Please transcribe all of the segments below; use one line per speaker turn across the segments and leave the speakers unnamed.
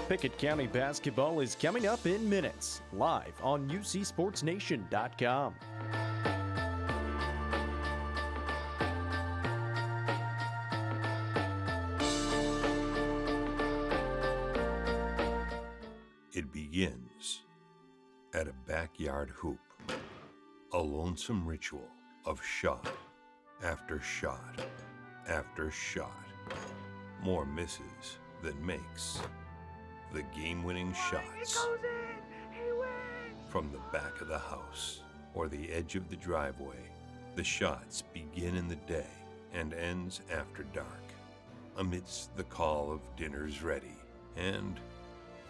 Pickett County basketball is coming up in minutes, live on UCSportsNation.com.
It begins at a backyard hoop, a lonesome ritual of shot after shot after shot, more misses than makes. The game-winning shots from the back of the house or the edge of the driveway. The shots begin in the day and ends after dark, amidst the call of dinner's ready and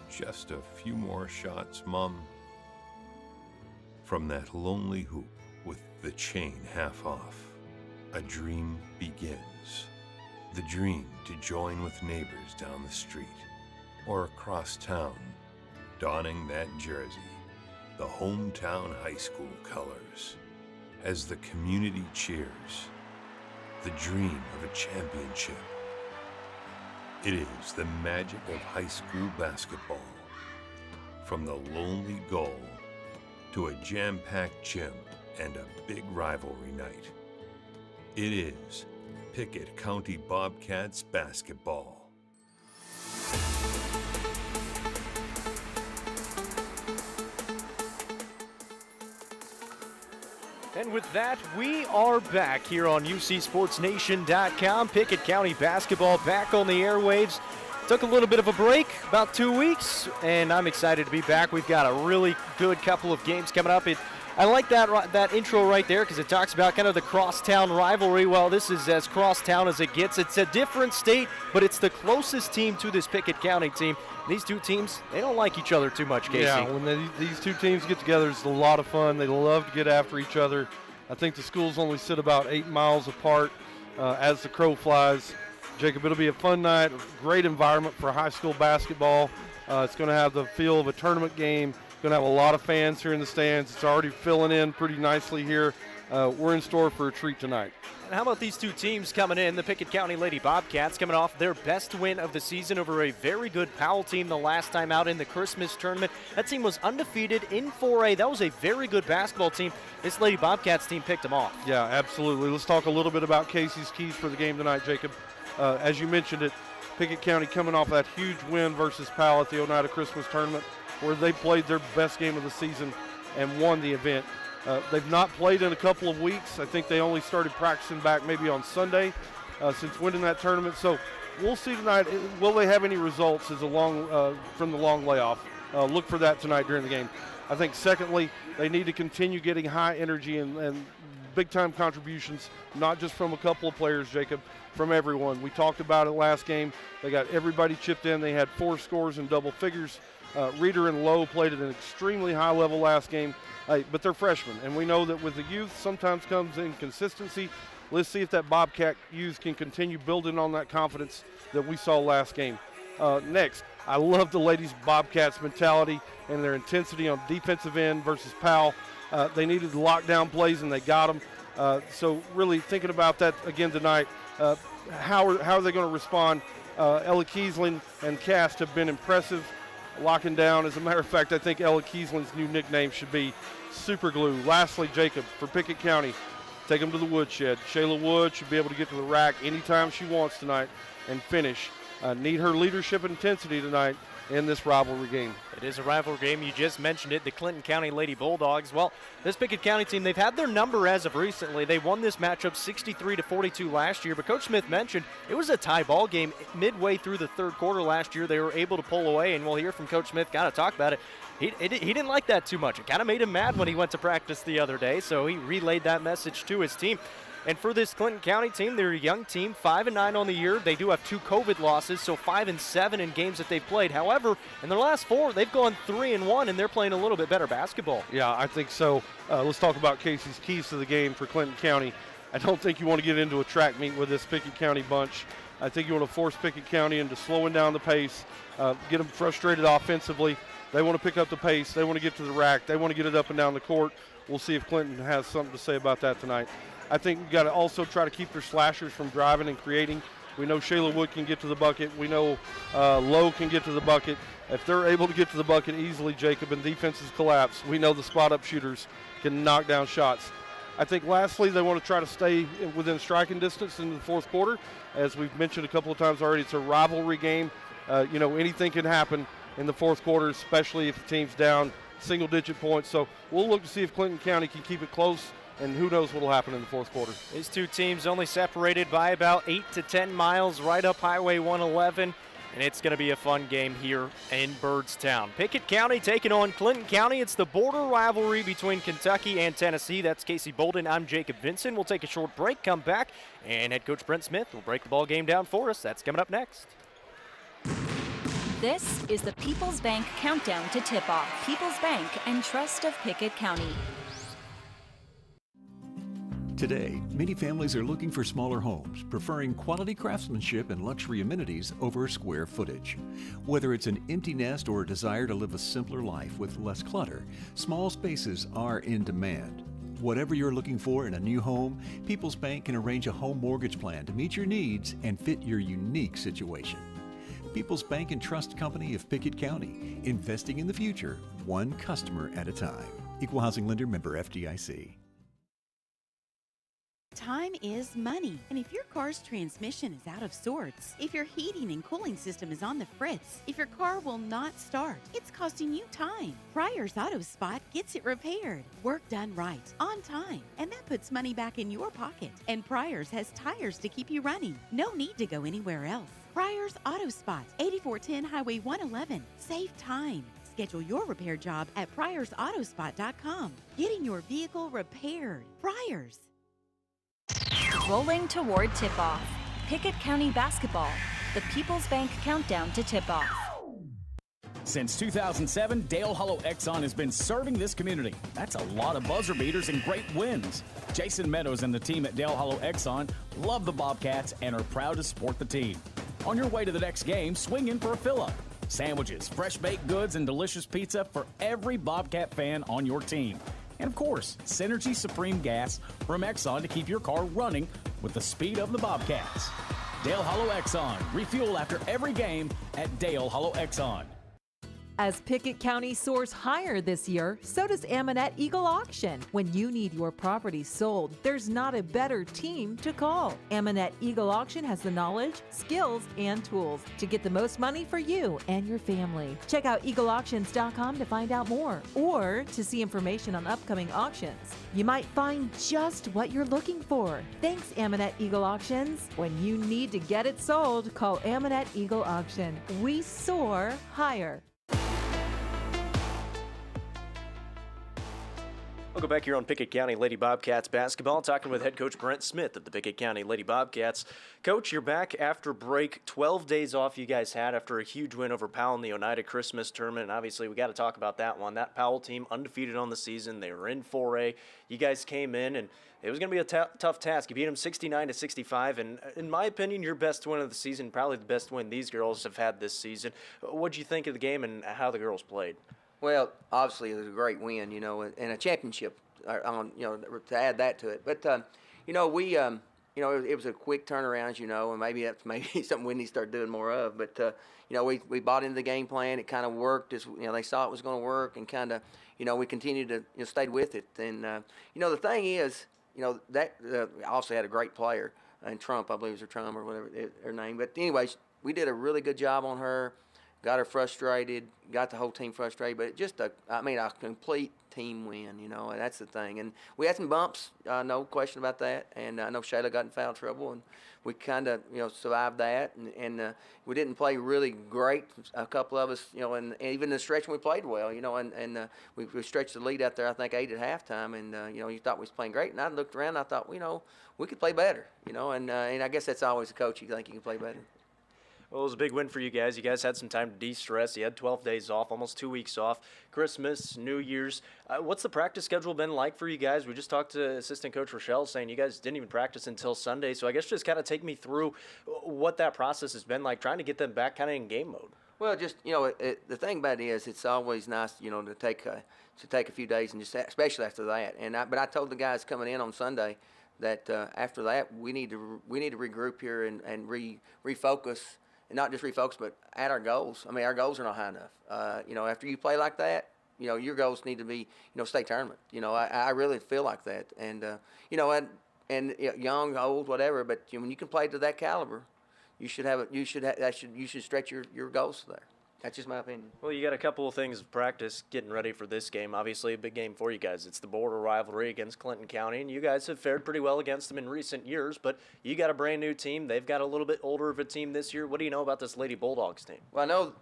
just a few more shots, Mom. From that lonely hoop with the chain half off, a dream begins. The dream to join with neighbors down the street or across town, donning that jersey, the hometown high school colors, as the community cheers. The dream of a championship. It is the magic of high school basketball. From the lonely goal to a jam-packed gym and a big rivalry night. It is Pickett County Bobcats basketball.
And with that, we are back here on UCSportsNation.com. Pickett County basketball back on the airwaves. Took a little bit of a break, about 2 weeks, and I'm excited to be back. We've got a really good couple of games coming up. I like that intro right there because it talks about kind of the crosstown rivalry. Well, this is as crosstown as it gets. It's a different state, but it's the closest team to this Pickett County team. These two teams, they don't like each other too much, Casey.
Yeah, when these two teams get together, it's a lot of fun. They love to get after each other. I think the schools only sit about 8 miles apart as the crow flies. Jacob, it'll be a fun night, a great environment for high school basketball. It's going to have the feel of a tournament game. Going to have a lot of fans here in the stands. It's already filling in pretty nicely here. We're in store for a treat tonight.
And how about these two teams coming in? The Pickett County Lady Bobcats coming off their best win of the season over a very good Powell team the last time out in the Christmas tournament. That team was undefeated in 4A. That was a very good basketball team. This Lady Bobcats team picked them off.
Yeah, absolutely. Let's talk a little bit about Casey's keys for the game tonight, Jacob. As you mentioned it, Pickett County coming off that huge win versus Powell at the Oneida Christmas tournament, where they played their best game of the season and won the event. They've not played in a couple of weeks. I think they only started practicing back maybe on Sunday since winning that tournament. So we'll see tonight. Will they have any results from the long layoff? Look for that tonight during the game. I think secondly, they need to continue getting high energy and big-time contributions, not just from a couple of players, Jacob, from everyone. We talked about it last game. They got everybody chipped in. They had 4 scores in double figures. Reeder and Lowe played at an extremely high level last game, but they're freshmen, and we know that with the youth sometimes comes inconsistency. Let's see if that Bobcat youth can continue building on that confidence that we saw last game. Next, I love the ladies' Bobcats mentality and their intensity on defensive end versus Powell. They needed lockdown plays, and they got them. So really thinking about that again tonight, how are they going to respond? Ella Kiesling and Cast have been impressive, locking down. As a matter of fact, I think Ella Kiesling's new nickname should be Super Glue. Lastly, Jacob, for Pickett County, take them to the woodshed. Shayla Wood should be able to get to the rack anytime she wants tonight and finish. Need her leadership and intensity tonight in this rivalry game.
It is a rivalry game. You just mentioned it, the Clinton County Lady Bulldogs. Well, this Pickett County team, they've had their number as of recently. They won this matchup 63-42 last year, but Coach Smith mentioned it was a tie ball game midway through the third quarter last year. They were able to pull away, and we'll hear from Coach Smith, kind of talk about it. He didn't like that too much. It kind of made him mad when he went to practice the other day, so he relayed that message to his team. And for this Clinton County team, they're a young team, 5-9 on the year. They do have 2 COVID losses, so 5-7 in games that they've played. However, in their last 4, they've gone 3-1, and they're playing a little bit better basketball.
Yeah, I think so. Let's talk about Casey's keys to the game for Clinton County. I don't think you want to get into a track meet with this Pickett County bunch. I think you want to force Pickett County into slowing down the pace, get them frustrated offensively. They want to pick up the pace. They want to get to the rack. They want to get it up and down the court. We'll see if Clinton has something to say about that tonight. I think we've got to also try to keep their slashers from driving and creating. We know Shayla Wood can get to the bucket. We know Lowe can get to the bucket. If they're able to get to the bucket easily, Jacob, and defenses collapse, we know the spot-up shooters can knock down shots. I think lastly, they want to try to stay within striking distance in the fourth quarter. As we've mentioned a couple of times already, it's a rivalry game. Anything can happen in the fourth quarter, especially if the team's down single-digit points. So we'll look to see if Clinton County can keep it close, and who knows what will happen in the fourth quarter.
These two teams only separated by about 8 to 10 miles right up Highway 111. And it's going to be a fun game here in Byrdstown. Pickett County taking on Clinton County. It's the border rivalry between Kentucky and Tennessee. That's Casey Bolden. I'm Jacob Vinson. We'll take a short break, come back, and head coach Brent Smith will break the ball game down for us. That's coming up next.
This is the People's Bank Countdown to Tip-Off. People's Bank and Trust of Pickett County.
Today, many families are looking for smaller homes, preferring quality craftsmanship and luxury amenities over square footage. Whether it's an empty nest or a desire to live a simpler life with less clutter, small spaces are in demand. Whatever you're looking for in a new home, People's Bank can arrange a home mortgage plan to meet your needs and fit your unique situation. People's Bank and Trust Company of Pickett County, investing in the future, one customer at a time. Equal Housing Lender, member FDIC.
Time is money, and if your car's transmission is out of sorts, if your heating and cooling system is on the fritz, if your car will not start, it's costing you time. Pryor's Auto Spot gets it repaired, work done right, on time, and that puts money back in your pocket. And Pryor's has tires to keep you running. No need to go anywhere else. Pryor's Auto Spot, 8410 Highway 111. Save time. Schedule your repair job at pryorsautospot.com. Getting your vehicle repaired. Pryor's.
Rolling toward tip-off. Pickett County basketball. The People's Bank Countdown to Tip-Off.
Since 2007, Dale Hollow Exxon has been serving this community. That's a lot of buzzer beaters and great wins. Jason Meadows and the team at Dale Hollow Exxon love the Bobcats and are proud to support the team. On your way to the next game, swing in for a fill-up. Sandwiches, fresh baked goods, and delicious pizza for every Bobcat fan on your team. And of course, Synergy Supreme Gas from Exxon to keep your car running with the speed of the Bobcats. Dale Hollow Exxon. Refuel after every game at Dale Hollow Exxon.
As Pickett County soars higher this year, so does Amanette Eagle Auction. When you need your property sold, there's not a better team to call. Amanette Eagle Auction has the knowledge, skills, and tools to get the most money for you and your family. Check out eagleauctions.com to find out more or to see information on upcoming auctions. You might find just what you're looking for. Thanks, Amanette Eagle Auctions. When you need to get it sold, call Amanette Eagle Auction. We soar higher.
We'll go back here on Pickett County Lady Bobcats basketball, talking with head coach Brent Smith of the Pickett County Lady Bobcats. Coach, you're back after break. 12 days off you guys had after a huge win over Powell in the Oneida Christmas tournament. And obviously, we got to talk about that one. That Powell team, undefeated on the season. They were in 4A. You guys came in, and it was going to be a tough task. You beat them 69-65, and in my opinion, your best win of the season, probably the best win these girls have had this season. What'd you think of the game and how the girls played?
Well, obviously it was a great win, and a championship, to add that to it. But, it was a quick turnaround, and maybe that's something we need to start doing more of. But, we bought into the game plan. It kind of worked as, they saw it was going to work, and kind of, we continued to stayed with it. And, the thing is, that also had a great player, and Trump, I believe it was her Trump or whatever her name. But anyways, we did a really good job on her. Got her frustrated, got the whole team frustrated, but just a complete team win, and that's the thing. And we had some bumps, no question about that. And I know Shayla got in foul trouble, and we kind of, survived that. And we didn't play really great, a couple of us, and even in the stretch we played well, and we stretched the lead out there, I think, 8 at halftime. And, you thought we was playing great. And I looked around, and I thought, we could play better, and I guess that's always a coach, you think you can play better.
Well, it was a big win for you guys. You guys had some time to de-stress. You had 12 days off, almost 2 weeks off, Christmas, New Year's. What's the practice schedule been like for you guys? We just talked to assistant coach Rochelle saying you guys didn't even practice until Sunday. So I guess just kind of take me through what that process has been like, trying to get them back kind of in game mode.
Well, just, the thing about it is it's always nice, to take a few days and just, especially after that. But I told the guys coming in on Sunday that after that we need to regroup here and refocus, and not just refocus, but at our goals. I mean, our goals are not high enough. After you play like that, your goals need to be, state tournament. I really feel like that, and young, old, whatever. But when you can play to that caliber, you should stretch your goals there. That's just my opinion.
Well, you got a couple of things of practice getting ready for this game. Obviously, a big game for you guys. It's the border rivalry against Clinton County, and you guys have fared pretty well against them in recent years, but you got a brand new team. They've got a little bit older of a team this year. What do you know about this Lady Bulldogs team?
Well, I know,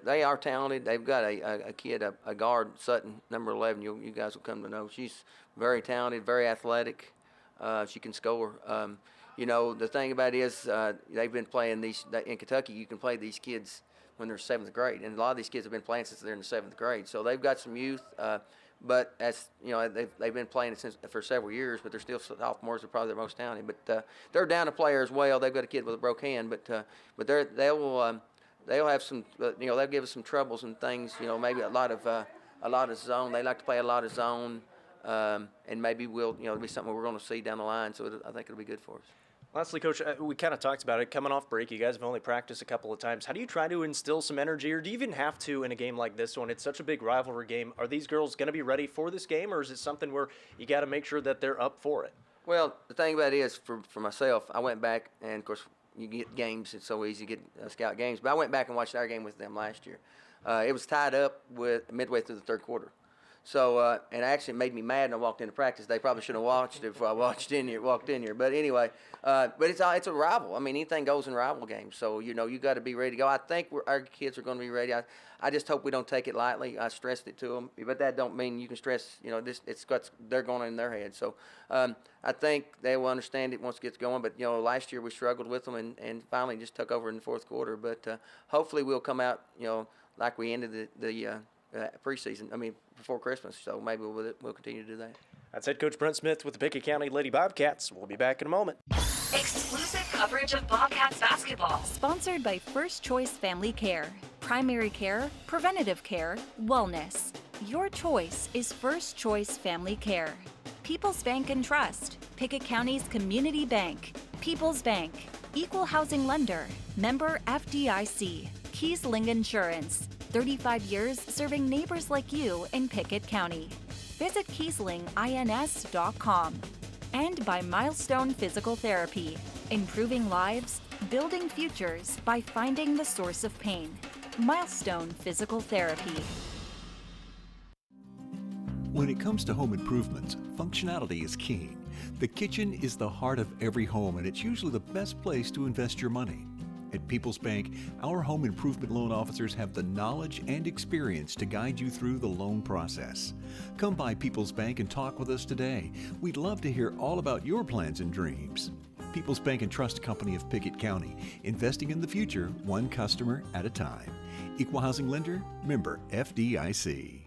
they are talented. They've got a kid, a guard, Sutton, number 11. You guys will come to know. She's very talented, very athletic. She can score. The thing about it is they've been playing in Kentucky. You can play these kids when they're 7th grade, and a lot of these kids have been playing since they're in the 7th grade. So they've got some youth, but as they've been playing for several years, but they're still sophomores. They're probably their most talented. But they're down a player as well. They've got a kid with a broke hand, but they'll have some. They'll give us some troubles and things. Maybe a lot of zone. They like to play a lot of zone, and maybe it'll be something we're going to see down the line. So I think it'll be good for us.
Lastly, Coach, we kind of talked about it. Coming off break, you guys have only practiced a couple of times. How do you try to instill some energy, or do you even have to in a game like this one? It's such a big rivalry game. Are these girls going to be ready for this game, or is it something where you got to make sure that they're up for it?
Well, the thing about it is, for myself, I went back, and, of course, you get games. It's so easy to get scout games. But I went back and watched our game with them last year. It was tied up with midway through the third quarter. So, and actually it made me mad when I walked into practice. They probably should have watched it before I walked in here. But anyway, but it's a rival. I mean, anything goes in rival games. So, you got to be ready to go. I think our kids are going to be ready. I just hope we don't take it lightly. I stressed it to them. But that don't mean you can stress, they're going in their head. So I think they will understand it once it gets going. But, last year we struggled with them and finally just took over in the fourth quarter. But hopefully we'll come out, like we ended the preseason, before Christmas, so maybe we'll continue to do that.
That's head coach Brent Smith with the Pickett County Lady Bobcats. We'll be back in a moment.
Exclusive coverage of Bobcats basketball. Sponsored by First Choice Family Care. Primary care, preventative care, wellness. Your choice is First Choice Family Care. People's Bank and Trust. Pickett County's community bank. People's Bank. Equal housing lender. Member FDIC. Kiesling Insurance. 35 years serving neighbors like you in Pickett County. Visit KieslingINS.com. And by Milestone Physical Therapy. Improving lives, building futures by finding the source of pain. Milestone Physical Therapy.
When it comes to home improvements, functionality is king. The kitchen is the heart of every home, and it's usually the best place to invest your money. At People's Bank, our home improvement loan officers have the knowledge and experience to guide you through the loan process. Come by People's Bank and talk with us today. We'd love to hear all about your plans and dreams. People's Bank and Trust Company of Pickett County, investing in the future, one customer at a time. Equal housing lender, member FDIC.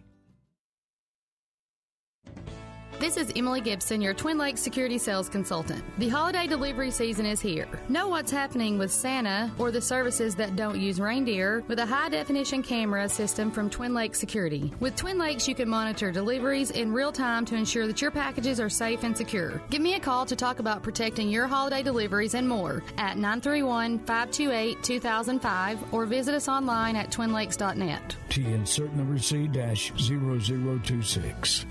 This is Emily Gibson, your Twin Lakes security sales consultant. The holiday delivery season is here. Know what's happening with Santa or the services that don't use reindeer with a high-definition camera system from Twin Lakes Security. With Twin Lakes, you can monitor deliveries in real time to ensure that your packages are safe and secure. Give me a call to talk about protecting your holiday deliveries and more at 931-528-2005 or visit us online at twinlakes.net.
T insert number C-0026.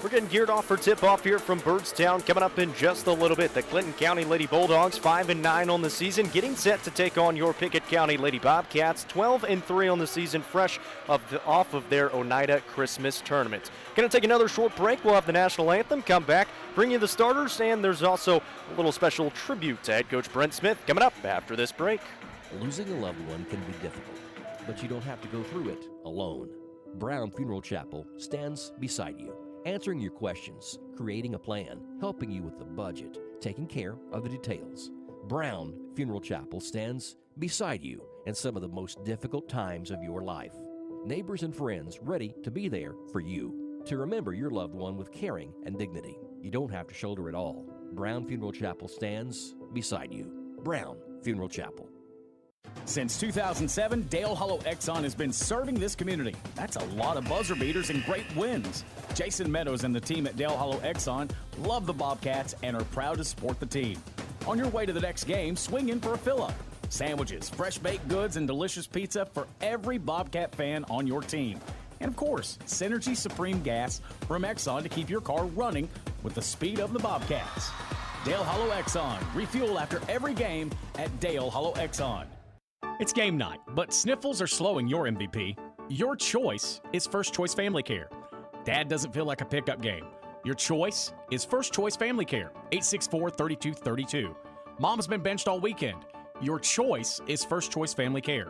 We're getting geared off for tip-off here from Byrdstown. Coming up in just a little bit, the Clinton County Lady Bulldogs 5-9 on the season, getting set to take on your Pickett County Lady Bobcats 12-3 on the season, fresh off of their Oneida Christmas tournament. Going to take another short break. We'll have the national anthem, come back, bring you the starters, and there's also a little special tribute to head coach Brent Smith coming up after this break.
Losing a loved one can be difficult, but you don't have to go through it alone. Brown Funeral Chapel stands beside you, answering your questions, creating a plan, helping you with the budget, taking care of the details. Brown Funeral Chapel stands beside you in some of the most difficult times of your life. Neighbors and friends ready to be there for you, to remember your loved one with caring and dignity. You don't have to shoulder it all. Brown Funeral Chapel stands beside you. Brown Funeral Chapel.
Since 2007, Dale Hollow Exxon has been serving this community. That's a lot of buzzer beaters and great wins. Jason Meadows and the team at Dale Hollow Exxon love the Bobcats and are proud to support the team. On your way to the next game, swing in for a fill-up. Sandwiches, fresh baked goods, and delicious pizza for every Bobcat fan on your team. And of course, Synergy Supreme Gas from Exxon to keep your car running with the speed of the Bobcats. Dale Hollow Exxon. Refuel after every game at Dale Hollow Exxon. It's game night, but sniffles are slowing your MVP. Your choice is First Choice Family Care. Dad doesn't feel like a pickup game. Your choice is First Choice Family Care, 864-3232. Mom's been benched all weekend. Your choice is First Choice Family Care.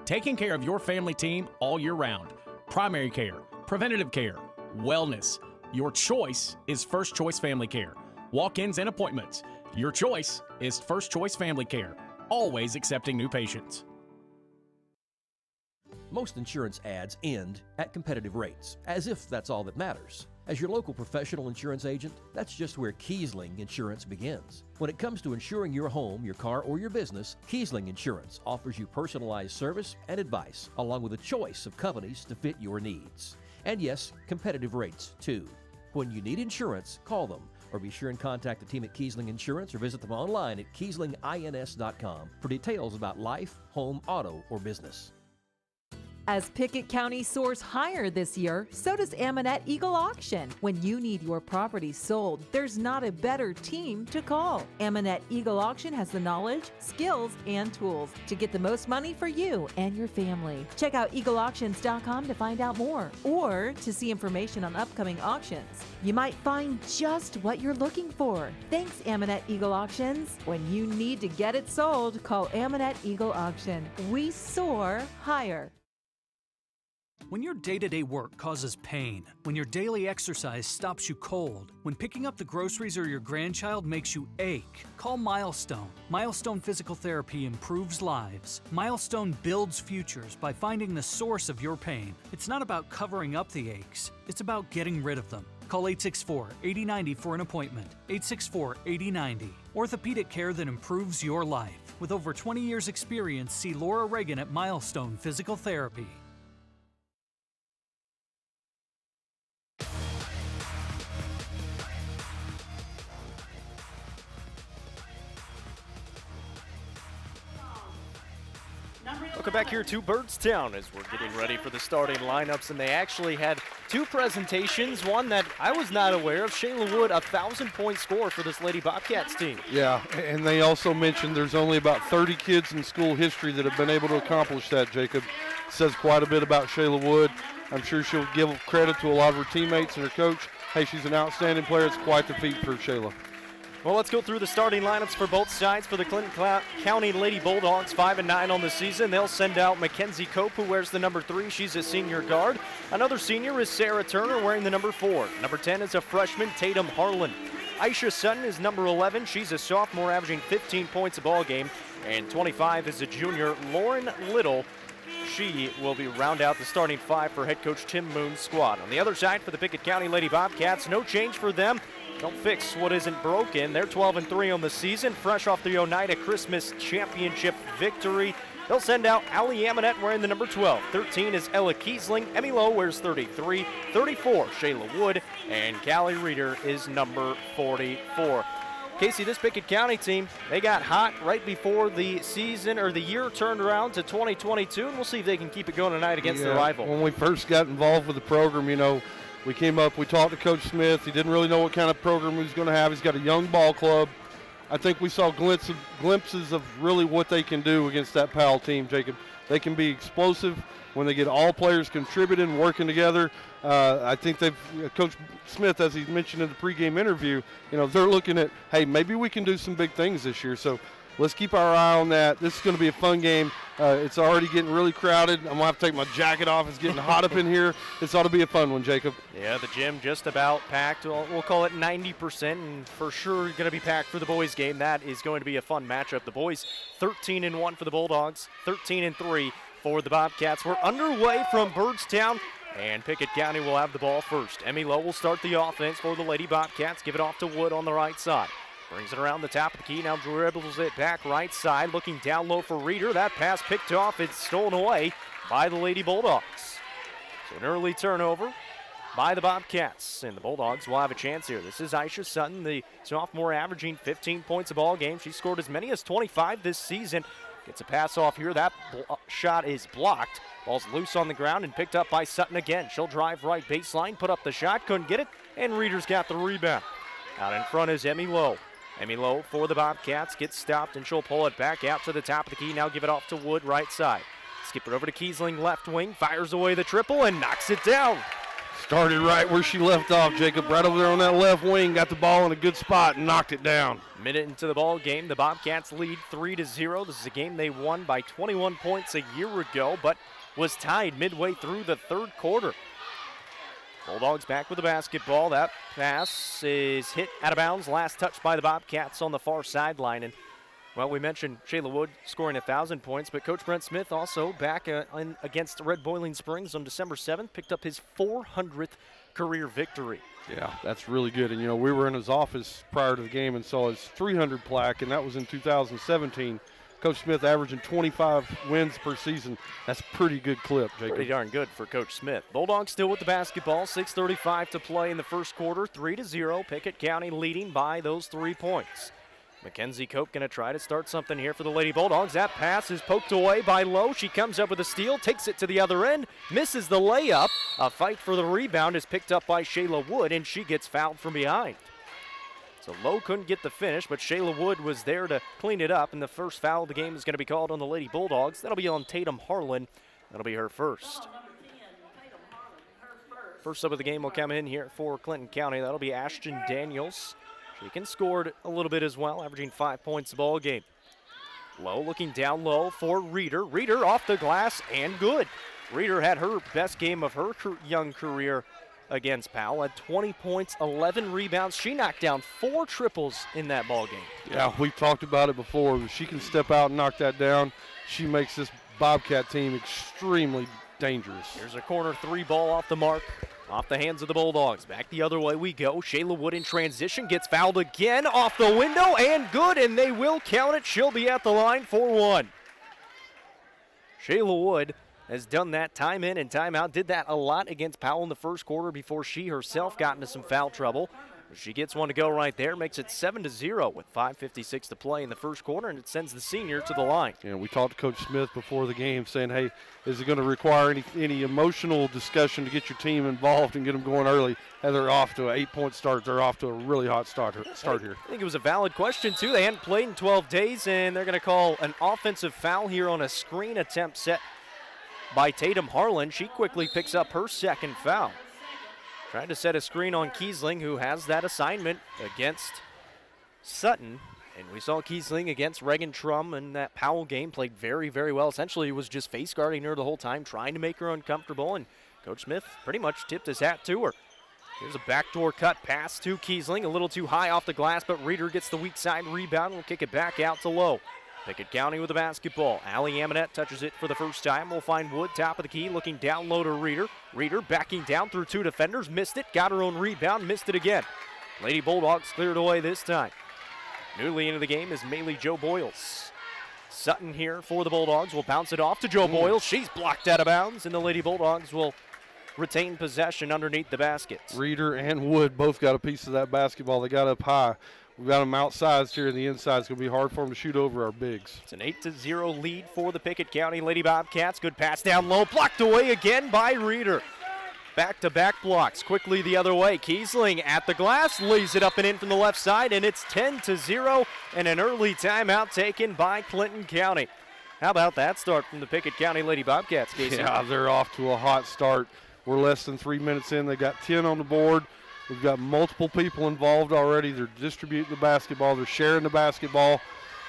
Taking care of your family team all year round. Primary care, preventative care, wellness. Your choice is First Choice Family Care. Walk-ins and appointments. Your choice is First Choice Family Care. Always accepting new patients.
Most insurance ads end at competitive rates, as if that's all that matters. As your local professional insurance agent, that's just where Kiesling Insurance begins. When it comes to insuring your home, your car, or your business, Kiesling Insurance offers you personalized service and advice, along with a choice of companies to fit your needs. And yes, competitive rates, too. When you need insurance, call them, or be sure and contact the team at Kiesling Insurance or visit them online at KieslingINS.com for details about life, home, auto, or business.
As Pickett County soars higher this year, so does Amonette Eagle Auction. When you need your property sold, there's not a better team to call. Amonette Eagle Auction has the knowledge, skills, and tools to get the most money for you and your family. Check out eagleauctions.com to find out more or to see information on upcoming auctions. You might find just what you're looking for. Thanks, Amonette Eagle Auctions. When you need to get it sold, call Amonette Eagle Auction. We soar higher.
When your day-to-day work causes pain, when your daily exercise stops you cold, when picking up the groceries or your grandchild makes you ache, call Milestone. Milestone Physical Therapy improves lives. Milestone builds futures by finding the source of your pain. It's not about covering up the aches, it's about getting rid of them. Call 864-8090 for an appointment. 864-8090. Orthopedic care that improves your life. With over 20 years' experience, see Laura Reagan at Milestone Physical Therapy.
Welcome back here to Byrdstown as we're getting ready for the starting lineups, and they actually had two presentations. One that I was not aware of, Shayla Wood, 1,000-point score for this Lady Bobcats team.
Yeah, and they also mentioned there's only about 30 kids in school history that have been able to accomplish that, Jacob. Says quite a bit about Shayla Wood. I'm sure she'll give credit to a lot of her teammates and her coach. Hey, she's an outstanding player. It's quite the feat for Shayla.
Well, let's go through the starting lineups for both sides. For the Clinton County Lady Bulldogs, 5-9 on the season. They'll send out Mackenzie Cope, who wears the number 3. She's a senior guard. Another senior is Sarah Turner, wearing the number 4. Number 10 is a freshman, Tatum Harlan. Aisha Sutton is number 11. She's a sophomore, averaging 15 points a ball game. And 25 is a junior, Lauren Little. She will be round out the starting 5 for head coach Tim Moon's squad. On the other side for the Pickett County Lady Bobcats, no change for them. Don't fix what isn't broken. They're 12-3 on the season, fresh off the Oneida Christmas Championship victory. They'll send out Allie Amonette wearing the number 12. 13 is Ella Kiesling. Emmy Lowe wears 33. 34, Shayla Wood. And Callie Reeder is number 44. Casey, this Pickett County team, they got hot right before the season or the year turned around to 2022, and we'll see if they can keep it going tonight against their rival.
When we first got involved with the program, you know, we came up, we talked to Coach Smith. He didn't really know what kind of program he was going to have. He's got a young ball club. I think we saw glimpses of really what they can do against that Powell team, Jacob. They can be explosive when they get all players contributing, working together. I think Coach Smith, as he mentioned in the pregame interview, you know, they're looking at, hey, maybe we can do some big things this year. So let's keep our eye on that. This is going to be a fun game. It's already getting really crowded. I'm going to have to take my jacket off. It's getting hot up in here. This ought to be a fun one, Jacob.
Yeah, the gym just about packed. We'll call it 90%, and for sure going to be packed for the boys' game. That is going to be a fun matchup. The boys 13-1 for the Bulldogs, 13-3 for the Bobcats. We're underway from Byrdstown, and Pickett County will have the ball first. Emmy Lowe will start the offense for the Lady Bobcats. Give it off to Wood on the right side. Brings it around the top of the key, now dribbles it back right side, looking down low for Reeder. That pass picked off, it's stolen away by the Lady Bulldogs. So an early turnover by the Bobcats, and the Bulldogs will have a chance here. This is Aisha Sutton, the sophomore, averaging 15 points a ball game. She scored as many as 25 this season. Gets a pass off here. That shot is blocked. Ball's loose on the ground and picked up by Sutton again. She'll drive right baseline, put up the shot, couldn't get it, and Reeder's got the rebound. Out in front is Emmy Lowe. Emmy Lowe for the Bobcats gets stopped, and she'll pull it back out to the top of the key. Now give it off to Wood, right side. Skip it over to Kiesling, left wing, fires away the triple and knocks it down.
Started right where she left off, Jacob. Right over there on that left wing, got the ball in a good spot and knocked it down.
Minute into the ball game, the Bobcats lead 3-0. This is a game they won by 21 points a year ago, but was tied midway through the third quarter. Bulldogs back with the basketball. That pass is hit out of bounds. Last touch by the Bobcats on the far sideline. And, well, we mentioned Shayla Wood scoring 1,000 points, but Coach Brent Smith also back against Red Boiling Springs on December 7th, picked up his 400th career victory.
Yeah, that's really good. And, you know, we were in his office prior to the game and saw his 300 plaque, and that was in 2017. Coach Smith averaging 25 wins per season. That's a pretty good clip, Jacob.
Pretty darn good for Coach Smith. Bulldogs still with the basketball. 6:35 to play in the first quarter. 3-0. Pickett County leading by those 3 points. Mackenzie Cope going to try to start something here for the Lady Bulldogs. That pass is poked away by Lowe. She comes up with a steal, takes it to the other end, misses the layup. A fight for the rebound is picked up by Shayla Wood, and she gets fouled from behind. So Lowe couldn't get the finish, but Shayla Wood was there to clean it up, and the first foul of the game is going to be called on the Lady Bulldogs. That'll be on Tatum Harlan. That'll be her first. First up of the game will come in here for Clinton County. That'll be Ashton Daniels. She can score a little bit as well, averaging 5 points a ball game. Lowe looking down low for Reeder. Reeder off the glass and good. Reeder had her best game of her young career against Powell, had 20 points, 11 rebounds. She knocked down 4 triples in that ball game.
Yeah, we've talked about it before. If she can step out and knock that down, she makes this Bobcat team extremely dangerous.
Here's a corner 3 ball off the mark, off the hands of the Bulldogs. Back the other way we go. Shayla Wood in transition, gets fouled again, off the window, and good, and they will count it. She'll be at the line for 1. Shayla Wood has done that time in and time out. Did that a lot against Powell in the first quarter before she herself got into some foul trouble. She gets one to go right there, makes it 7-0 with 5:56 to play in the first quarter, and it sends the senior to the line.
Yeah, we talked to Coach Smith before the game saying, hey, is it going to require any emotional discussion to get your team involved and get them going early? And they're off to an 8-point start. They're off to a really hot start here.
I think it was a valid question, too. They hadn't played in 12 days, and they're going to call an offensive foul here on a screen attempt set by Tatum Harlan. She quickly picks up her second foul. Trying to set a screen on Kiesling, who has that assignment against Sutton. And we saw Kiesling against Reagan Trum in that Powell game, played very, very well. Essentially, he was just face guarding her the whole time, trying to make her uncomfortable, and Coach Smith pretty much tipped his hat to her. Here's a backdoor cut pass to Kiesling, a little too high off the glass, but Reeder gets the weak side rebound and will kick it back out to Lowe. Pickett County with the basketball. Allie Amonette touches it for the first time. We'll find Wood, top of the key, looking down low to Reeder. Reeder backing down through 2 defenders, missed it, got her own rebound, missed it again. Lady Bulldogs cleared away this time. Newly into the game is Maylee Jo Boyles. Sutton here for the Bulldogs will bounce it off to Jo Boyles. She's blocked out of bounds, and the Lady Bulldogs will retain possession underneath the baskets.
Reeder and Wood both got a piece of that basketball. They got up high. We've got them outsized here in the inside. It's going to be hard for them to shoot over our bigs.
It's an 8-0 lead for the Pickett County Lady Bobcats. Good pass down low, blocked away again by Reeder. Back-to-back blocks, quickly the other way. Kiesling at the glass, lays it up and in from the left side, and it's 10-0, and an early timeout taken by Clinton County. How about that start from the Pickett County Lady Bobcats, Casey?
Yeah, they're off to a hot start. We're less than 3 minutes in. They got 10 on the board. We've got multiple people involved already. They're distributing the basketball. They're sharing the basketball.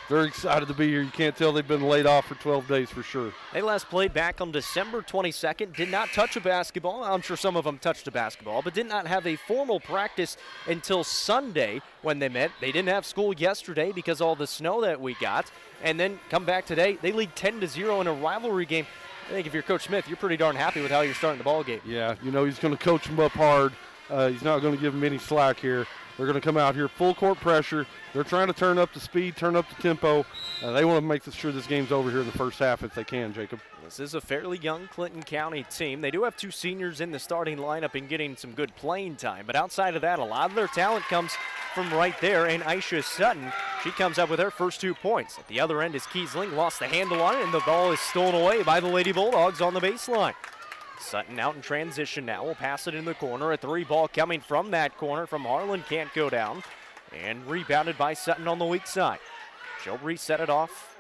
They're excited to be here. You can't tell they've been laid off for 12 days for sure.
They last played back on December 22nd, did not touch a basketball. I'm sure some of them touched a basketball, but did not have a formal practice until Sunday when they met. They didn't have school yesterday because of all the snow that we got, and then come back today. They lead 10-0 in a rivalry game. I think if you're Coach Smith, you're pretty darn happy with how you're starting the ball game.
Yeah, you know he's going to coach them up hard. He's not going to give them any slack here. They're going to come out here full court pressure. They're trying to turn up the speed, turn up the tempo. They want to make sure this game's over here in the first half if they can, Jacob.
This is a fairly young Clinton County team. They do have 2 seniors in the starting lineup and getting some good playing time. But outside of that, a lot of their talent comes from right there. And Aisha Sutton, she comes up with her first 2 points. At the other end is Kiesling, lost the handle on it, and the ball is stolen away by the Lady Bulldogs on the baseline. Sutton out in transition now. Will pass it in the corner. A 3 ball coming from that corner from Harlan. Can't go down. And rebounded by Sutton on the weak side. She'll reset it off.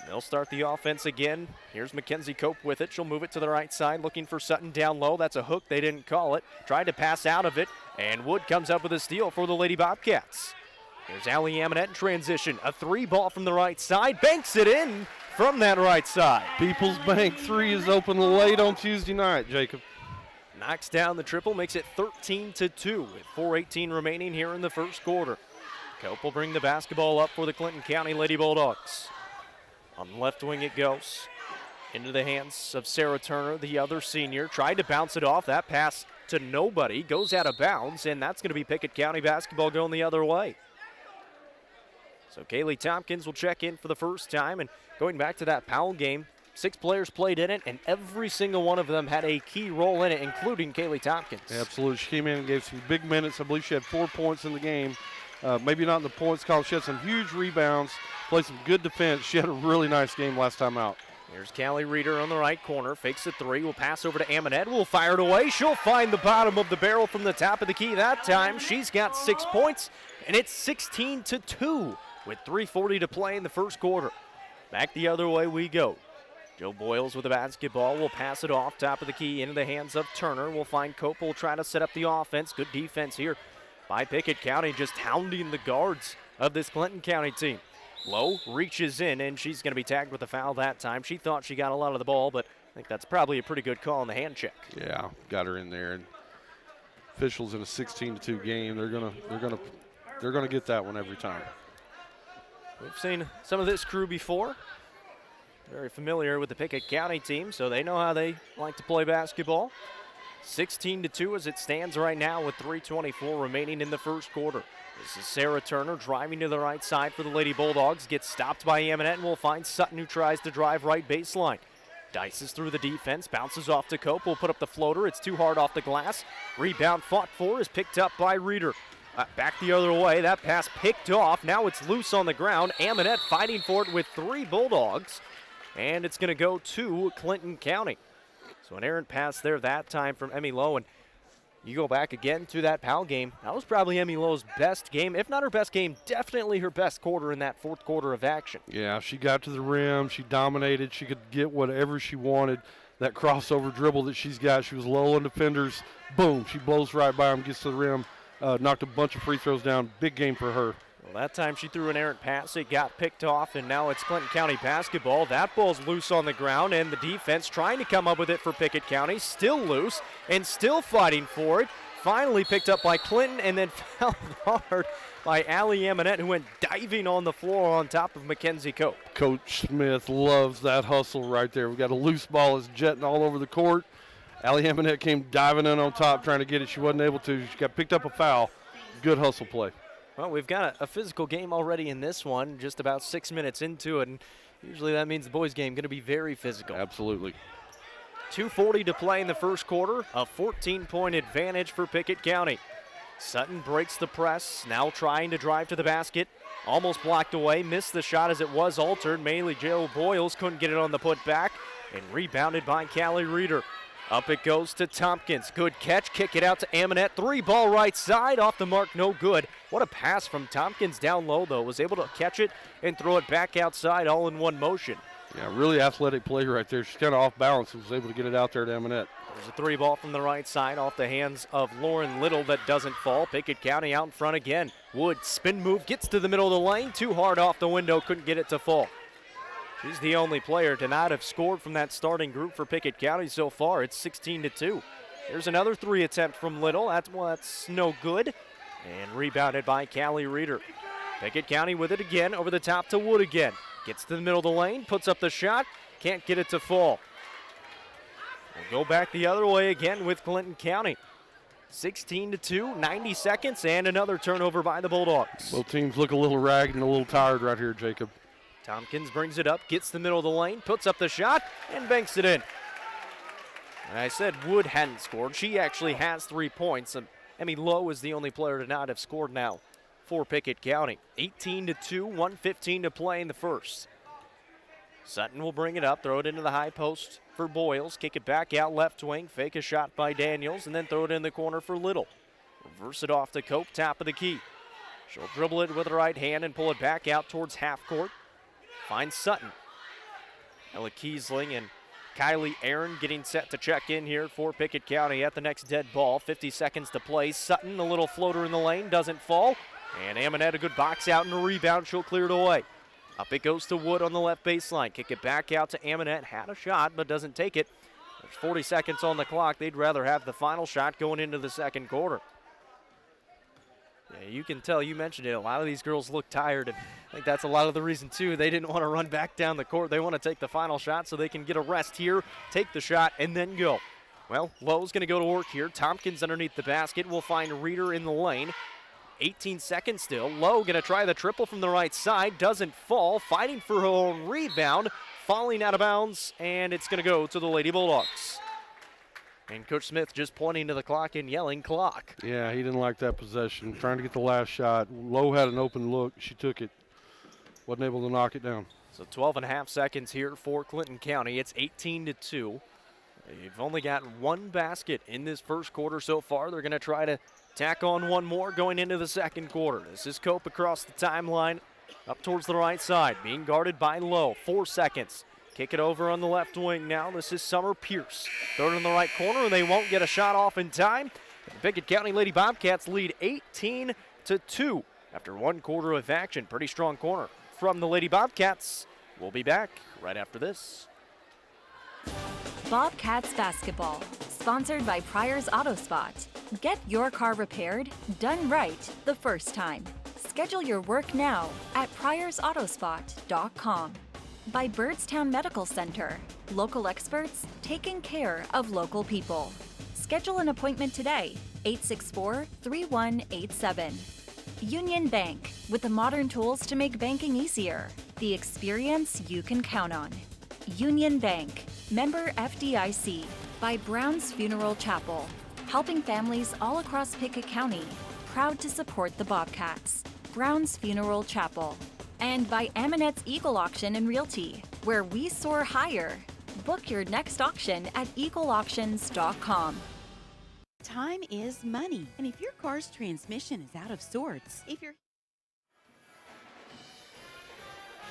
They'll start the offense again. Here's Mackenzie Cope with it. She'll move it to the right side, looking for Sutton down low. That's a hook. They didn't call it. Tried to pass out of it. And Wood comes up with a steal for the Lady Bobcats. Here's Allie Amonette in transition. A 3 ball from the right side. Banks it in from that right side.
People's Bank 3 is open late on Tuesday night, Jacob.
Knocks down the triple, makes it 13-2 with 4:18 remaining here in the first quarter. Cope will bring the basketball up for the Clinton County Lady Bulldogs. On the left wing it goes. Into the hands of Sarah Turner, the other senior. Tried to bounce it off. That pass to nobody. Goes out of bounds, and that's going to be Pickett County basketball going the other way. So Kaylee Tompkins will check in for the first time. And going back to that Powell game, 6 players played in it, and every single one of them had a key role in it, including Kaylee Tompkins.
Absolutely. She came in and gave some big minutes. I believe she had 4 points in the game. Maybe not in the points column. She had some huge rebounds, played some good defense. She had a really nice game last time out.
Here's Callie Reeder on the right corner. Fakes a 3. Will pass over to Amonette. Will fire it away. She'll find the bottom of the barrel from the top of the key that time. She's got 6 points, and it's 16-2 with 3:40 to play in the first quarter. Back the other way we go. Joe Boyles with the basketball. Will pass it off. Top of the key into the hands of Turner. Will find Cope. Will try to set up the offense. Good defense here by Pickett County, just hounding the guards of this Clinton County team. Lowe reaches in, and she's going to be tagged with a foul that time. She thought she got a lot of the ball, but I think that's probably a pretty good call on the hand check.
Yeah, got her in there. And officials in a 16-2 game, they're gonna get that one every time.
We've seen some of this crew before. Very familiar with the Pickett County team, so they know how they like to play basketball. 16-2 as it stands right now with 3:24 remaining in the first quarter. This is Sarah Turner driving to the right side for the Lady Bulldogs. Gets stopped by Amonette, and will find Sutton, who tries to drive right baseline. Dices through the defense, bounces off to Cope. Will put up the floater. It's too hard off the glass. Rebound fought for is picked up by Reeder. Back the other way. That pass picked off. Now it's loose on the ground. Amonette fighting for it with 3 Bulldogs. And it's going to go to Clinton County. So an errant pass there that time from Emmy Lowe. And you go back again to that Powell game. That was probably Emmy Lowe's best game. If not her best game, definitely her best quarter in that fourth quarter of action.
Yeah, she got to the rim. She dominated. She could get whatever she wanted. That crossover dribble that she's got, she was low on defenders. Boom, she blows right by them, gets to the rim, knocked a bunch of free throws down. Big game for her.
Well, that time she threw an errant pass. It got picked off, and now it's Clinton County basketball. That ball's loose on the ground, and the defense trying to come up with it for Pickett County. Still loose and still fighting for it. Finally picked up by Clinton and then fouled hard by Allie Amonette, who went diving on the floor on top of Mackenzie Cope.
Coach Smith loves that hustle right there. We got a loose ball that's jetting all over the court. Allie Amonette came diving in on top trying to get it. She wasn't able to. She got picked up a foul. Good hustle play.
Well, we've got a physical game already in this one, just about 6 minutes into it, and usually that means the boys' game going to be very physical.
Absolutely.
2:40 to play in the first quarter, a 14-point advantage for Pickett County. Sutton breaks the press, now trying to drive to the basket. Almost blocked away, missed the shot as it was altered. Mainly Joe Boyles couldn't get it on the putback, and rebounded by Callie Reeder. Up it goes to Tompkins. Good catch. Kick it out to Amonette. 3-ball right side. Off the mark. No good. What a pass from Tompkins down low, though. Was able to catch it and throw it back outside all in one motion.
Yeah, really athletic play right there. She's kind of off balance. Was able to get it out there to Amonette.
There's a 3-ball from the right side off the hands of Lauren Little that doesn't fall. Pickett County out in front again. Wood spin move. Gets to the middle of the lane. Too hard off the window. Couldn't get it to fall. She's the only player to not have scored from that starting group for Pickett County so far. It's 16-2. There's another 3 attempt from Little. That's no good. And rebounded by Callie Reeder. Pickett County with it again, over the top to Wood again. Gets to the middle of the lane, puts up the shot, can't get it to fall. We'll go back the other way again with Clinton County. 16-2, 90 seconds, and another turnover by the Bulldogs.
Both teams look a little ragged and a little tired right here, Jacob.
Tompkins brings it up, gets the middle of the lane, puts up the shot, and banks it in. And I said Wood hadn't scored. She actually has 3 points. Emmy Lowe is the only player to not have scored now for Pickett County. 18-2, 1:15 to play in the first. Sutton will bring it up, throw it into the high post for Boyles, kick it back out left wing, fake a shot by Daniels, and then throw it in the corner for Little. Reverse it off to Cope, top of the key. She'll dribble it with her right hand and pull it back out towards half court. Finds Sutton. Ella Kiesling and Kylie Aaron getting set to check in here for Pickett County at the next dead ball. 50 seconds to play. Sutton, a little floater in the lane, doesn't fall. And Amonette, a good box out and a rebound. She'll clear it away. Up it goes to Wood on the left baseline. Kick it back out to Amonette. Had a shot, but doesn't take it. There's 40 seconds on the clock. They'd rather have the final shot going into the second quarter. Yeah, you can tell, you mentioned it, a lot of these girls look tired, and I think that's a lot of the reason, too. They didn't want to run back down the court. They want to take the final shot so they can get a rest here, take the shot, and then go. Well, Lowe's going to go to work here. Tompkins underneath the basket will find Reeder in the lane. 18 seconds still. Lowe going to try the triple from the right side. Doesn't fall. Fighting for her own rebound. Falling out of bounds, and it's going to go to the Lady Bulldogs. And Coach Smith just pointing to the clock and yelling clock.
Yeah, he didn't like that possession. Trying to get the last shot. Lowe had an open look. She took it. Wasn't able to knock it down.
So 12 and a half seconds here for Clinton County. It's 18-2. They've only got one basket in this first quarter so far. They're going to try to tack on one more going into the second quarter. This is Cope across the timeline up towards the right side, being guarded by Lowe. 4 seconds. Kick it over on the left wing now. This is Summer Pierce. Throw it in the right corner, and they won't get a shot off in time. The Pickett County Lady Bobcats lead 18-2 after one quarter of action. Pretty strong corner from the Lady Bobcats. We'll be back right after this.
Bobcats basketball, sponsored by Pryor's Auto Spot. Get your car repaired, done right the first time. Schedule your work now at pryorsautospot.com. By Birdstown Medical Center, local experts taking care of local people. Schedule an appointment today, 864-3187. Union Bank, with the modern tools to make banking easier. The experience you can count on. Union Bank, member FDIC. By Brown's Funeral Chapel, helping families all across Pickett County. Proud to support the Bobcats. Brown's Funeral Chapel. And by Amonette's Eagle Auction and Realty, where we soar higher. Book your next auction at eagleauctions.com.
Time is money, and if your car's transmission is out of sorts,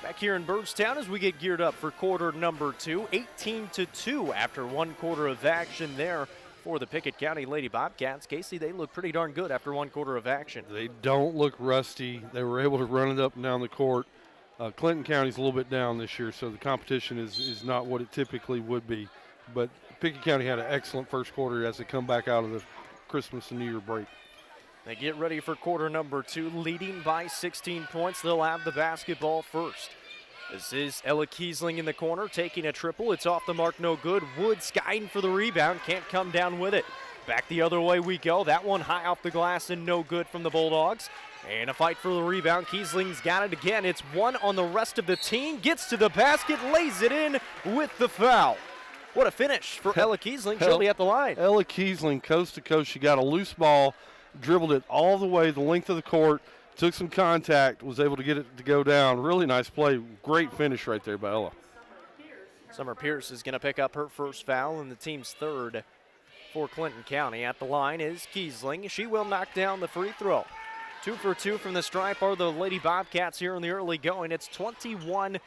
Back here in Birdstown as we get geared up for quarter number 2, 18-2 after one quarter of action there for the Pickett County Lady Bobcats. Casey, they look pretty darn good after one quarter of action.
They don't look rusty. They were able to run it up and down the court. Clinton County's a little bit down this year, so the competition is not what it typically would be. But Pickett County had an excellent first quarter as they come back out of the Christmas and New Year break.
They get ready for quarter number 2, leading by 16 points. They'll have the basketball first. This is Ella Kiesling in the corner, taking a triple. It's off the mark, no good. Wood skiing for the rebound, can't come down with it. Back the other way we go. That one high off the glass and no good from the Bulldogs. And a fight for the rebound. Kiesling's got it again. It's one on the rest of the team. Gets to the basket, lays it in with the foul. What a finish for Ella Kiesling. She'll be at the line.
Ella Kiesling, coast to coast. She got a loose ball, dribbled it all the way the length of the court, took some contact, was able to get it to go down. Really nice play. Great finish right there by Ella.
Summer Pierce is going to pick up her first foul and the team's third for Clinton County. At the line is Kiesling. She will knock down the free throw. 2 for 2 from the stripe are the Lady Bobcats here in the early going. It's 21-2.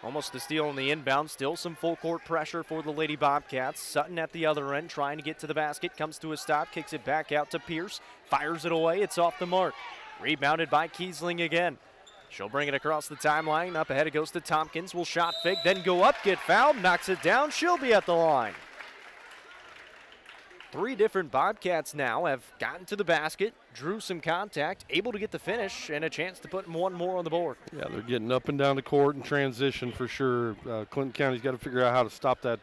Almost a steal on the inbound. Still some full court pressure for the Lady Bobcats. Sutton at the other end trying to get to the basket. Comes to a stop. Kicks it back out to Pierce. Fires it away. It's off the mark. Rebounded by Kiesling again. She'll bring it across the timeline. Up ahead it goes to Tompkins. Will shot fake. Then go up. Get fouled. Knocks it down. She'll be at the line. 3 different Bobcats now have gotten to the basket, drew some contact, able to get the finish, and a chance to put one more on the board.
Yeah, they're getting up and down the court in transition for sure. Clinton County's got to figure out how to stop that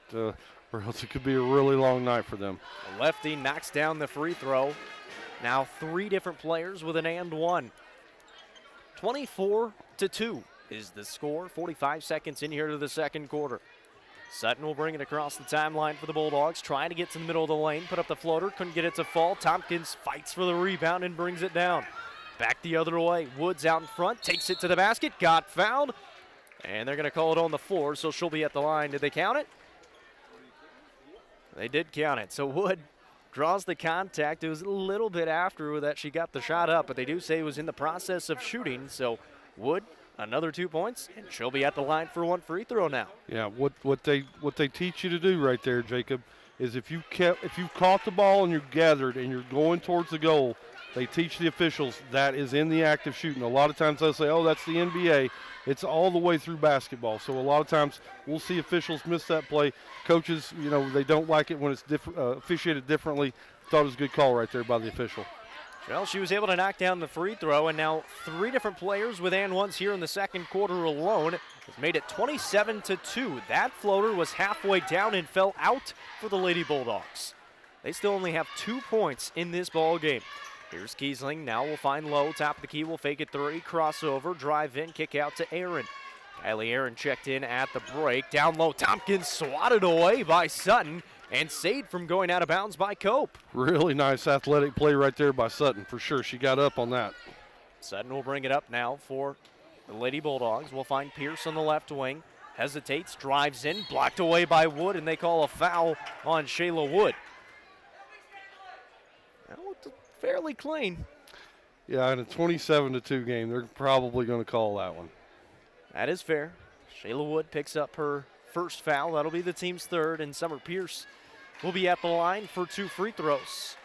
or else it could be a really long night for them.
The lefty knocks down the free throw. Now 3 different players with an and one. 24-2 is the score. 45 seconds in here to the second quarter. Sutton will bring it across the timeline for the Bulldogs, trying to get to the middle of the lane, put up the floater, couldn't get it to fall. Tompkins fights for the rebound and brings it down. Back the other way, Woods out in front, takes it to the basket, got fouled, and they're going to call it on the floor, so she'll be at the line. Did they count it? They did count it, so Wood draws the contact. It was a little bit after that she got the shot up, but they do say it was in the process of shooting, so Wood, another 2 points, and she'll be at the line for 1 free throw now.
Yeah, what they teach you to do right there, Jacob, is if you caught the ball and you're gathered and you're going towards the goal, they teach the officials that is in the act of shooting. A lot of times they'll say, oh, that's the NBA. It's all the way through basketball. So a lot of times we'll see officials miss that play. Coaches, they don't like it when it's officiated differently. Thought it was a good call right there by the official.
Well, she was able to knock down the free throw, and now 3 different players with and ones here in the second quarter alone has made it 27-2. That floater was halfway down and fell out for the Lady Bulldogs. They still only have 2 points in this ball game. Here's Kiesling, now will find Lowe, top of the key, will fake it 3, crossover, drive in, kick out to Aaron. Kylie Aaron checked in at the break, down low, Tompkins swatted away by Sutton, and saved from going out of bounds by Cope.
Really nice athletic play right there by Sutton, for sure. She got up on that.
Sutton will bring it up now for the Lady Bulldogs. We'll find Pierce on the left wing, hesitates, drives in, blocked away by Wood, and they call a foul on Shayla Wood. Fairly clean.
Yeah, in a 27-2 game, they're probably going to call that one.
That is fair. Shayla Wood picks up her first foul. That'll be the team's 3rd, and Summer Pierce will be at the line for 2 free throws.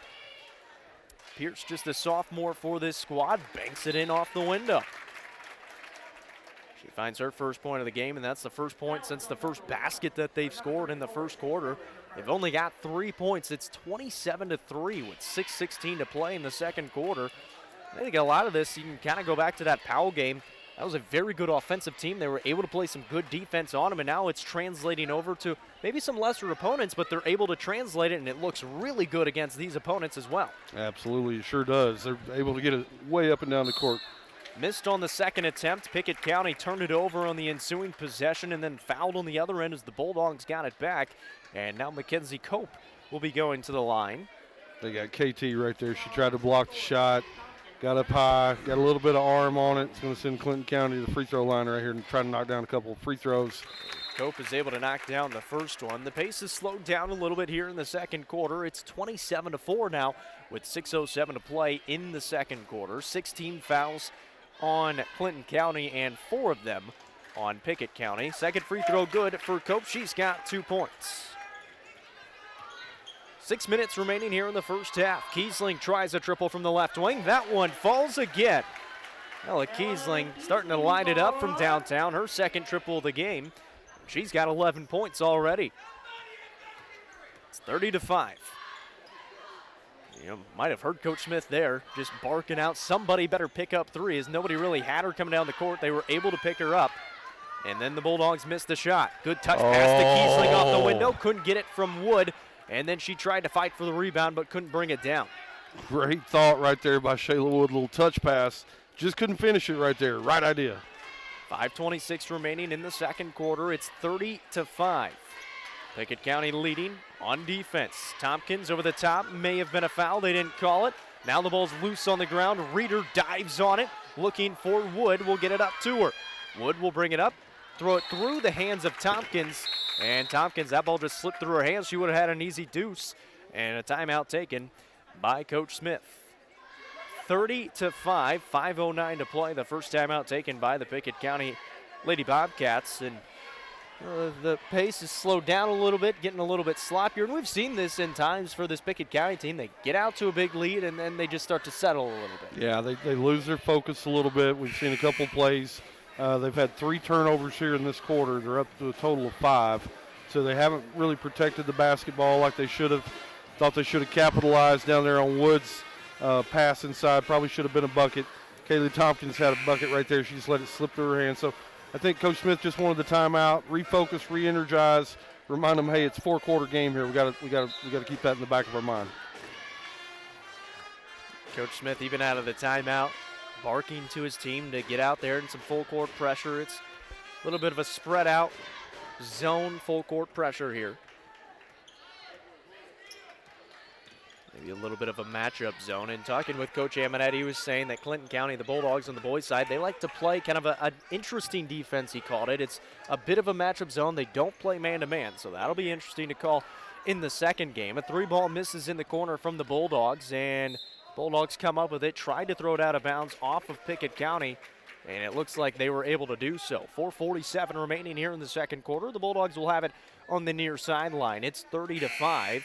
Pierce, just a sophomore for this squad, banks it in off the window. She finds her first point of the game, and that's the first point since the first basket that they've scored in the first quarter. They've only got 3 points. It's 27-3 with 6:16 to play in the second quarter. I think a lot of this, you can kind of go back to that Powell game. That was a very good offensive team. They were able to play some good defense on them, and now it's translating over to maybe some lesser opponents, but they're able to translate it, and it looks really good against these opponents as well.
Absolutely, it sure does. They're able to get it way up and down the court.
Missed on the second attempt. Pickett County turned it over on the ensuing possession and then fouled on the other end as the Bulldogs got it back. And now Mackenzie Cope will be going to the line.
They got KT right there. She tried to block the shot, got up high, got a little bit of arm on it. It's going to send Clinton County to the free throw line right here and try to knock down a couple of free throws.
Cope is able to knock down the first one. The pace has slowed down a little bit here in the second quarter. It's 27-4 now with 6:07 to play in the second quarter. 16 fouls on Clinton County and 4 of them on Pickett County. Second free throw good for Cope. She's got 2 points. 6 minutes remaining here in the first half. Kiesling tries a triple from the left wing. That one falls again. Ella Kiesling starting to line it up from downtown. Her second triple of the game. She's got 11 points already. It's 30-5. You might have heard Coach Smith there just barking out somebody better pick up 3 as nobody really had her coming down the court. They were able to pick her up. And then the Bulldogs missed the shot. Good touch pass to Kiesling off the window. Couldn't get it from Wood. And then she tried to fight for the rebound but couldn't bring it down.
Great thought right there by Shayla Wood. Little touch pass. Just couldn't finish it right there. Right idea.
5:26 remaining in the second quarter. It's 30-5. Pickett County leading on defense. Tompkins over the top. May have been a foul. They didn't call it. Now the ball's loose on the ground. Reeder dives on it. Looking for Wood. Will get it up to her. Wood will bring it up. Throw it through the hands of Tompkins. And Tompkins, that ball just slipped through her hands. She would have had an easy deuce. And a timeout taken by Coach Smith. 30-5, 5:09 to play. The first timeout taken by the Pickett County Lady Bobcats. And the pace is slowed down a little bit, getting a little bit sloppier. And we've seen this in times for this Pickett County team. They get out to a big lead, and then they just start to settle a little bit.
Yeah, they lose their focus a little bit. We've seen a couple plays. They've had 3 turnovers here in this quarter. They're up to a total of 5. So they haven't really protected the basketball like they should have. Thought they should have capitalized down there on Woods' pass inside. Probably should have been a bucket. Kaylee Tompkins had a bucket right there. She just let it slip through her hand. So I think Coach Smith just wanted the timeout, refocus, re-energize, remind them, hey, it's 4-quarter game here. We got to keep that in the back of our mind.
Coach Smith, even out of the timeout, barking to his team to get out there in some full court pressure. It's a little bit of a spread out zone full court pressure here. Maybe a little bit of a matchup zone. And talking with Coach Amonette, he was saying that Clinton County, the Bulldogs on the boys' side, they like to play kind of an interesting defense, he called it. It's a bit of a matchup zone. They don't play man-to-man, so that'll be interesting to call in the second game. A 3-ball misses in the corner from the Bulldogs, and Bulldogs come up with it, tried to throw it out of bounds off of Pickett County, and it looks like they were able to do so. 4:47 remaining here in the second quarter. The Bulldogs will have it on the near sideline. It's 30-5.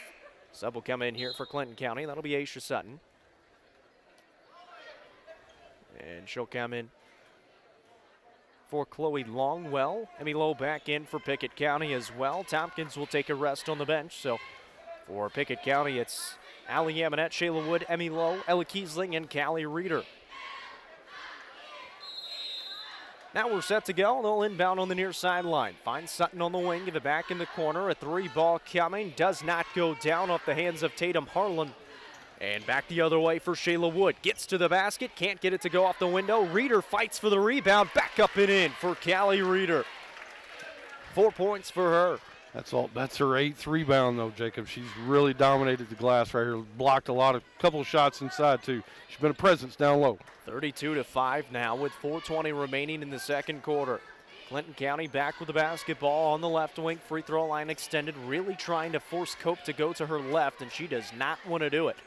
Sub will come in here for Clinton County. That'll be Aisha Sutton. And she'll come in for Chloe Longwell. Emmy Lowe back in for Pickett County as well. Tompkins will take a rest on the bench. So for Pickett County, it's Allie Amonette, Shayla Wood, Emmy Lowe, Ella Kiesling, and Callie Reeder. Now we're set to go. They'll inbound on the near sideline. Finds Sutton on the wing, give it back in the corner. A 3-ball coming. Does not go down off the hands of Tatum Harlan. And back the other way for Shayla Wood. Gets to the basket. Can't get it to go off the window. Reeder fights for the rebound. Back up and in for Callie Reeder. 4 points for her.
That's her 8th rebound, though, Jacob. She's really dominated the glass right here. Blocked a couple of shots inside, too. She's been a presence down low.
32-5 now with 4:20 remaining in the second quarter. Clinton County back with the basketball on the left wing. Free throw line extended. Really trying to force Cope to go to her left, and she does not want to do it.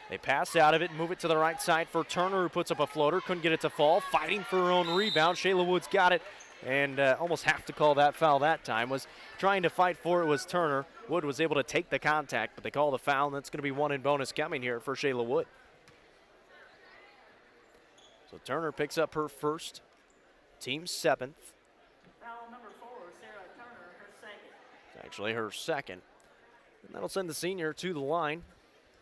They pass out of it, move it to the right side for Turner, who puts up a floater. Couldn't get it to fall. Fighting for her own rebound. Shayla Woods got it. And almost have to call that foul that time. Was trying to fight for it was Turner. Wood was able to take the contact, but they call the foul, and that's going to be one in bonus coming here for Shayla Wood. So Turner picks up her first, team 7th.
Foul number 4, Sarah Turner, her second.
It's actually her second. And that'll send the senior to the line.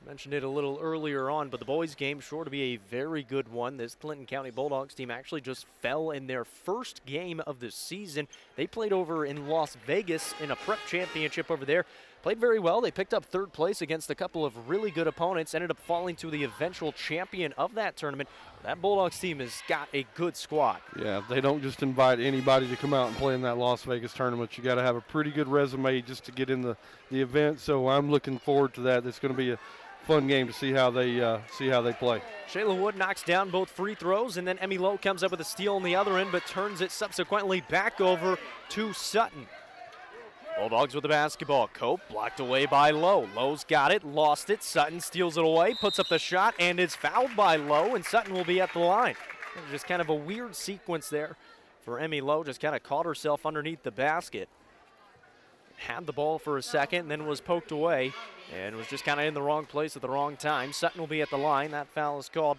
Mentioned it a little earlier on, but the boys' game sure to be a very good one. This Clinton County Bulldogs team actually just fell in their first game of the season. They played over in Las Vegas in a prep championship over there. Played very well. They picked up 3rd place against a couple of really good opponents, ended up falling to the eventual champion of that tournament. That Bulldogs team has got a good squad.
Yeah, they don't just invite anybody to come out and play in that Las Vegas tournament. You got to have a pretty good resume just to get in the event, so I'm looking forward to that. It's going to be a fun game to see how they play.
Shayla Wood knocks down both free throws, and then Emmy Lowe comes up with a steal on the other end, but turns it subsequently back over to Sutton. Bulldogs with the basketball. Cope blocked away by Lowe. Lowe's got it, lost it. Sutton steals it away, puts up the shot, and is fouled by Lowe, and Sutton will be at the line. Just kind of a weird sequence there for Emmy Lowe. Just kind of caught herself underneath the basket. Had the ball for a second, then was poked away, and was just kind of in the wrong place at the wrong time. Sutton will be at the line. That foul is called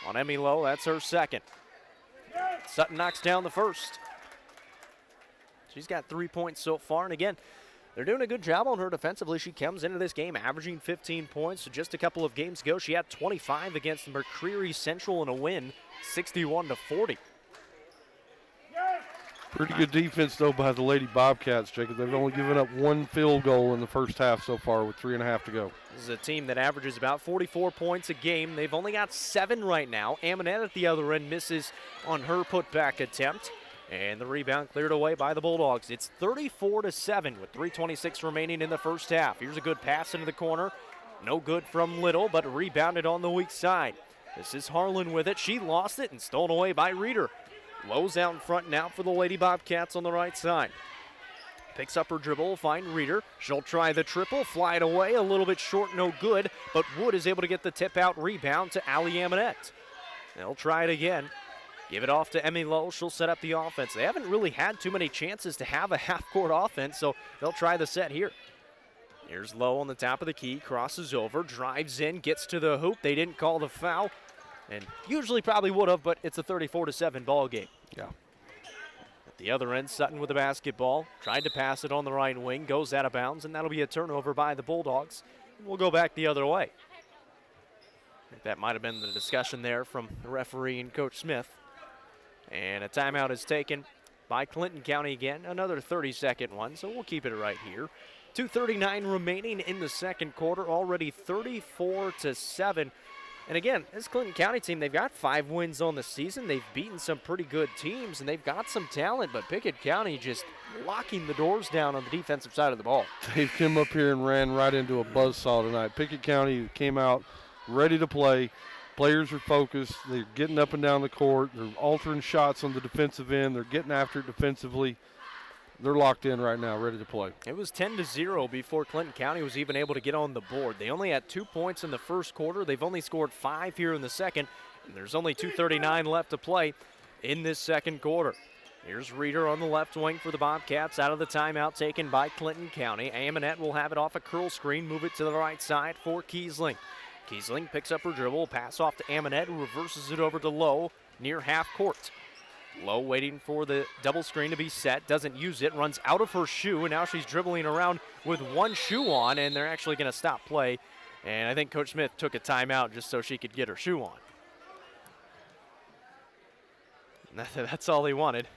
on Emmy Lowe. That's her second. Sutton knocks down the first. She's got 3 points so far, and again, they're doing a good job on her defensively. She comes into this game averaging 15 points. So just a couple of games ago, she had 25 against McCreary Central in a win, 61-40.
Pretty good defense, though, by the Lady Bobcats, Jacob. They've only given up 1 field goal in the first half so far with 3.5 to go.
This is a team that averages about 44 points a game. They've only got 7 right now. Amonette at the other end misses on her putback attempt. And the rebound cleared away by the Bulldogs. It's 34-7 with 3:26 remaining in the first half. Here's a good pass into the corner. No good from Little, but rebounded on the weak side. This is Harlan with it. She lost it and stolen away by Reeder. Lowe's out in front now for the Lady Bobcats on the right side. Picks up her dribble, find Reeder. She'll try the triple, fly it away, a little bit short, no good, but Wood is able to get the tip-out rebound to Allie Amonette. They'll try it again. Give it off to Emmy Lowe. She'll set up the offense. They haven't really had too many chances to have a half-court offense, so they'll try the set here. Here's Lowe on the top of the key, crosses over, drives in, gets to the hoop. They didn't call the foul, and usually probably would have, but it's a 34-7 ball game.
Yeah.
At the other end, Sutton with the basketball. Tried to pass it on the right wing, goes out of bounds, and that'll be a turnover by the Bulldogs. We'll go back the other way. I think that might have been the discussion there from the referee and Coach Smith. And a timeout is taken by Clinton County again, another 30-second one, so we'll keep it right here. 2:39 remaining in the second quarter, already 34-7. And again, this Clinton County team, they've got 5 wins on the season. They've beaten some pretty good teams, and they've got some talent, but Pickett County just locking the doors down on the defensive side of the ball.
They've come up here and ran right into a buzzsaw tonight. Pickett County came out ready to play. Players are focused. They're getting up and down the court. They're altering shots on the defensive end. They're getting after it defensively. They're locked in right now, ready to play.
It was 10-0 before Clinton County was even able to get on the board. They only had 2 points in the first quarter. They've only scored 5 here in the second, and there's only 2:39 left to play in this second quarter. Here's Reeder on the left wing for the Bobcats out of the timeout taken by Clinton County. Amonette will have it off a curl screen, move it to the right side for Kiesling. Kiesling picks up her dribble, pass off to Amonette, who reverses it over to Lowe near half court. Lowe waiting for the double screen to be set, doesn't use it, runs out of her shoe, and now she's dribbling around with one shoe on, and they're actually going to stop play. And I think Coach Smith took a timeout just so she could get her shoe on. That's all he wanted.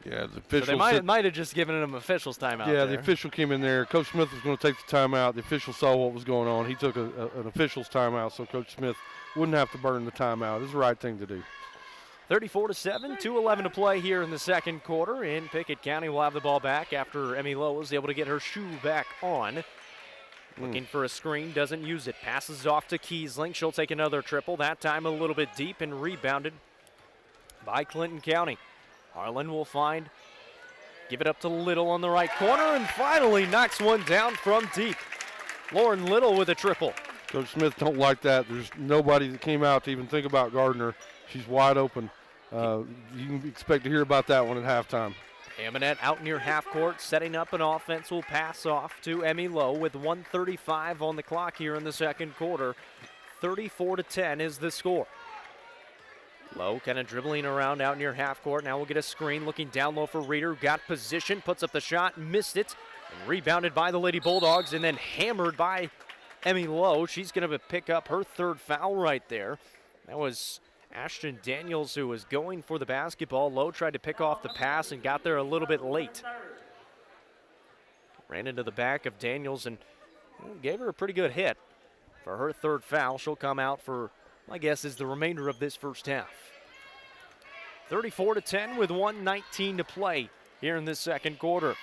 Yeah, the official.
So they might have just given him officials timeout.
Yeah,
there.
the official came in there. Coach Smith was going to take the timeout. The official saw what was going on. He took an official's timeout, so Coach Smith wouldn't have to burn the timeout. It was the right thing to do.
34-7, 2:11 to play here in the second quarter, and Pickett County will have the ball back after Emmy Lowe was able to get her shoe back on. Looking for a screen, doesn't use it. Passes off to Kiesling. She'll take another triple, that time a little bit deep and rebounded by Clinton County. Harlan will give it up to Little on the right corner, and finally knocks one down from deep. Lauren Little with a triple.
Coach Smith don't like that. There's nobody that came out to even think about Gardner. She's wide open. You can expect to hear about that one at halftime.
Amonette out near half court, setting up an offense. Will pass off to Emmy Lowe with 1:35 on the clock here in the second quarter. 34-10 is the score. Lowe kind of dribbling around out near half court. Now we'll get a screen looking down low for Reeder. Got position, puts up the shot, missed it, and rebounded by the Lady Bulldogs and then hammered by Emmy Lowe. She's going to pick up her third foul right there. That was Ashton Daniels who was going for the basketball. Lowe tried to pick off the pass and got there a little bit late. Ran into the back of Daniels and gave her a pretty good hit for her third foul. She'll come out for, my guess, is the remainder of this first half. 34-10 with 1:19 to play here in this second quarter.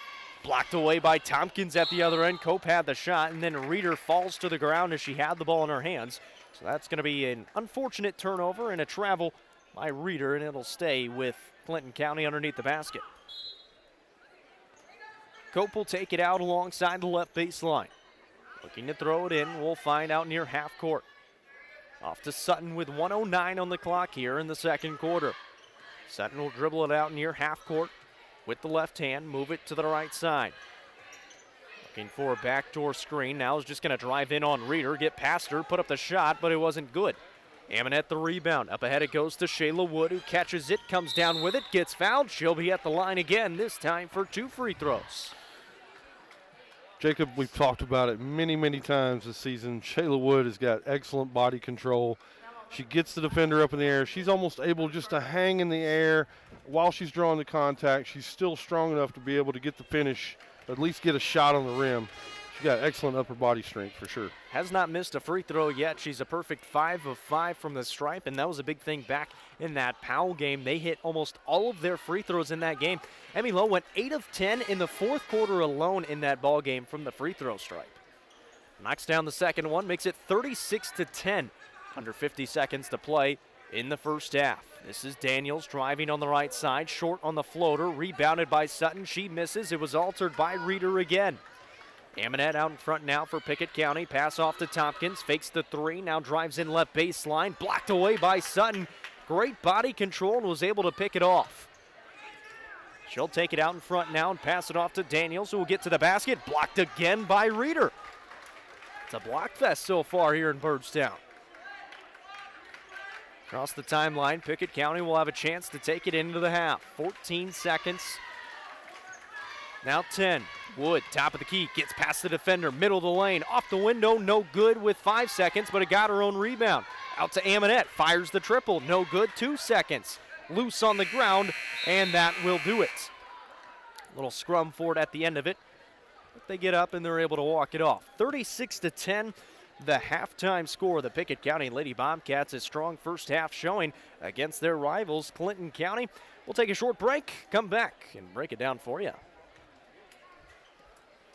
Blocked away by Tompkins at the other end. Cope had the shot, and then Reeder falls to the ground as she had the ball in her hands. So that's going to be an unfortunate turnover and a travel by Reeder, and it'll stay with Clinton County underneath the basket. Cope will take it out alongside the left baseline. Looking to throw it in. We'll find out near half court. Off to Sutton with 1:09 on the clock here in the second quarter. Sutton will dribble it out near half court with the left hand, move it to the right side. Looking for a backdoor screen. Now is just going to drive in on Reeder, get past her, put up the shot, but it wasn't good. Amonette the rebound. Up ahead it goes to Shayla Wood, who catches it, comes down with it, gets fouled. She'll be at the line again, this time for 2 free throws.
Jacob, we've talked about it many, many times this season. Shayla Wood has got excellent body control. She gets the defender up in the air. She's almost able just to hang in the air while she's drawing the contact. She's still strong enough to be able to get the finish, at least get a shot on the rim. She's got excellent upper body strength for sure.
Has not missed a free throw yet. She's a perfect 5 of 5 from the stripe, and that was a big thing back in that Powell game. They hit almost all of their free throws in that game. Emmy Lowe went 8 of 10 in the fourth quarter alone in that ball game from the free throw stripe. Knocks down the second one, makes it 36-10. Under 50 seconds to play in the first half. This is Daniels driving on the right side, short on the floater, rebounded by Sutton. She misses. It was altered by Reeder again. Amonette out in front now for Pickett County. Pass off to Tompkins, fakes the 3, now drives in left baseline, blocked away by Sutton. Great body control and was able to pick it off. She'll take it out in front now and pass it off to Daniels, who will get to the basket. Blocked again by Reeder. It's a block fest so far here in Byrdstown. Across the timeline, Pickett County will have a chance to take it into the half. 14 seconds. Now 10. Wood, top of the key, gets past the defender, middle of the lane, off the window, no good with 5 seconds, but it got her own rebound. Out to Amonette, fires the triple, no good, 2 seconds. Loose on the ground, and that will do it. Little scrum for it at the end of it. But they get up and they're able to walk it off. 36-10. The halftime score. The Pickett County Lady Bobcats, a strong first half showing against their rivals, Clinton County. We'll take a short break, come back, and break it down for you.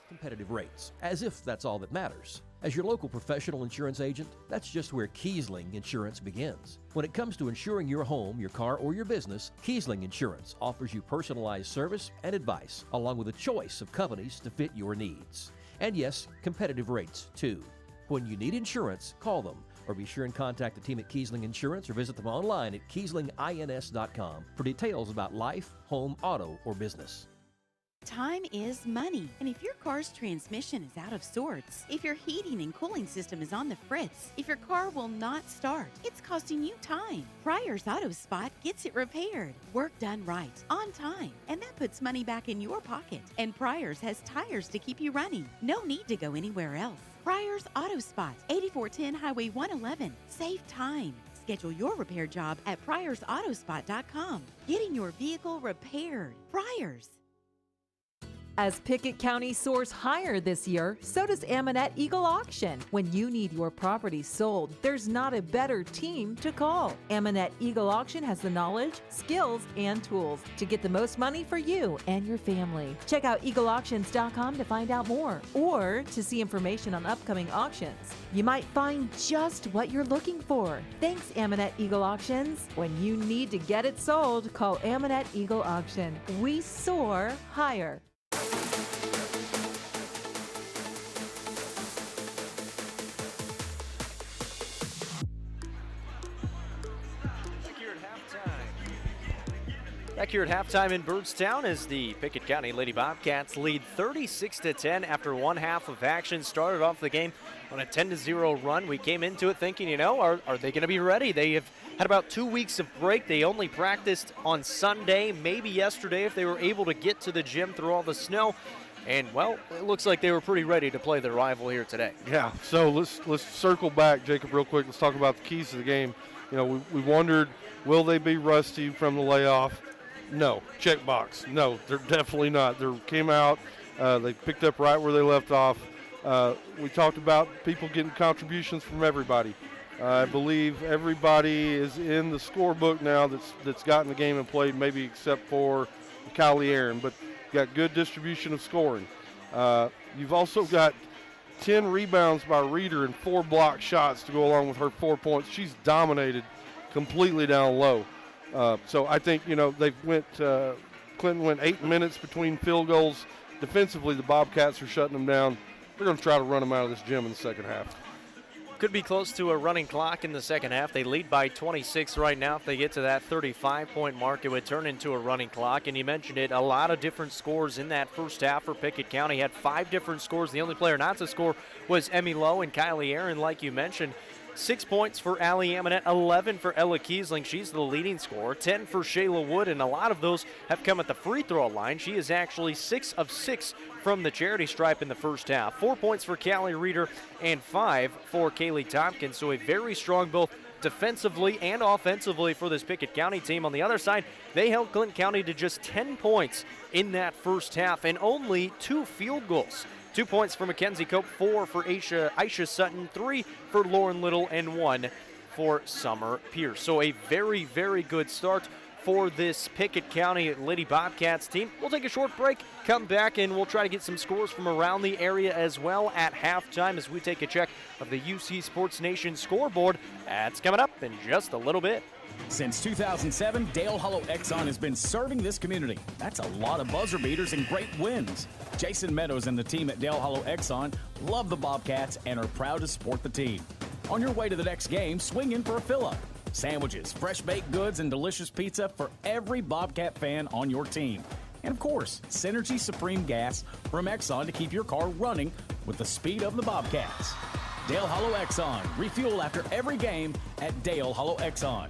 Competitive rates, as if that's all that matters. As your local professional insurance agent, that's just where Kiesling Insurance begins. When it comes to insuring your home, your car, or your business, Kiesling Insurance offers you personalized service and advice, along with a choice of companies to fit your needs. And yes, competitive rates, too. When you need insurance, call them, or be sure and contact the team at Kiesling Insurance or visit them online at KieslingINS.com for details about life, home, auto, or business.
Time is money, and if your car's transmission is out of sorts, if your heating and cooling system is on the fritz, if your car will not start, it's costing you time. Pryor's Auto Spot gets it repaired, work done right, on time, and that puts money back in your pocket. And Pryor's has tires to keep you running. No need to go anywhere else. Pryor's Auto Spot, 8410 Highway 111. Save time. Schedule your repair job at pryorsautospot.com. Getting your vehicle repaired. Pryor's.
As Pickett County soars higher this year, so does Amanette Eagle Auction. When you need your property sold, there's not a better team to call. Amanette Eagle Auction has the knowledge, skills, and tools to get the most money for you and your family. Check out eagleauctions.com to find out more or to see information on upcoming auctions. You might find just what you're looking for. Thanks, Amanette Eagle Auctions. When you need to get it sold, call Amanette Eagle Auction. We soar higher.
Back here at halftime in Byrdstown as the Pickett County Lady Bobcats lead 36-10 after one half of action. Started off the game on a 10-0 run. We came into it thinking, are they going to be ready? They have had about 2 weeks of break. They only practiced on Sunday, maybe yesterday if they were able to get to the gym through all the snow. And, well, it looks like they were pretty ready to play their rival here today.
Yeah, so let's circle back, Jacob, real quick. Let's talk about the keys to the game. We wondered, will they be rusty from the layoff? No. Check box. No, they're definitely not. They came out. They picked up right where they left off. We talked about people getting contributions from everybody. I believe everybody is in the scorebook now that's gotten the game and played, maybe except for Kylie Aaron, but got good distribution of scoring. You've also got 10 rebounds by Reeder and 4 block shots to go along with her 4 points. She's dominated completely down low. So I think, Clinton went 8 minutes between field goals. Defensively, the Bobcats are shutting them down. They're going to try to run them out of this gym in the second half.
Could be close to a running clock in the second half. They lead by 26 right now. If they get to that 35-point mark, it would turn into a running clock. And you mentioned it, a lot of different scores in that first half for Pickett County. Had 5 different scores. The only player not to score was Emmy Lowe and Kylie Aaron, like you mentioned. 6 points for Allie Amanette, 11 for Ella Kiesling. She's the leading scorer. 10 for Shayla Wood, and a lot of those have come at the free throw line. She is actually 6 of 6 from the charity stripe in the first half. 4 points for Callie Reeder and 5 for Kaylee Tompkins. So a very strong both defensively and offensively for this Pickett County team. On the other side, they held Clinton County to just 10 points in that first half and only 2 field goals. 2 points for Mackenzie Cope, 4 for Aisha Sutton, 3 for Lauren Little, and 1 for Summer Pierce. So a very, very good start for this Pickett County Lady Bobcats team. We'll take a short break, come back, and we'll try to get some scores from around the area as well at halftime as we take a check of the UC Sports Nation scoreboard. That's coming up in just a little bit.
Since 2007, Dale Hollow Exxon has been serving this community. That's a lot of buzzer beaters and great wins. Jason Meadows and the team at Dale Hollow Exxon love the Bobcats and are proud to support the team. On your way to the next game, swing in for a fill-up. Sandwiches, fresh baked goods, and delicious pizza for every Bobcat fan on your team. And of course, Synergy Supreme Gas from Exxon to keep your car running with the speed of the Bobcats. Dale Hollow Exxon. Refuel after every game at Dale Hollow Exxon.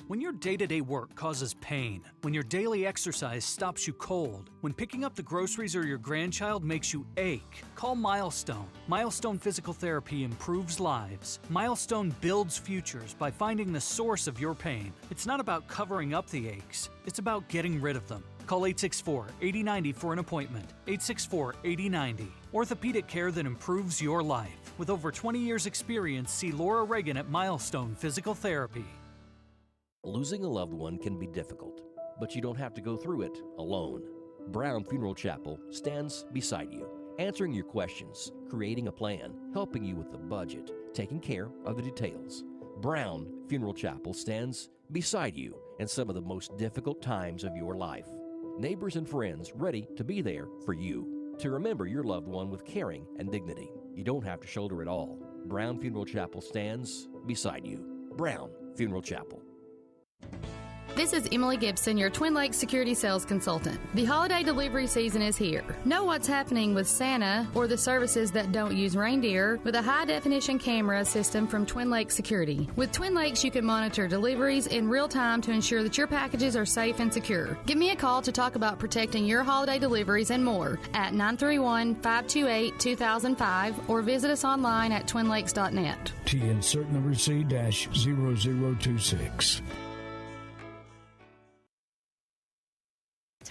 When your day-to-day work causes pain, when your daily exercise stops you cold, when picking up the groceries or your grandchild makes you ache, call Milestone. Milestone Physical Therapy improves lives. Milestone builds futures by finding the source of your pain. It's not about covering up the aches, it's about getting rid of them. Call 864-8090 for an appointment. 864-8090. Orthopedic care that improves your life. With over 20 years experience, see Laura Reagan at Milestone Physical Therapy.
Losing a loved one can be difficult, but you don't have to go through it alone. Brown Funeral Chapel stands beside you, answering your questions, creating a plan, helping you with the budget, taking care of the details. Brown Funeral Chapel stands beside you in some of the most difficult times of your life. Neighbors and friends ready to be there for you, to remember your loved one with caring and dignity. You don't have to shoulder it all. Brown Funeral Chapel stands beside you. Brown Funeral Chapel.
This is Emily Gibson, your Twin Lakes security sales consultant. The holiday delivery season is here. Know what's happening with Santa or the services that don't use reindeer with a high-definition camera system from Twin Lakes Security. With Twin Lakes, you can monitor deliveries in real time to ensure that your packages are safe and secure. Give me a call to talk about protecting your holiday deliveries and more at 931-528-2005 or visit us online at twinlakes.net.
T insert number C-0026.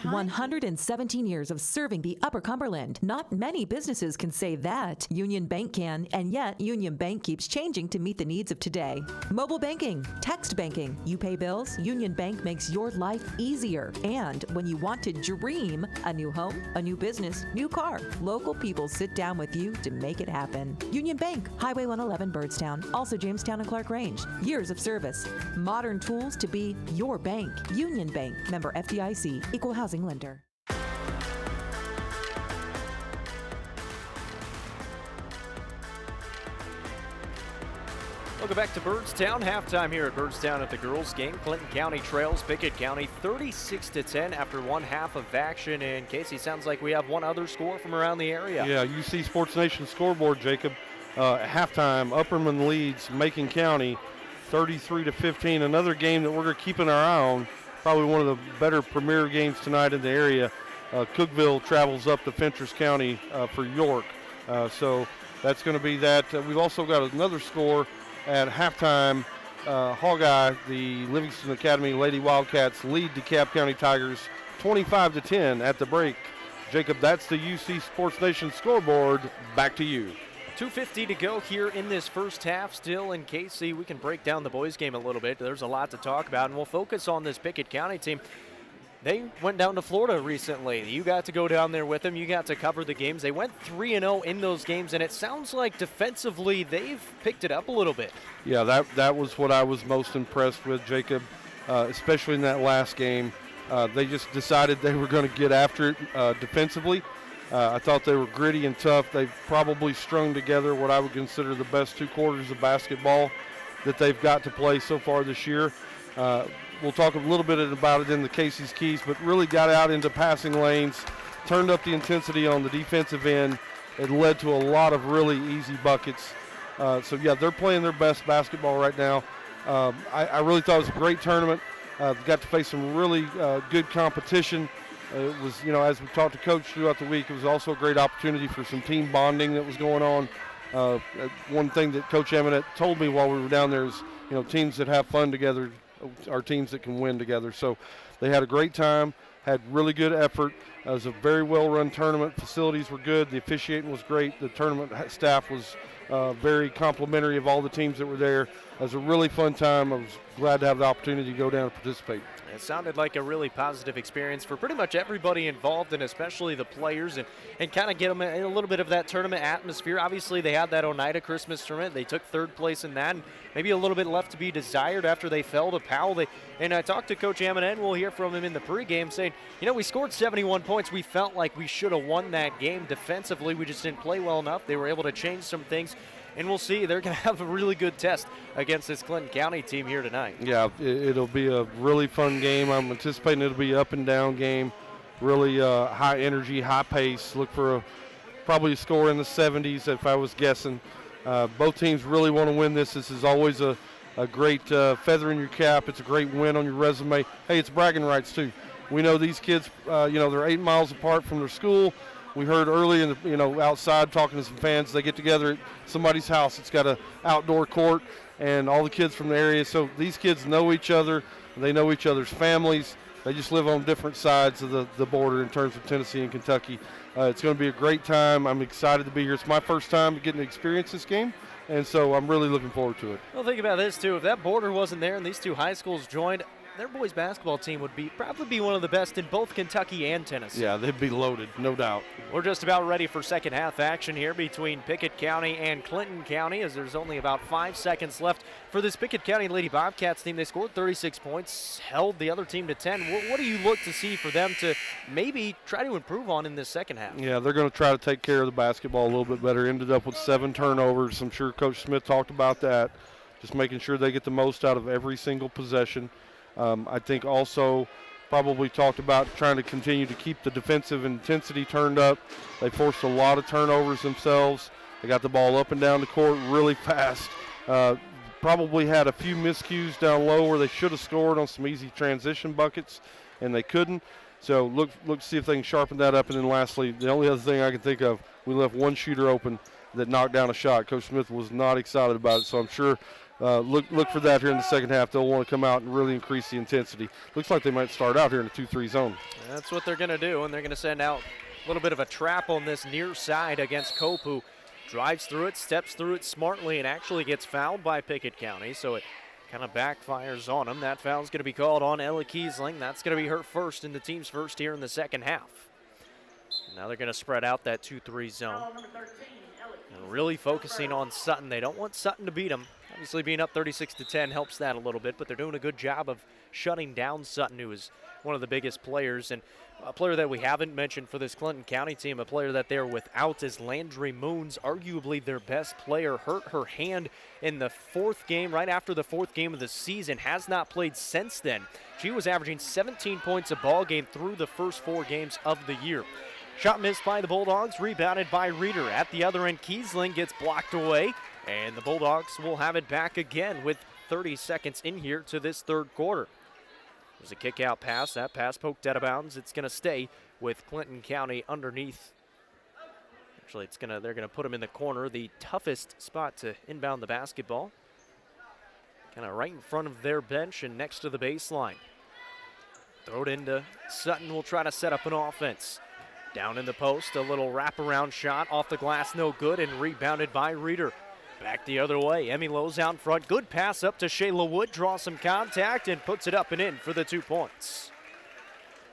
117 years of serving the Upper Cumberland. Not many businesses can say that. Union Bank can, and yet Union Bank keeps changing to meet the needs of today. Mobile banking, text banking, you pay bills, Union Bank makes your life easier. And when you want to dream a new home, a new business, new car, local people sit down with you to make it happen. Union Bank, Highway 111 Birdstown, also Jamestown and Clark Range. Years of service, modern tools to be your bank. Union Bank, member FDIC, equal housing lender.
Welcome back to Birdstown. Halftime here at Birdstown at the girls' game. Clinton County trails Pickett County 36-10 after one half of action. And Casey, sounds like we have one other score from around the area.
Yeah, UC Sports Nation scoreboard, Jacob. At halftime, Upperman leads Macon County 33-15. Another game that we're keeping our eye on. Probably one of the better premier games tonight in the area. Cookeville travels up to Fentress County for York. So that's going to be that. We've also got another score at halftime. Hawkeye, the Livingston Academy Lady Wildcats lead DeKalb County Tigers 25-10 at the break. Jacob, that's the UC Sports Nation scoreboard. Back to you.
2:50 to go here in this first half still. In Casey, we can break down the boys game a little bit. There's a lot to talk about, and we'll focus on this Pickett County team. They went down to Florida recently. You got to go down there with them. You got to cover the games. They went 3-0 in those games, and it sounds like defensively they've picked it up a little bit.
Yeah, that was what I was most impressed with, Jacob, especially in that last game. They just decided they were going to get after it defensively. I thought they were gritty and tough. They've probably strung together what I would consider the best 2 quarters of basketball that they've got to play so far this year. We'll talk a little bit about it in the Casey's Keys, but really got out into passing lanes, turned up the intensity on the defensive end. It led to a lot of really easy buckets. So, yeah, they're playing their best basketball right now. I really thought it was a great tournament. Got to face some really good competition. It was, as we talked to Coach throughout the week, it was also a great opportunity for some team bonding that was going on. One thing that Coach Eminette told me while we were down there is, teams that have fun together are teams that can win together. So they had a great time, had really good effort. It was a very well-run tournament. Facilities were good. The officiating was great. The tournament staff was very complimentary of all the teams that were there. It was a really fun time. I was glad to have the opportunity to go down and participate.
It sounded like a really positive experience for pretty much everybody involved, and especially the players, and kind of get them in a little bit of that tournament atmosphere. Obviously, they had that Oneida Christmas tournament. They took 3rd place in that, and maybe a little bit left to be desired after they fell to Powell. And I talked to Coach Ammon, and we'll hear from him in the pregame saying, we scored 71 points. We felt like we should have won that game defensively. We just didn't play well enough. They were able to change some things. And we'll see. They're going to have a really good test against this Clinton County team here tonight.
Yeah, it'll be a really fun game. I'm anticipating it'll be an up-and-down game, really high energy, high pace. Look for probably a score in the 70s if I was guessing. Both teams really want to win this. This is always a great feather in your cap. It's a great win on your resume. Hey, it's bragging rights, too. We know these kids, they're 8 miles apart from their school. We heard early in the, outside talking to some fans, they get together at somebody's house. It's got an outdoor court and all the kids from the area. So these kids know each other. They know each other's families. They just live on different sides of the border in terms of Tennessee and Kentucky. It's going to be a great time. I'm excited to be here. It's my first time getting to experience this game, and so I'm really looking forward to it.
Well, think about this, too. If that border wasn't there and these two high schools joined, their boys basketball team would probably be one of the best in both Kentucky and Tennessee.
Yeah, they'd be loaded, no doubt.
We're just about ready for second half action here between Pickett County and Clinton County, as there's only about 5 seconds left for this Pickett County Lady Bobcats team. They scored 36 points, held the other team to 10. What do you look to see for them to maybe try to improve on in this second half?
Yeah, they're going to try to take care of the basketball a little bit better. Ended up with 7 turnovers. I'm sure Coach Smith talked about that. Just making sure they get the most out of every single possession. I think also probably talked about trying to continue to keep the defensive intensity turned up. They forced a lot of turnovers themselves. They got the ball up and down the court really fast. Probably had a few miscues down low where they should have scored on some easy transition buckets, and they couldn't. So look to see if they can sharpen that up. And then lastly, the only other thing I can think of, we left one shooter open that knocked down a shot. Coach Smith was not excited about it, so I'm sure look for that here in the second half. They'll want to come out and really increase the intensity. Looks like they might start out here in a 2-3 zone.
That's what they're going to do, and they're going to send out a little bit of a trap on this near side against Cope, who drives through it, steps through it smartly, and actually gets fouled by Pickett County, so it kind of backfires on him. That foul's going to be called on Ella Kiesling. That's going to be her first and the team's first here in the second half. Now they're going to spread out that 2-3 zone. And really focusing on Sutton. They don't want Sutton to beat them. Obviously being up 36-10 helps that a little bit, but they're doing a good job of shutting down Sutton, who is one of the biggest players. And a player that we haven't mentioned for this Clinton County team, a player that they're without, is Landry Moons, arguably their best player. Hurt her hand in the fourth game, right after the fourth game of the season, has not played since then. She was averaging 17 points a ball game through the first 4 games of the year. Shot missed by the Bulldogs, rebounded by Reeder. At the other end, Kiesling gets blocked away, and the Bulldogs will have it back again with 30 seconds in here to this third quarter. There's a kick-out pass. That pass poked out of bounds. It's going to stay with Clinton County underneath. Actually, they're going to put them in the corner, the toughest spot to inbound the basketball. Kind of right in front of their bench and next to the baseline. Throw it into Sutton. Will try to set up an offense. Down in the post, a little wraparound shot off the glass, no good, and rebounded by Reeder. Back the other way, Emmy Lowe's out front. Good pass up to Shayla Wood, draws some contact and puts it up and in for the 2 points.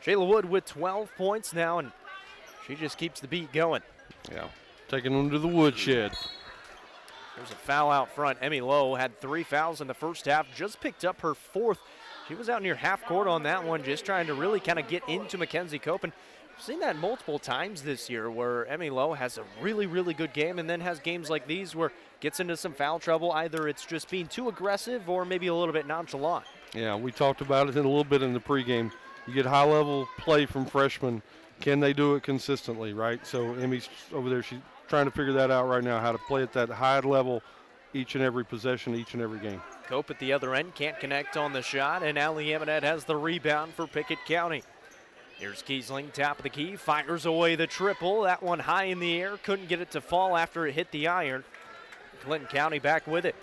Shayla Wood with 12 points now, and she just keeps the beat going.
Yeah, taking them to the woodshed.
There's a foul out front. Emmy Lowe had 3 fouls in the first half, just picked up her 4th. She was out near half court on that one, just trying to really kind of get into Mackenzie Cope. And I've seen that multiple times this year where Emmy Lowe has a really, really good game and then has games like these where gets into some foul trouble. Either it's just being too aggressive or maybe a little bit nonchalant.
Yeah, we talked about it a little bit in the pregame. You get high-level play from freshmen. Can they do it consistently, right? So Emmy's over there. She's trying to figure that out right now, how to play at that high level each and every possession, each and every game.
Cope at the other end can't connect on the shot, and Allie Eminet has the rebound for Pickett County. Here's Kiesling, top of the key, fires away the triple. That one high in the air, couldn't get it to fall after it hit the iron. Clinton County back with it.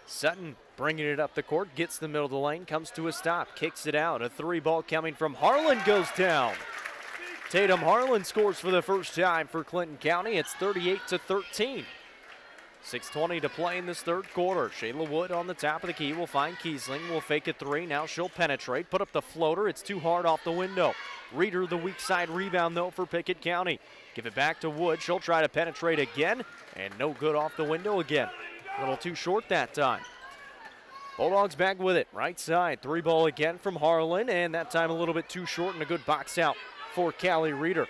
Sutton bringing it up the court, gets the middle of the lane, comes to a stop, kicks it out. A 3-ball coming from Harlan goes down. Tatum Harlan scores for the first time for Clinton County. It's 38-13. 6:20 to play in this third quarter. Shayla Wood on the top of the key will find Kiesling, will fake a 3. Now she'll penetrate, put up the floater. It's too hard off the window. Reeder, the weak side rebound, though, for Pickett County. Give it back to Wood. She'll try to penetrate again, and no good off the window again. A little too short that time. Bulldogs back with it. Right side, 3-ball again from Harlan, and that time a little bit too short and a good box out for Callie Reeder.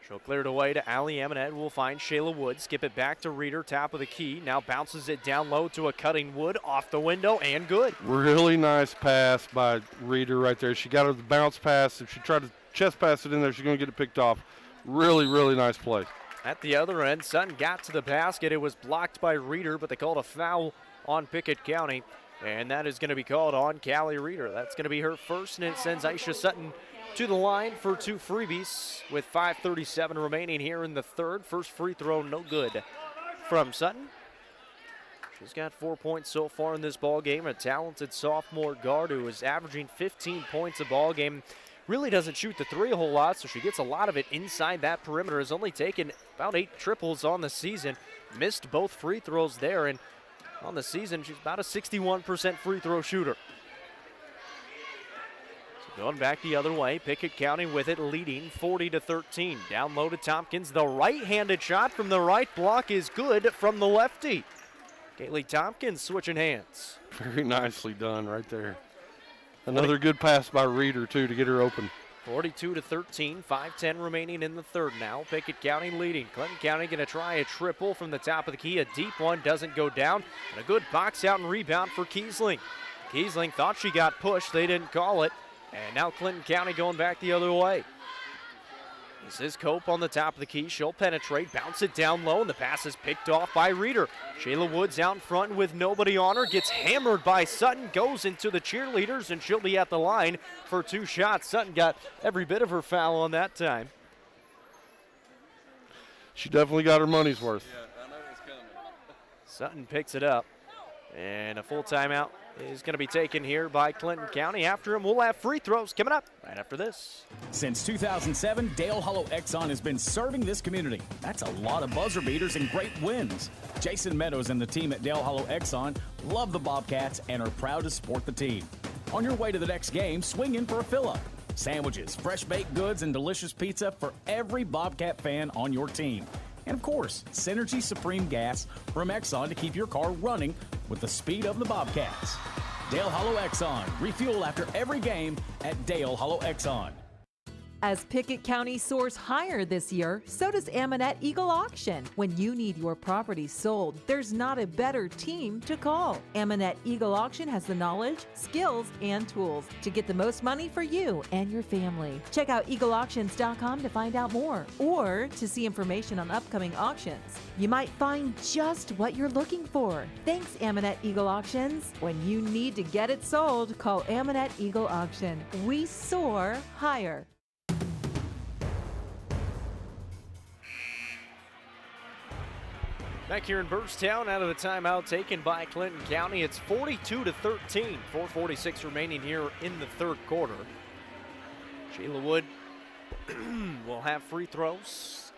She'll clear it away to Allie Eminet. Will find Shayla Wood. Skip it back to Reeder, top of the key. Now bounces it down low to a cutting Wood, off the window, and good.
Really nice pass by Reeder right there. She got her the bounce pass. If she tried to chest pass it in there, she's going to get it picked off. Really, really nice play.
At the other end, Sutton got to the basket. It was blocked by Reeder, but they called a foul on Pickett County, and that is going to be called on Callie Reeder. That's going to be her first, and it sends Aisha Sutton to the line for 2 freebies with 5:37 remaining here in the third. First free throw, no good from Sutton. She's got 4 points so far in this ball game. A talented sophomore guard who is averaging 15 points a ball game. Really doesn't shoot the three a whole lot, so she gets a lot of it inside that perimeter. Has only taken about 8 triples on the season. Missed both free throws there, and on the season, she's about a 61% free throw shooter. So going back the other way, Pickett County with it, leading 40-13. Down low to Tompkins. The right-handed shot from the right block is good from the lefty. Kaylee Tompkins switching hands.
Very nicely done right there. Another good pass by Reeder, too, to get her open.
42-13, 5:10 remaining in the third now. Pickett County leading. Clinton County going to try a triple from the top of the key. A deep one doesn't go down. And a good box out and rebound for Kiesling. Kiesling thought she got pushed. They didn't call it. And now Clinton County going back the other way. This is Cope on the top of the key. She'll penetrate, bounce it down low, and the pass is picked off by Reeder. Shayla Woods out in front with nobody on her. Gets hammered by Sutton, goes into the cheerleaders, and she'll be at the line for 2 shots. Sutton got every bit of her foul on that time.
She definitely got her money's worth.
Yeah, I know it's coming.
Sutton picks it up, and a full timeout is going to be taken here by Clinton County. After him, we'll have free throws coming up right after this.
Since 2007, Dale Hollow Exxon has been serving this community. That's a lot of buzzer beaters and great wins. Jason Meadows and the team at Dale Hollow Exxon love the Bobcats and are proud to support the team. On your way to the next game, swing in for a fill-up. Sandwiches, fresh baked goods, and delicious pizza for every Bobcat fan on your team. And of course, Synergy Supreme Gas from Exxon to keep your car running with the speed of the Bobcats. Dale Hollow Exxon. Refuel after every game at Dale Hollow Exxon.
As Pickett County soars higher this year, so does Amanette Eagle Auction. When you need your property sold, there's not a better team to call. Amanette Eagle Auction has the knowledge, skills, and tools to get the most money for you and your family. Check out eagleauctions.com to find out more or to see information on upcoming auctions. You might find just what you're looking for. Thanks, Amanette Eagle Auctions. When you need to get it sold, call Amanette Eagle Auction. We soar higher.
Back here in Byrdstown, out of the timeout taken by Clinton County. It's 42-13, 4:46 remaining here in the third quarter. Shayla Wood will have free throws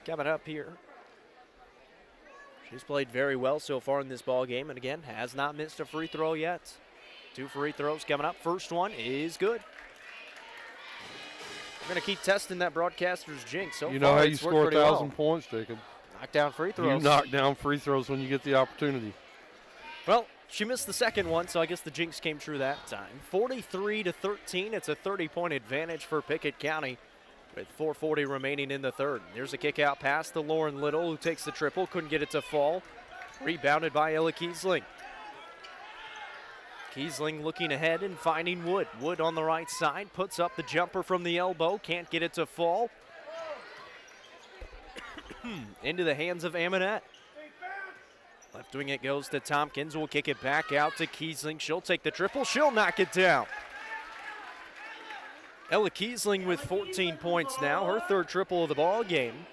coming up here. She's played very well so far in this ball game, and again, has not missed a free throw yet. 2 free throws coming up. First one is good. We're going to keep testing that broadcaster's jinx. So
you know
far,
how you
it's
score
worked
1,000
pretty
points, Jacob?
Knock down free throws.
You knock down free throws when you get the opportunity.
Well, she missed the second one, so I guess the jinx came true that time. 43-13. It's a 30-point advantage for Pickett County with 4:40 remaining in the third. There's a kick-out pass to Lauren Little, who takes the triple. Couldn't get it to fall. Rebounded by Ella Kiesling. Kiesling looking ahead and finding Wood. Wood on the right side, puts up the jumper from the elbow. Can't get it to fall. Into the hands of Amanette. Left wing it goes to Tompkins. We'll kick it back out to Kiesling. She'll take the triple. She'll knock it down. Ella Kiesling with 14 points now. Her third triple of the ball game.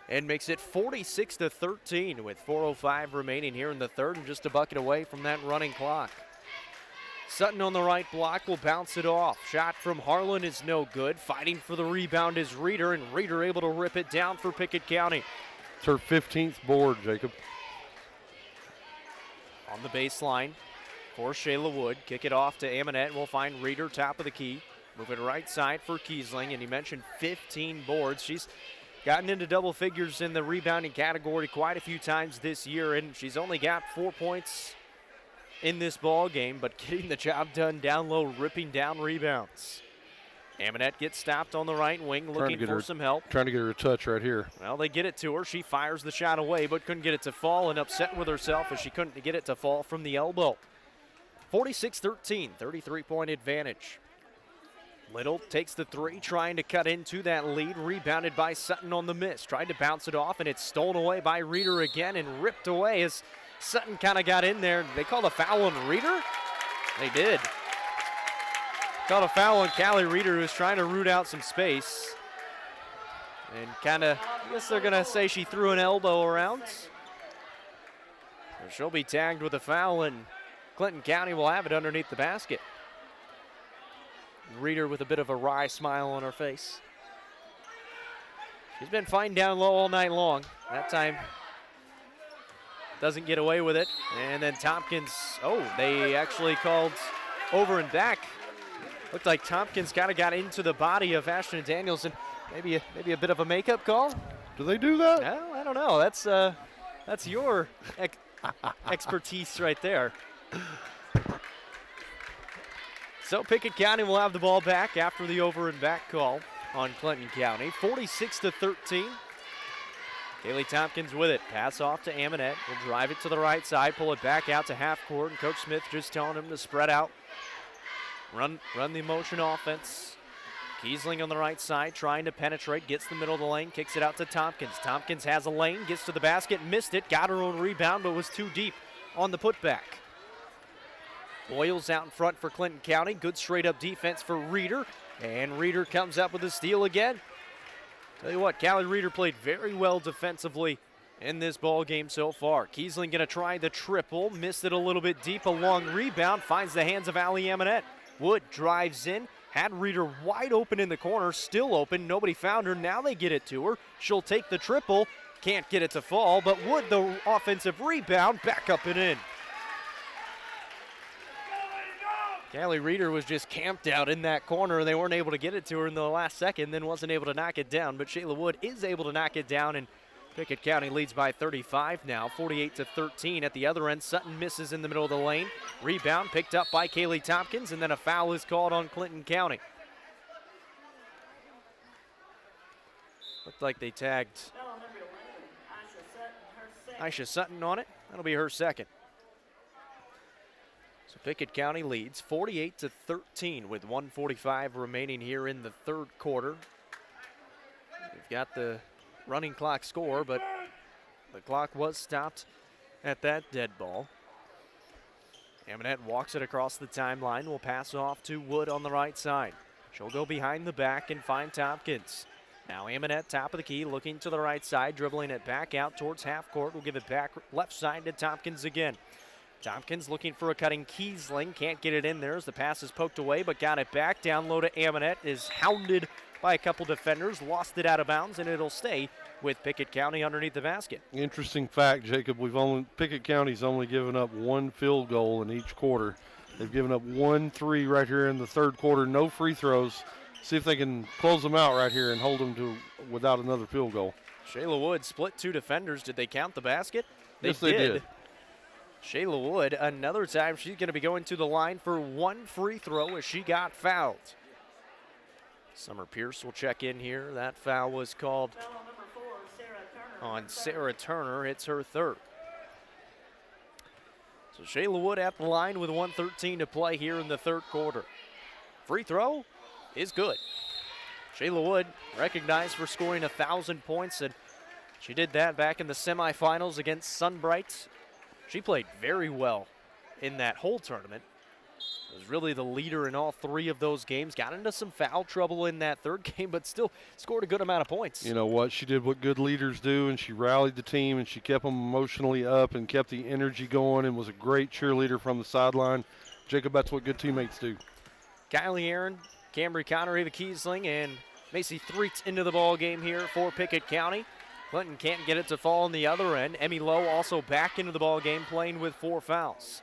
And makes it 46-13 with 4:05 remaining here in the third and just a bucket away from that running clock. Sutton on the right block will bounce it off. Shot from Harlan is no good. Fighting for the rebound is Reeder, and Reeder able to rip it down for Pickett County.
It's her 15th board, Jacob.
On the baseline for Shayla Wood. Kick it off to Amanette, and we'll find Reeder top of the key. Move it right side for Kiesling, and he mentioned 15 boards. She's gotten into double figures in the rebounding category quite a few times this year, and she's only got 4 points in this ball game, but getting the job done down low, ripping down rebounds. Amanette gets stopped on the right wing, looking for some help.
Trying to get her a touch right here.
Well, they get it to her. She fires the shot away, but couldn't get it to fall, and upset with herself as she couldn't get it to fall from the elbow. 46-13, 33-point advantage. Little takes the three, trying to cut into that lead. Rebounded by Sutton on the miss. Tried to bounce it off, and it's stolen away by Reeder again and ripped away as Sutton kind of got in there. They called a foul on Reeder? They did. Called a foul on Callie Reeder, who was trying to root out some space. And kind of, I guess they're going to say she threw an elbow around. She'll be tagged with a foul, and Clinton County will have it underneath the basket. Reeder with a bit of a wry smile on her face. She's been fighting down low all night long. That time doesn't get away with it. And then Tompkins, they actually called over and back. Looked like Tompkins kind of got into the body of Ashton Danielson. Maybe a bit of a makeup call.
Do they do that?
No, I don't know. That's your expertise right there. So Pickett County will have the ball back after the over and back call on Clinton County. 46-13. Kaylee Tompkins with it. Pass off to Amonette. Will drive it to the right side, pull it back out to half court, and Coach Smith just telling him to spread out. Run the motion offense. Kiesling on the right side, trying to penetrate, gets the middle of the lane, kicks it out to Tompkins. Tompkins has a lane, gets to the basket, missed it, got her own rebound, but was too deep on the putback. Boyles out in front for Clinton County. Good straight-up defense for Reeder, and Reeder comes up with a steal again. Tell you what, Callie Reeder played very well defensively in this ball game so far. Kiesling going to try the triple, missed it a little bit deep, a long rebound, finds the hands of Allie Amonette. Wood drives in, had Reeder wide open in the corner, still open, nobody found her, now they get it to her. She'll take the triple, can't get it to fall, but Wood, the offensive rebound, back up and in. Callie Reeder was just camped out in that corner, and they weren't able to get it to her in the last second, then wasn't able to knock it down, but Shayla Wood is able to knock it down, and Pickett County leads by 35 now, 48-13. At the other end, Sutton misses in the middle of the lane. Rebound picked up by Kaylee Tompkins, and then a foul is called on Clinton County. Looked like they tagged Aisha Sutton on it. That'll be her second. So Pickett County leads 48-13 with 1:45 remaining here in the third quarter. We've got the running clock score, but the clock was stopped at that dead ball. Amonette walks it across the timeline, will pass off to Wood on the right side. She'll go behind the back and find Tompkins. Now Amonette, top of the key, looking to the right side, dribbling it back out towards half court. Will give it back left side to Tompkins again. Tompkins looking for a cutting Kiesling, can't get it in there as the pass is poked away, but got it back. Down low to Amonette, is hounded by a couple defenders, lost it out of bounds, and it'll stay with Pickett County underneath the basket.
Interesting fact, Jacob, Pickett County's only given up one field goal in each quarter. They've given up 1-3 right here in the third quarter, no free throws. See if they can close them out right here and hold them to without another field goal.
Shayla Wood split two defenders. Did they count the basket?
Yes, they did.
Shayla Wood, another time she's going to be going to the line for one free throw as she got fouled. Summer Pierce will check in here. That foul was called on Sarah Turner. It's her third. So Shayla Wood at the line with 1:13 to play here in the third quarter. Free throw is good. Shayla Wood recognized for scoring 1,000 points, and she did that back in the semifinals against Sunbright. She played very well in that whole tournament. Was really the leader in all three of those games. Got into some foul trouble in that third game, but still scored a good amount of points.
You know what? She did what good leaders do, and she rallied the team, and she kept them emotionally up and kept the energy going and was a great cheerleader from the sideline. Jacob, that's what good teammates do.
Kylie Aaron, Cambry Connor, Ava Kiesling, and Macy Threet into the ball game here for Pickett County. Clinton can't get it to fall on the other end. Emmy Lowe also back into the ball game, playing with 4 fouls.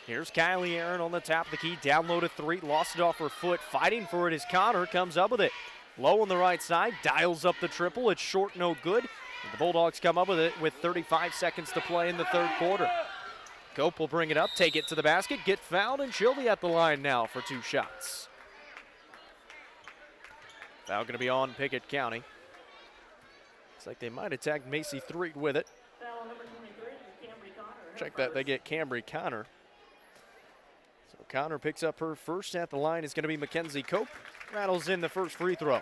Here's Kylie Aaron on the top of the key, down low to Threet, lost it off her foot, fighting for it as Connor comes up with it. Lowe on the right side, dials up the triple, it's short, no good. And the Bulldogs come up with it with 35 seconds to play in the third quarter. Cope will bring it up, take it to the basket, get fouled, and she'll be at the line now for 2 shots. Foul going to be on Pickett County. Looks like they might have tagged Macy Threet with it. Check that, they get Cambry Connor. So Connor picks up her first at the line. Is going to be Mackenzie Cope. Rattles in the first free throw.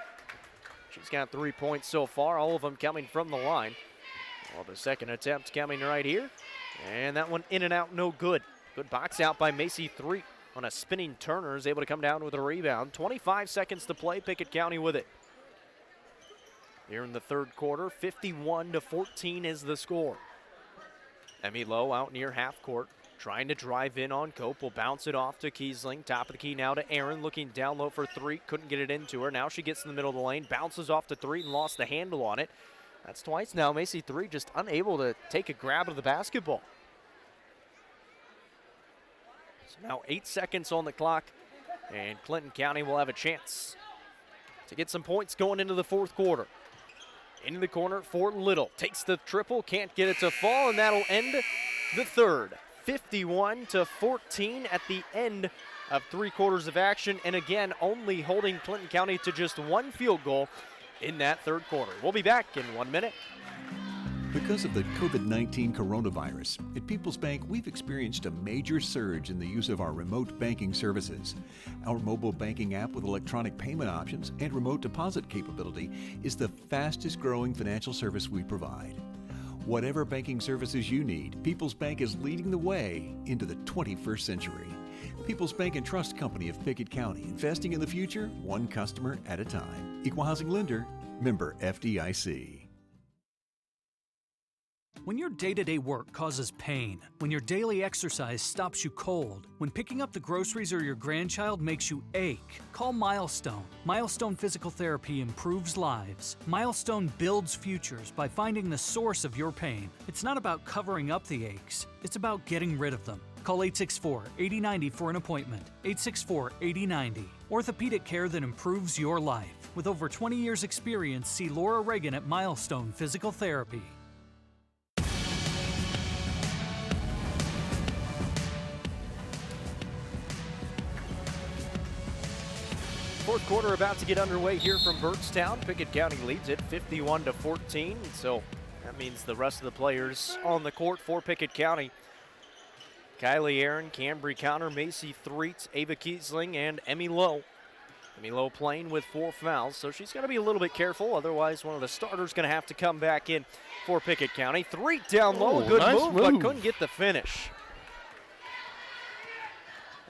She's got 3 points so far, all of them coming from the line. Well, the second attempt coming right here. And that one in and out, no good. Good box out by Macy Threet on a spinning Turner, is able to come down with a rebound. 25 seconds to play, Pickett County with it. Here in the third quarter, 51-14 is the score. Emmy Lowe out near half court, trying to drive in on Cope. Will bounce it off to Kiesling. Top of the key now to Aaron, looking down low for three. Couldn't get it into her. Now she gets in the middle of the lane, bounces off to three and lost the handle on it. That's twice now. Macy Three just unable to take a grab of the basketball. So now 8 seconds on the clock, and Clinton County will have a chance to get some points going into the fourth quarter. Into the corner for Little. Takes the triple, can't get it to fall, and that'll end the third. 51-14 at the end of 3 quarters of action, and again, only holding Clinton County to just 1 field goal in that third quarter. We'll be back in 1 minute.
Because of the COVID-19 coronavirus, at People's Bank, we've experienced a major surge in the use of our remote banking services. Our mobile banking app with electronic payment options and remote deposit capability is the fastest growing financial service we provide. Whatever banking services you need, People's Bank is leading the way into the 21st century. People's Bank and Trust Company of Pickett County, investing in the future, one customer at a time. Equal housing lender, member FDIC.
When your day-to-day work causes pain, when your daily exercise stops you cold, when picking up the groceries or your grandchild makes you ache, call Milestone. Milestone Physical Therapy improves lives. Milestone builds futures by finding the source of your pain. It's not about covering up the aches, it's about getting rid of them. Call 864-8090 for an appointment. 864-8090. Orthopedic care that improves your life. With over 20 years experience, see Laura Reagan at Milestone Physical Therapy.
Fourth quarter about to get underway here from Burtstown. Pickett County leads it 51-14. So that means the rest of the players on the court for Pickett County: Kylie Aaron, Cambry Connor, Macy Threet, Ava Kiesling, and Emmy Lowe. Emmy Lowe playing with 4 fouls, so she's got to be a little bit careful. Otherwise, one of the starters going to have to come back in for Pickett County. Threet down low, good
nice
move, but couldn't get the finish.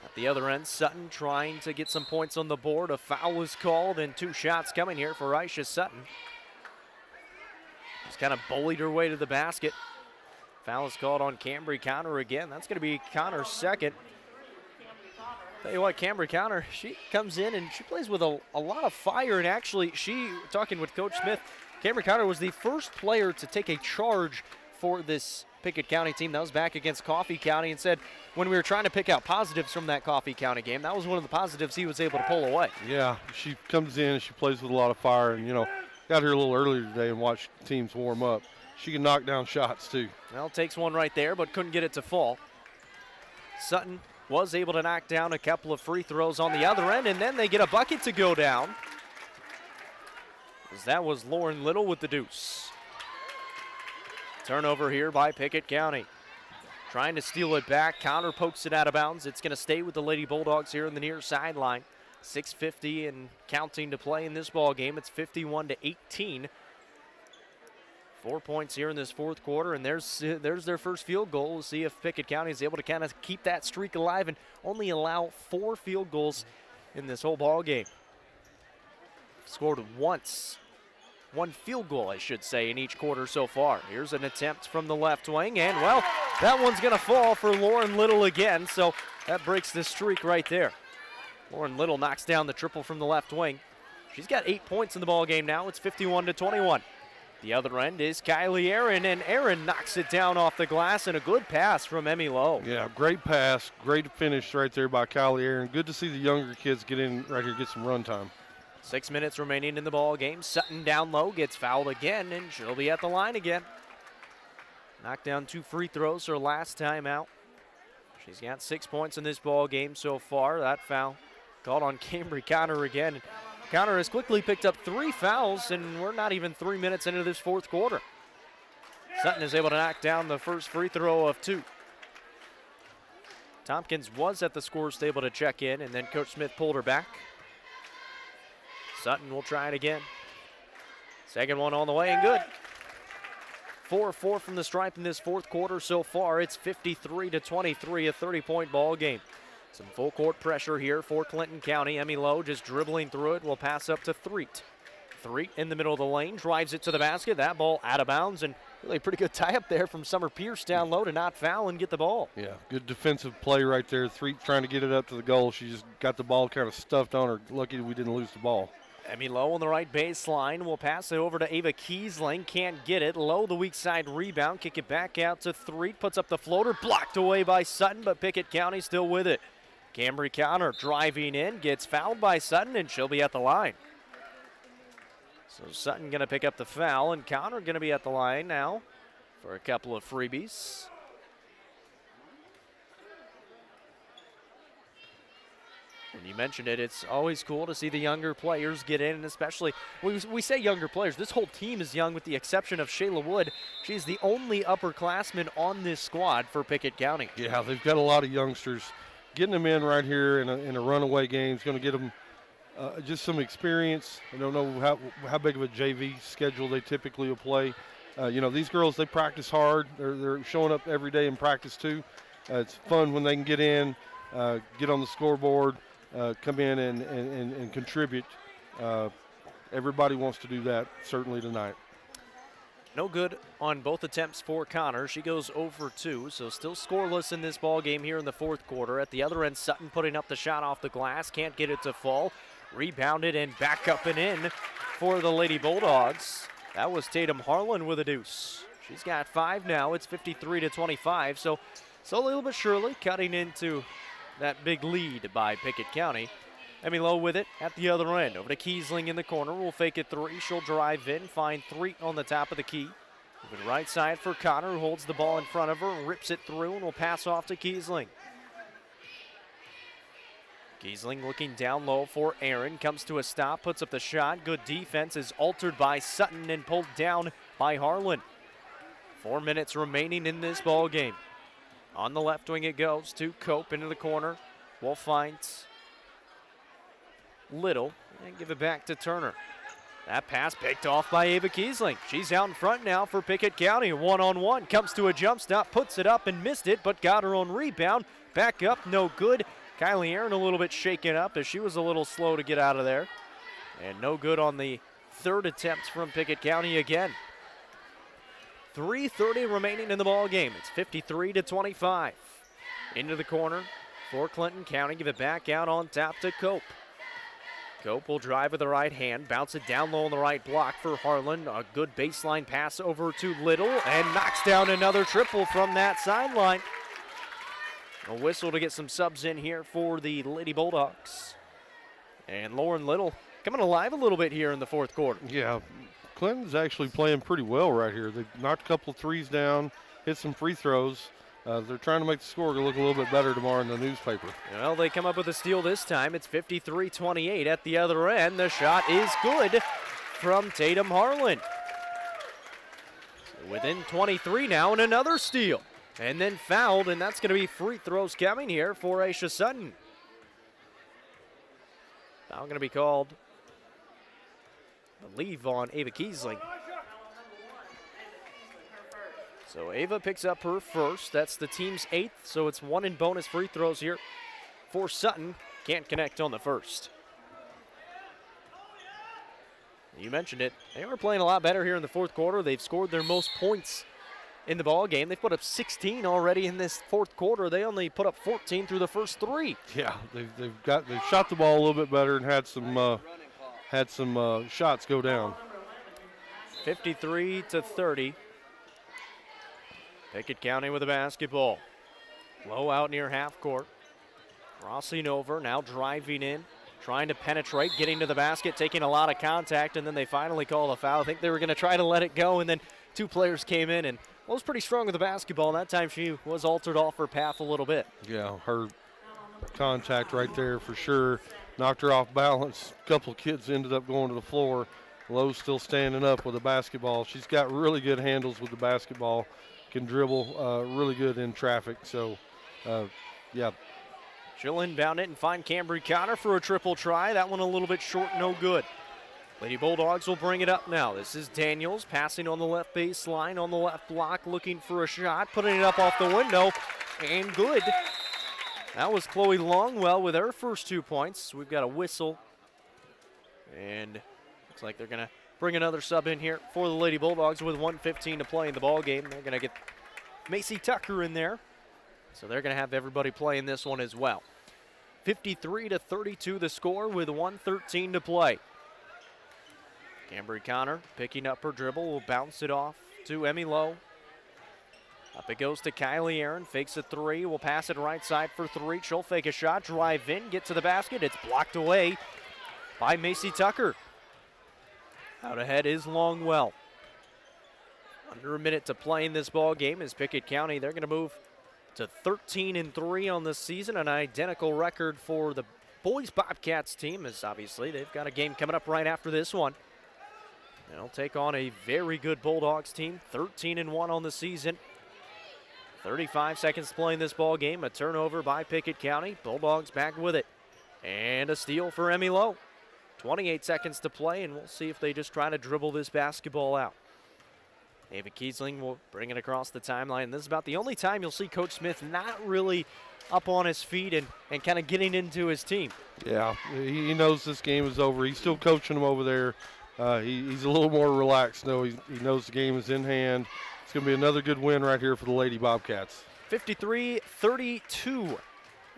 At the other end, Sutton trying to get some points on the board. A foul was called, and 2 shots coming here for Aisha Sutton. Just kind of bullied her way to the basket. Foul is called on Cambry Connor again. That's going to be Connor's second. Tell you what, Cambry Connor, she comes in and she plays with a lot of fire. And actually, talking with Coach Smith, Cambry Connor was the first player to take a charge for this Pickett County team. That was back against Coffee County, and said when we were trying to pick out positives from that Coffee County game, that was one of the positives he was able to pull away.
Yeah, she comes in and she plays with a lot of fire, and, got here a little earlier today and watched teams warm up. She can knock down shots, too.
Well, takes one right there, but couldn't get it to fall. Sutton was able to knock down a couple of free throws on the other end, and then they get a bucket to go down, as that was Lauren Little with the deuce. Turnover here by Pickett County. Trying to steal it back. Connor pokes it out of bounds. It's going to stay with the Lady Bulldogs here in the near sideline. 6:50 and counting to play in this ball game. It's 51-18. 4 points here in this fourth quarter, and there's their first field goal. We'll see if Pickett County is able to kind of keep that streak alive and only allow 4 field goals in this whole ball game. Scored once. 1 field goal, I should say, in each quarter so far. Here's an attempt from the left wing, and, well, that one's going to fall for Lauren Little again, so that breaks the streak right there. Lauren Little knocks down the triple from the left wing. She's got 8 points in the ball game now. It's 51-21. The other end is Kylie Aaron, and Aaron knocks it down off the glass, and a good pass from Emmy Lowe.
Yeah, great pass, great finish right there by Kylie Aaron. Good to see the younger kids get in right here, get some run time.
6 minutes remaining in the ball game. Sutton down low, gets fouled again, and she'll be at the line again. Knocked down 2 free throws her last time out. She's got 6 points in this ball game so far. That foul called on Cambry Connor again. Connor has quickly picked up 3 fouls, and we're not even 3 minutes into this fourth quarter. Sutton is able to knock down the first free throw of 2. Tompkins was at the scores table to check in, and then Coach Smith pulled her back. Sutton will try it again. Second one on the way and good. 4-4 from the stripe in this fourth quarter so far. It's 53-23, a 30-point ball game. Some full court pressure here for Clinton County. Emmy Lowe just dribbling through it. Will pass up to Threet. Threet in the middle of the lane, drives it to the basket. That ball out of bounds, and Really pretty good tie-up there from Summer Pierce down low to not foul and get the ball.
Yeah, good defensive play right there. Trying to get it up to the goal. She just got the ball kind of stuffed on her. Lucky we didn't lose the ball.
Emmy Lowe on the right baseline will pass it over to Ava Kiesling. Can't get it. Lowe, the weak side rebound. Kick it back out to Threet. Puts up the floater. Blocked away by Sutton, but Pickett County still with it. Cambry Connor driving in. Gets fouled by Sutton, and she'll be at the line. So Sutton going to pick up the foul, and Connor going to be at the line now for a couple of freebies. And you mentioned it, it's always cool to see the younger players get in, and especially, we say younger players, this whole team is young with the exception of Shayla Wood. She's the only upperclassman on this squad for Pickett County.
Yeah, they've got a lot of youngsters. Getting them in right here in a runaway game is going to get them just some experience. I don't know how big of a JV schedule they typically will play. These girls, they practice hard. They're showing up every day in practice too. It's fun when they can get in, get on the scoreboard, come in and contribute. Everybody wants to do that, certainly tonight.
No good on both attempts for Connor. She goes 0 for 2, so still scoreless in this ball game here in the fourth quarter. At the other end, Sutton putting up the shot off the glass. Can't get it to fall. Rebounded and back up and in for the Lady Bulldogs. That was Tatum Harlan with a deuce. She's got 5 now. It's 53-25, so slowly but surely cutting into that big lead by Pickett County. Emmy Lowe with it at the other end. Over to Kiesling in the corner. Will fake it 3. She'll drive in, find 3 on the top of the key. Moving right side for Connor, who holds the ball in front of her and rips it through and will pass off to Kiesling. Kiesling looking down low for Aaron. Comes to a stop, puts up the shot. Good defense is altered by Sutton and pulled down by Harlan. 4 minutes remaining in this ball game. On the left wing it goes to Cope into the corner. Will find Little and give it back to Turner. That pass picked off by Ava Kiesling. She's out in front now for Pickett County. 1-on-1, comes to a jump stop, puts it up and missed it, but got her own rebound. Back up, no good. Kylie Aaron a little bit shaken up as she was a little slow to get out of there. And no good on the third attempt from Pickett County again. 3:30 remaining in the ball game. It's 53-25. Into the corner for Clinton County. Give it back out on top to Cope. Cope will drive with the right hand, bounce it down low on the right block for Harlan. A good baseline pass over to Little and knocks down another triple from that sideline. A whistle to get some subs in here for the Lady Bulldogs. And Lauren Little coming alive a little bit here in the fourth quarter.
Yeah, Clinton's actually playing pretty well right here. They've knocked a couple of threes down, hit some free throws. They're trying to make the score look a little bit better tomorrow in the newspaper.
Well, they come up with a steal this time. It's 53-28 at the other end. The shot is good from Tatum Harlan. So within 23 now, and another steal. And then fouled, and that's going to be free throws coming here for Aisha Sutton. Now going to be called, I believe, on Ava Kiesling. So Ava picks up her first. That's the team's 8th, so it's 1 in bonus free throws here for Sutton. Can't connect on the first. You mentioned it. They are playing a lot better here in the fourth quarter. They've scored their most points in the ball game. They've put up 16 already in this fourth quarter. They only put up 14 through the first 3.
Yeah, they've shot the ball a little bit better and had some shots go down.
53-30. Pickett County with the basketball. Low out near half court. Crossing over, now driving in, trying to penetrate, getting to the basket, taking a lot of contact, and then they finally call a foul. I think they were going to try to let it go, and then 2 players came in, and was pretty strong with the basketball. And that time she was altered off her path a little bit.
Yeah, her contact right there for sure. Knocked her off balance. A couple of kids ended up going to the floor. Lowe's still standing up with the basketball. She's got really good handles with the basketball. Can dribble really good in traffic. So, yeah.
She'll inbound it and find Cambry Connor for a triple try. That one a little bit short, no good. Lady Bulldogs will bring it up now. This is Daniels passing on the left baseline, on the left block, looking for a shot, putting it up off the window, and good. That was Chloe Longwell with her first 2 points. We've got a whistle, and looks like they're going to bring another sub in here for the Lady Bulldogs with 1:15 to play in the ball game. They're going to get Macy Tucker in there, so they're going to have everybody playing this one as well. 53-32 the score with 1:13 to play. Cambry Connor picking up her dribble, will bounce it off to Emmy Lowe. Up it goes to Kylie Aaron, fakes a three, will pass it right side for three. She'll fake a shot, drive in, get to the basket. It's blocked away by Macy Tucker. Out ahead is Longwell. Under a minute to play in this ball game is Pickett County. They're going to move to 13-3 on the season, an identical record for the boys Bobcats team, as obviously they've got a game coming up right after this one. They'll take on a very good Bulldogs team, 13-1 on the season. 35 seconds to play in this ball game. A turnover by Pickett County. Bulldogs back with it. And a steal for Emmy Lowe. 28 seconds to play, and we'll see if they just try to dribble this basketball out. David Kiesling will bring it across the timeline. This is about the only time you'll see Coach Smith not really up on his feet and kind of getting into his team.
Yeah, he knows this game is over. He's still coaching them over there. He's a little more relaxed now. He knows the game is in hand. It's going to be another good win right here for the Lady Bobcats.
53-32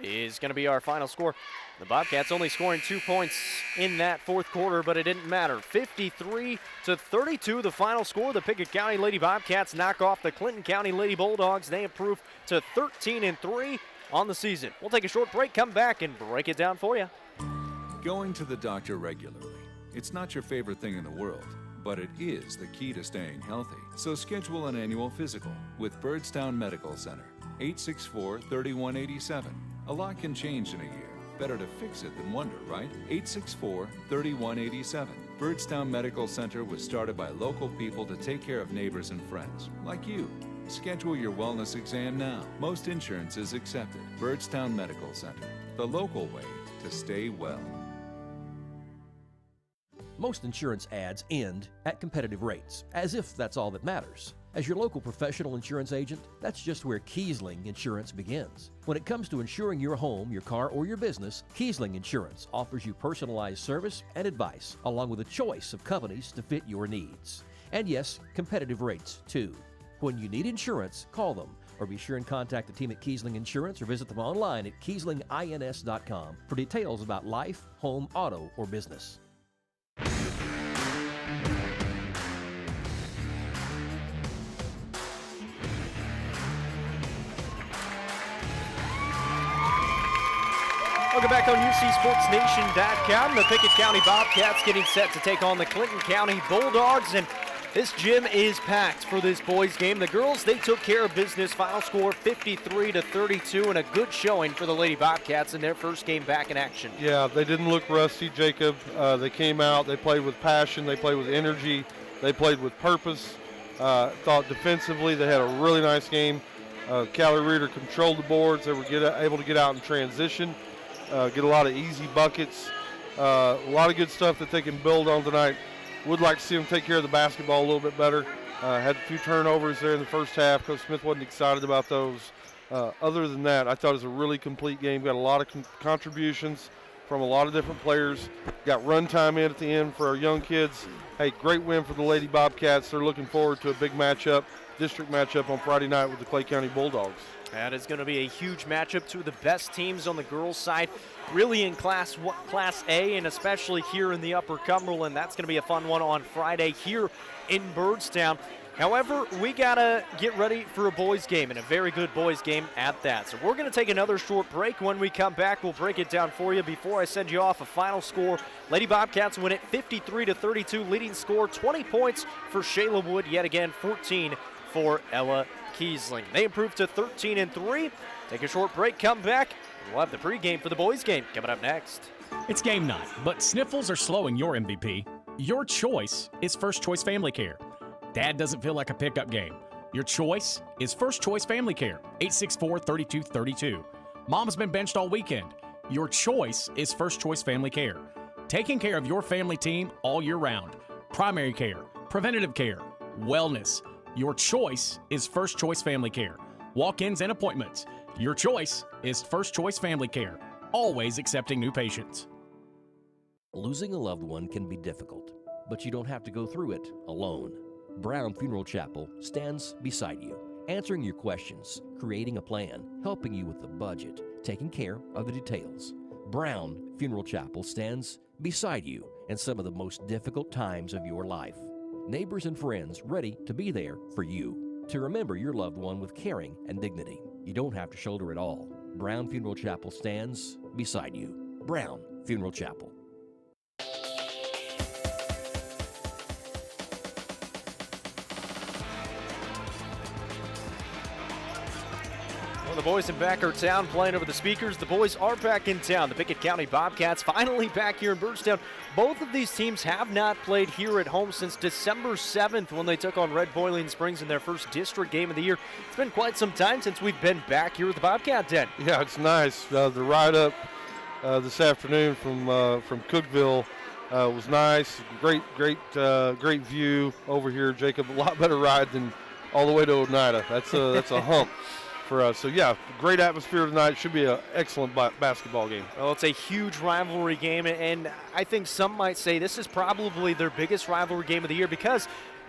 is going to be our final score. The Bobcats only scoring 2 points in that fourth quarter, but it didn't matter. 53-32, the final score. The Pickett County Lady Bobcats knock off the Clinton County Lady Bulldogs. They improve to 13-3 on the season. We'll take a short break, come back, and break it down for you.
Going to the doctor regularly. It's not your favorite thing in the world, but it is the key to staying healthy. So schedule an annual physical with Birdstown Medical Center. 864-3187. A lot can change in a year. Better to fix it than wonder, right? 864-3187. Birdstown Medical Center was started by local people to take care of neighbors and friends, like you. Schedule your wellness exam now. Most insurance is accepted. Birdstown Medical Center, the local way to stay well.
Most insurance ads end at competitive rates, as if that's all that matters. As your local professional insurance agent, that's just where Kiesling Insurance begins. When it comes to insuring your home, your car, or your business, Kiesling Insurance offers you personalized service and advice, along with a choice of companies to fit your needs. And yes, competitive rates, too. When you need insurance, call them, or be sure and contact the team at Kiesling Insurance or visit them online at KieslingINS.com for details about life, home, auto, or business.
Welcome back on UCSportsNation.com. The Pickett County Bobcats getting set to take on the Clinton County Bulldogs, and this gym is packed for this boys game. The girls, they took care of business. Final score 53-32, and a good showing for the Lady Bobcats in their first game back in action.
Yeah, they didn't look rusty, Jacob. They came out, they played with passion, they played with energy, they played with purpose. Thought defensively they had a really nice game. Callie Reeder controlled the boards. They were able to get out in transition. Get a lot of easy buckets, a lot of good stuff that they can build on tonight. Would like to see them take care of the basketball a little bit better. Had a few turnovers there in the first half. Coach Smith wasn't excited about those. Other than that, I thought it was a really complete game. Got a lot of contributions from a lot of different players. Got run time in at the end for our young kids. Hey, great win for the Lady Bobcats. They're looking forward to a big matchup, district matchup on Friday night with the Clay County Bulldogs.
That is going to be a huge matchup. Two of the best teams on the girls' side, really in Class A, and especially here in the Upper Cumberland. That's going to be a fun one on Friday here in Birdstown. However, we got to get ready for a boys' game, and a very good boys' game at that. So we're going to take another short break. When we come back, we'll break it down for you. Before I send you off, a final score. Lady Bobcats win it 53-32. Leading score, 20 points for Shayla Wood. Yet again, 14 for Ella Kiesling. They improved to 13-3. Take a short break, come back. We'll have the pregame for the boys' game coming up next.
It's game night, but sniffles are slowing your MVP. Your choice is First Choice Family Care. Dad doesn't feel like a pickup game. Your choice is First Choice Family Care, 864-3232. Mom's been benched all weekend. Your choice is First Choice Family Care. Taking care of your family team all year round. Primary care, preventative care, wellness. Your choice is First Choice Family Care. Walk-ins and appointments. Your choice is First Choice Family Care. Always accepting new patients.
Losing a loved one can be difficult, but you don't have to go through it alone. Brown Funeral Chapel stands beside you, answering your questions, creating a plan, helping you with the budget, taking care of the details. Brown Funeral Chapel stands beside you in some of the most difficult times of your life. Neighbors and friends ready to be there for you, to remember your loved one with caring and dignity. You don't have to shoulder it all. Brown Funeral Chapel stands beside you. Brown Funeral Chapel.
Well, the boys in back are town playing over the speakers. The boys are back in town. The Pickett County Bobcats finally back here in Birdstown. Both of these teams have not played here at home since December 7th when they took on Red Boiling Springs in their first district game of the year. It's been quite some time since we've been back here at the Bobcat Den.
Yeah, it's nice. The ride up this afternoon from Cookeville was nice. Great view over here, Jacob. A lot better ride than all the way to Oneida. That's a hump for us. So, yeah, great atmosphere tonight. Should be an excellent basketball game.
Well, it's a huge rivalry game, and I think some might say this is probably their biggest rivalry game of the year because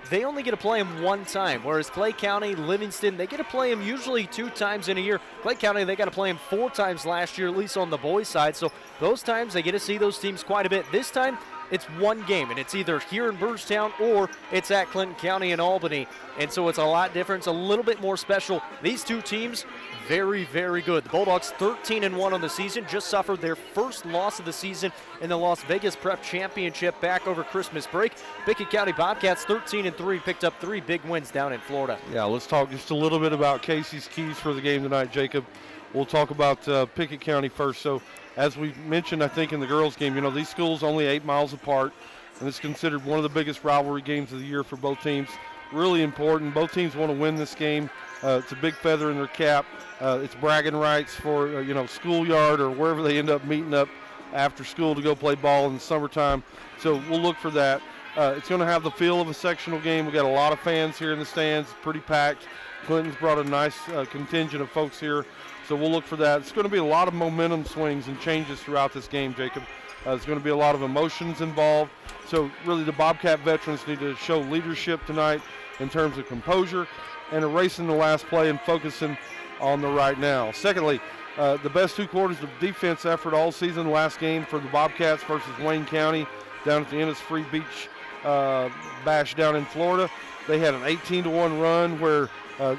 they only get to play them one time, whereas Clay County, Livingston, they get to play them usually 2 times in a year. Clay County, they got to play them 4 times last year, at least on the boys' side. So those times they get to see those teams quite a bit. This time, it's one game, and it's either here in Birdstown or it's at Clinton County in Albany. And so it's a lot different. It's a little bit more special. These two teams, very, very good. The Bulldogs 13-1 on the season, just suffered their first loss of the season in the Las Vegas Prep Championship back over Christmas break. Pickett County Bobcats 13-3, picked up 3 big wins down in Florida.
Yeah, let's talk just a little bit about Casey's keys for the game tonight, Jacob. We'll talk about Pickett County first. So, as we mentioned, I think, in the girls' game, you know, these schools only 8 miles apart, and it's considered one of the biggest rivalry games of the year for both teams. Really important. Both teams want to win this game. It's a big feather in their cap. It's bragging rights for, schoolyard or wherever they end up meeting up after school to go play ball in the summertime. So we'll look for that. It's going to have the feel of a sectional game. We've got a lot of fans here in the stands, pretty packed. Clinton's brought a nice contingent of folks here. So we'll look for that. It's going to be a lot of momentum swings and changes throughout this game, Jacob. There's going to be a lot of emotions involved. So really the Bobcat veterans need to show leadership tonight in terms of composure and erasing the last play and focusing on the right now. Secondly, the best 2 quarters of defense effort all season. Last game for the Bobcats versus Wayne County down at the Innisfree Beach Bash down in Florida. They had an 18-1 run where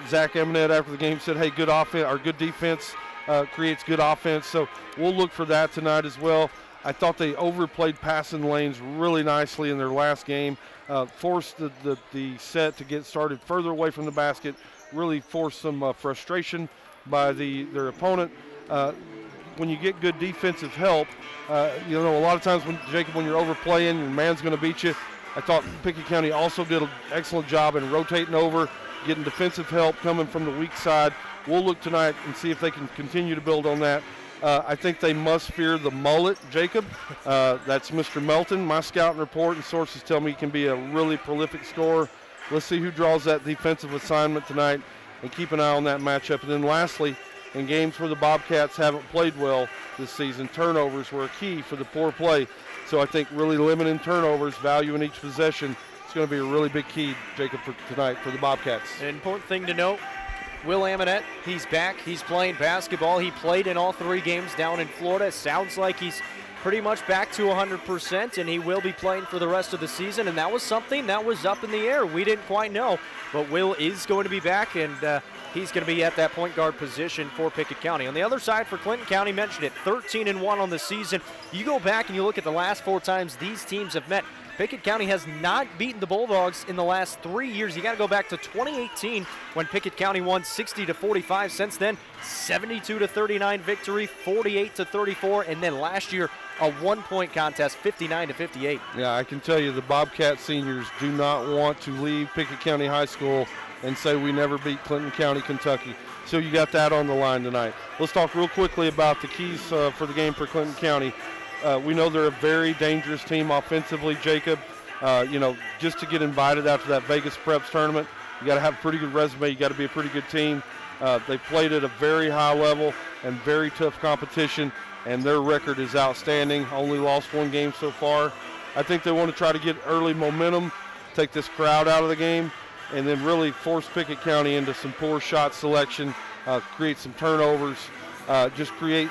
Zach Eminet after the game said, hey, good offense, or good defense creates good offense. So we'll look for that tonight as well. I thought they overplayed passing lanes really nicely in their last game, forced the set to get started further away from the basket, really forced some frustration by their opponent. When you get good defensive help, a lot of times when you're overplaying, your man's going to beat you. I thought Pickett County also did an excellent job in rotating over, getting defensive help coming from the weak side. We'll look tonight and see if they can continue to build on that. I think they must fear the mullet, Jacob. That's Mr. Melton. My scouting report and sources tell me he can be a really prolific scorer. Let's see who draws that defensive assignment tonight and keep an eye on that matchup. And then lastly, in games where the Bobcats haven't played well this season, turnovers were a key for the poor play. So I think really limiting turnovers, value in each possession, it's going to be a really big key, Jacob, for tonight for the Bobcats.
An important thing to note, Will Aminet, he's back. He's playing basketball. He played in all 3 games down in Florida. It sounds like he's pretty much back to 100%, and he will be playing for the rest of the season. And that was something that was up in the air. We didn't quite know, but Will is going to be back, and he's going to be at that point guard position for Pickett County. On the other side for Clinton County, mentioned it, 13-1 on the season. You go back and you look at the last 4 times these teams have met. Pickett County has not beaten the Bulldogs in the last 3 years. You got to go back to 2018 when Pickett County won 60-45. Since then, 72-39 victory, 48-34, and then last year a 1-point contest, 59-58.
Yeah, I can tell you the Bobcat seniors do not want to leave Pickett County High School and say we never beat Clinton County, Kentucky. So you got that on the line tonight. Let's talk real quickly about the keys for the game for Clinton County. We know they're a very dangerous team offensively, Jacob. Just to get invited out to that Vegas Preps tournament, you got to have a pretty good resume. You got to be a pretty good team. They played at a very high level and very tough competition, and their record is outstanding. Only lost 1 game so far. I think they want to try to get early momentum, take this crowd out of the game, and then really force Pickett County into some poor shot selection, create some turnovers, just create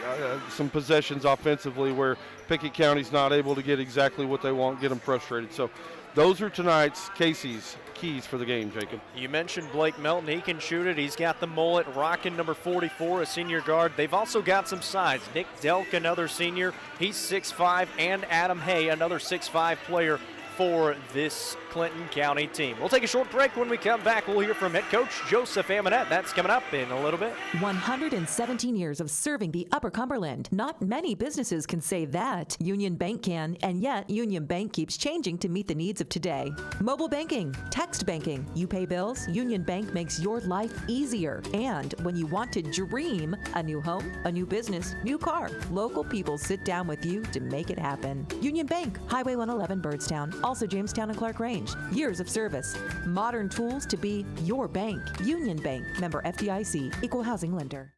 some possessions offensively where Pickett County's not able to get exactly what they want, get them frustrated. So those are tonight's Casey's keys for the game, Jacob.
You mentioned Blake Melton. He can shoot it. He's got the mullet. Rockin' number 44, a senior guard. They've also got some size. Nick Delk, another senior. He's 6'5", and Adam Hay, another 6'5" player for this Clinton County team. We'll take a short break. When we come back, we'll hear from head coach Joseph Amonette. That's coming up in a little bit.
117 years of serving the Upper Cumberland. Not many businesses can say that. Union Bank can, and yet Union Bank keeps changing to meet the needs of today. Mobile banking, text banking, you pay bills, Union Bank makes your life easier. And when you want to dream a new home, a new business, new car, local people sit down with you to make it happen. Union Bank, Highway 111, Birdstown, also Jamestown and Clark Range. Years of service, modern tools to be your bank. Union Bank, member FDIC, equal housing lender.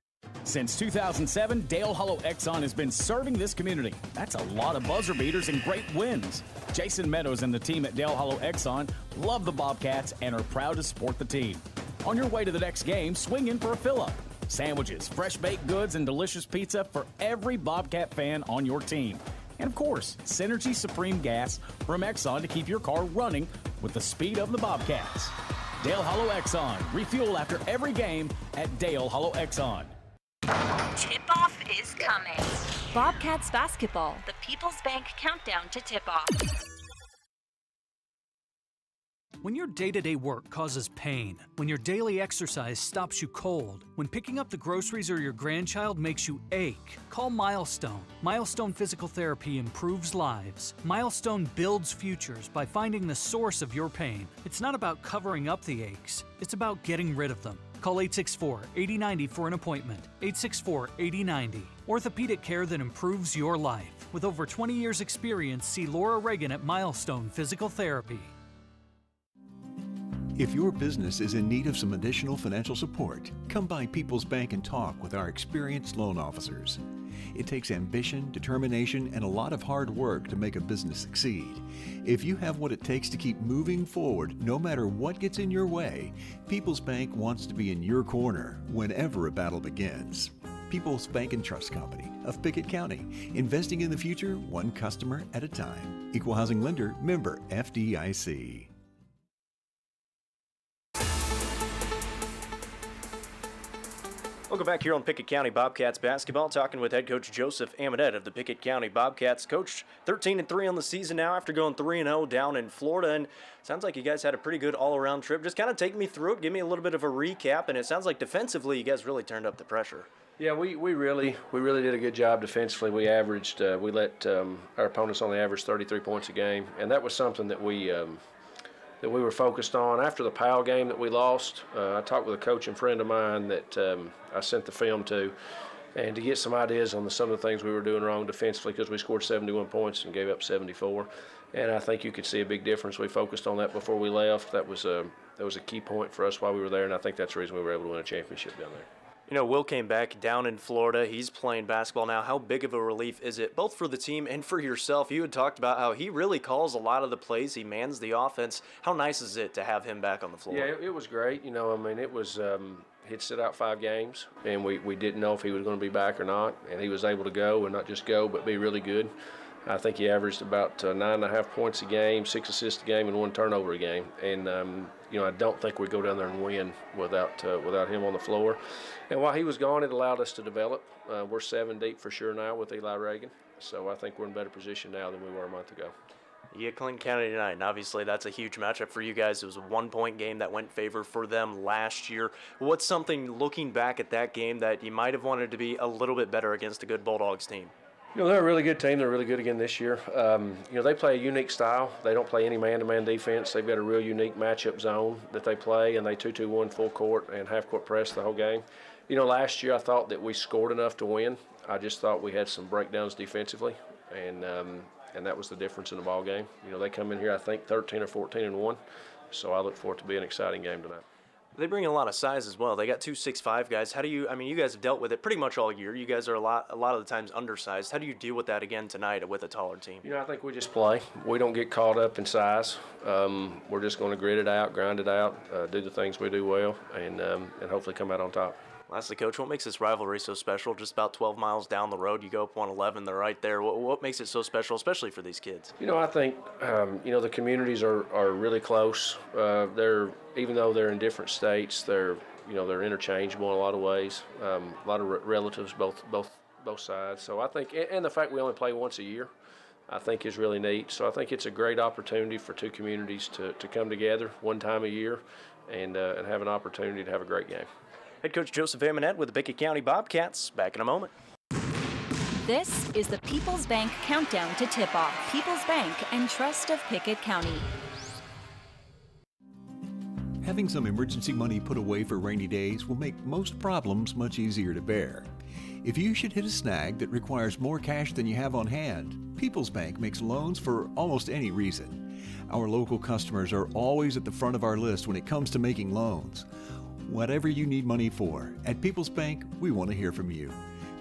Since 2007, Dale Hollow Exxon has been serving this community. That's a lot of buzzer beaters and great wins. Jason Meadows and the team at Dale Hollow Exxon love the Bobcats and are proud to support the team. On your way to the next game, swing in for a fill-up. Sandwiches, fresh baked goods, and delicious pizza for every Bobcat fan on your team. And of course, Synergy Supreme Gas from Exxon to keep your car running with the speed of the Bobcats. Dale Hollow Exxon. Refuel after every game at Dale Hollow Exxon.
Tip-off is coming. Bobcats basketball, the People's Bank countdown to tip-off.
When your day-to-day work causes pain, when your daily exercise stops you cold, when picking up the groceries or your grandchild makes you ache, call Milestone. Milestone Physical Therapy improves lives. Milestone builds futures by finding the source of your pain. It's not about covering up the aches, it's about getting rid of them. Call 864-8090 for an appointment. 864-8090. Orthopedic care that improves your life. With over 20 years' experience, see Laura Reagan at Milestone Physical Therapy.
If your business is in need of some additional financial support, come by People's Bank and talk with our experienced loan officers. It takes ambition, determination, and a lot of hard work to make a business succeed. If you have what it takes to keep moving forward, no matter what gets in your way, People's Bank wants to be in your corner whenever a battle begins. People's Bank and Trust Company of Pickett County, investing in the future one customer at a time. Equal housing lender, member FDIC.
Welcome back here on Pickett County Bobcats basketball, talking with head coach Joseph Amonette of the Pickett County Bobcats. Coach, 13-3 on the season now after going 3-0 down in Florida, and sounds like you guys had a pretty good all-around trip. Just kind of take me through it, give me a little bit of a recap, and it sounds like defensively you guys really turned up the pressure.
Yeah, we really did a good job defensively. We averaged, we let our opponents only average 33 points a game, and that was something that we were focused on. After the Powell game that we lost, I talked with a coach and friend of mine that I sent the film to, and to get some ideas on some of the things we were doing wrong defensively, because we scored 71 points and gave up 74. And I think you could see a big difference. We focused on that before we left. That was a key point for us while we were there, and I think that's the reason we were able to win a championship down there.
You know, Will came back down in Florida. He's playing basketball now. How big of a relief is it, both for the team and for yourself? You had talked about how he really calls a lot of the plays. He mans the offense. How nice is it to have him back on the floor?
Yeah, it was great. You know, I mean, it was he'd sit out 5 games, and we didn't know if he was going to be back or not. And he was able to go, and not just go, but be really good. I think he averaged about 9.5 points a game, 6 assists a game, and 1 turnover a game. And you know, I don't think we go down there and win without him on the floor. And while he was gone, it allowed us to develop. We're 7 deep for sure now with Eli Reagan, so I think we're in a better position now than we were a month ago.
You get Clinton County tonight, and obviously that's a huge matchup for you guys. It was a 1-point game that went in favor for them last year. What's something, looking back at that game, that you might have wanted to be a little bit better against a good Bulldogs team?
You know, they're a really good team. They're really good again this year. You know, they play a unique style. They don't play any man-to-man defense. They've got a real unique matchup zone that they play, and they 2-2-1 full court and half-court press the whole game. You know, last year I thought that we scored enough to win. I just thought we had some breakdowns defensively, and that was the difference in the ball game. You know, they come in here, I think, 13 or 14-1, so I look forward to be an exciting game tonight.
They bring in a lot of size as well. They got 2 6'5" guys. How do you? I mean, you guys have dealt with it pretty much all year. You guys are a lot of the times undersized. How do you deal with that again tonight with a taller team?
I think we just play. We don't get caught up in size. We're just going to grit it out, grind it out, do the things we do well, and hopefully come out on top.
Lastly, Coach, what makes this rivalry so special? Just about 12 miles down the road, you go up 111, they're right there. What makes it so special, especially for these kids?
I think, the communities are really close. Even though they're in different states, they're interchangeable in a lot of ways. A lot of relatives, both sides. So I think, and the fact we only play once a year, I think is really neat. So I think it's a great opportunity for two communities to come together one time a year and have an opportunity to have a great game.
Head coach Joseph Amonette with the Pickett County Bobcats. Back in a moment.
This is the People's Bank Countdown to Tip-Off. People's Bank and Trust of Pickett County.
Having some emergency money put away for rainy days will make most problems much easier to bear. If you should hit a snag that requires more cash than you have on hand, People's Bank makes loans for almost any reason. Our local customers are always at the front of our list when it comes to making loans. Whatever you need money for, at People's Bank, we want to hear from you.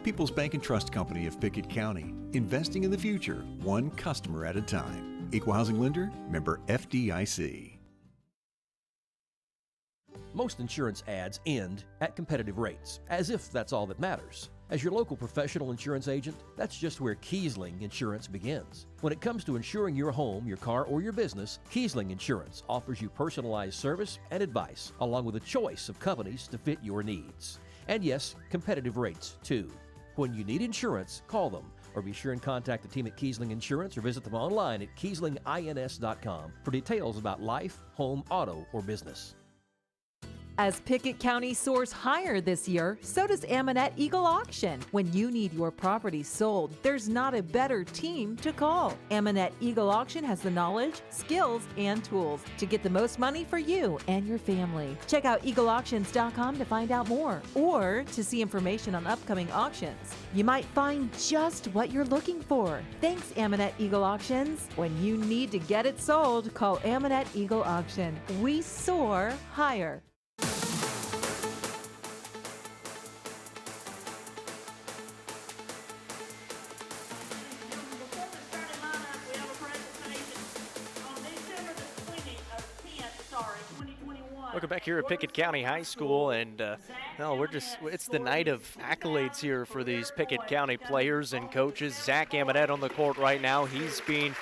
People's Bank and Trust Company of Pickett County, investing in the future, one customer at a time. Equal housing lender, member FDIC.
Most insurance ads end at competitive rates, as if that's all that matters. As your local professional insurance agent, that's just where Kiesling Insurance begins. When it comes to insuring your home, your car, or your business, Kiesling Insurance offers you personalized service and advice, along with a choice of companies to fit your needs. And yes, competitive rates, too. When you need insurance, call them, or be sure and contact the team at Kiesling Insurance or visit them online at KieslingINS.com for details about life, home, auto, or business.
As Pickett County soars higher this year, so does Amonette Eagle Auction. When you need your property sold, there's not a better team to call. Amonette Eagle Auction has the knowledge, skills, and tools to get the most money for you and your family. Check out eagleauctions.com to find out more or to see information on upcoming auctions. You might find just what you're looking for. Thanks, Amonette Eagle Auctions. When you need to get it sold, call Amonette Eagle Auction. We soar higher.
Welcome back here at Pickett County High School, and it's the night of accolades here for these Pickett County players and coaches. Zach Amonette on the court right now. He's being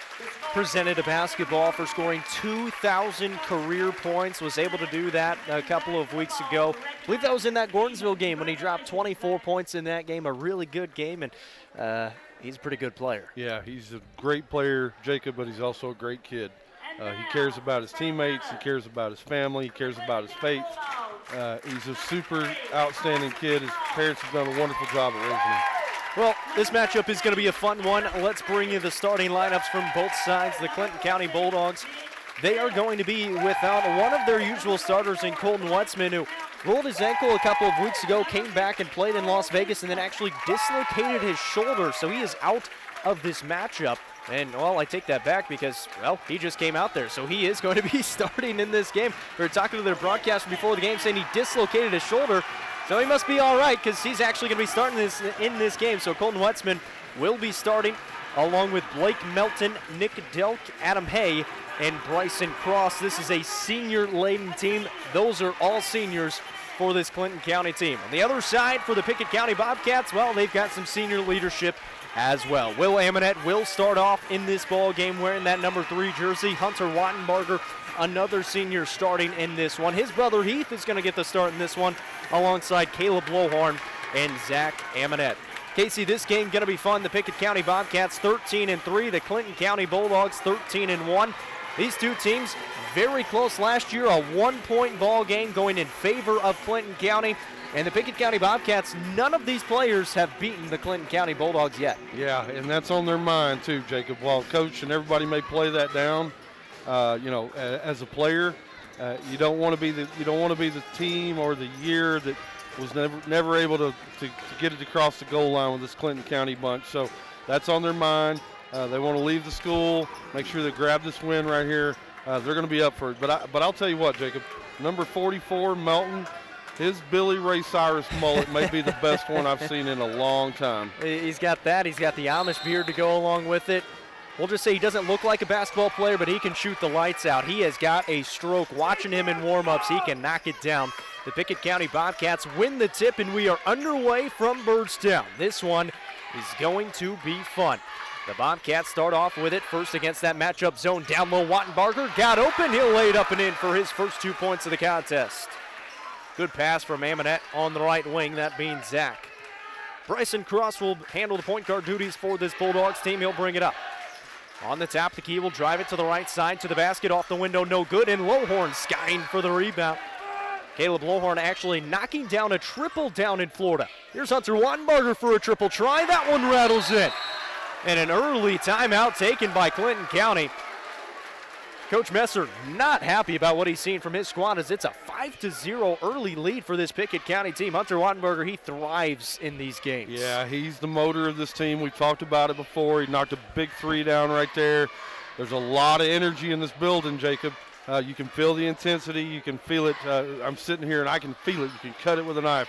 presented a basketball for scoring 2,000 career points. Was able to do that a couple of weeks ago. I believe that was in that Gordonsville game when he dropped 24 points in that game. A really good game, and he's a pretty good player.
Yeah, he's a great player, Jacob, but he's also a great kid. He cares about his teammates, he cares about his family, he cares about his faith. He's a super outstanding kid. His parents have done a wonderful job at raising him.
Well, this matchup is going to be a fun one. Let's bring you the starting lineups from both sides. The Clinton County Bulldogs, they are going to be without one of their usual starters in Colton Wetzman, who rolled his ankle a couple of weeks ago, came back and played in Las Vegas, and then actually dislocated his shoulder, so he is out of this matchup. And, well, I take that back because, well, he just came out there, so he is going to be starting in this game. We were talking to their broadcaster before the game saying he dislocated his shoulder, so he must be all right because he's actually going to be starting in this game. So Colton Wetzman will be starting along with Blake Melton, Nick Delk, Adam Hay, and Bryson Cross. This is a senior-laden team. Those are all seniors for this Clinton County team. On the other side, for the Pickett County Bobcats, well, they've got some senior leadership as well. Will Amonette will start off in this ball game wearing that number 3 jersey. Hunter Wattenbarger, another senior, starting in this one. His brother Heath is going to get the start in this one alongside Caleb Lohorn and Zach Amonette. Casey, this game going to be fun. The Pickett County Bobcats 13-3, the Clinton County Bulldogs 13-1. These two teams very close last year, a 1-point ball game going in favor of Clinton County. And the Pickett County Bobcats, none of these players have beaten the Clinton County Bulldogs yet.
Yeah, and that's on their mind too, Jacob. While coach and everybody may play that down, as a player, you don't want to be the team or the year that was never able to get it across the goal line with this Clinton County bunch. So that's on their mind. They want to leave the school, make sure they grab this win right here. They're going to be up for it. But I'll tell you what, Jacob, Number 44, Melton. His Billy Ray Cyrus mullet may be the best one I've seen in a long time.
He's got that. He's got the Amish beard to go along with it. We'll just say he doesn't look like a basketball player, but he can shoot the lights out. He has got a stroke. Watching him in warm-ups, he can knock it down. The Pickett County Bobcats win the tip, and we are underway from Byrdstown. This one is going to be fun. The Bobcats start off with it first against that matchup zone. Down low, Wattenbarger got open. He'll lay it up and in for his first 2 points of the contest. Good pass from Amonette on the right wing, that being Zach. Bryson Cross will handle the point guard duties for this Bulldogs team. He'll bring it up. On the tap, the key will drive it to the right side to the basket, off the window, no good, and Lohorn skying for the rebound. Caleb Lohorn actually knocking down a triple down in Florida. Here's Hunter Wattenbarger for a triple try. That one rattles in. And an early timeout taken by Clinton County. Coach Messer not happy about what he's seen from his squad as it's a 5-0 early lead for this Pickett County team. Hunter Wattenbarger, he thrives in these games.
Yeah, he's the motor of this team. We've talked about it before. He knocked a big three down right there. There's a lot of energy in this building, Jacob. You can feel the intensity. You can feel it. I'm sitting here and I can feel it. You can cut it with a knife.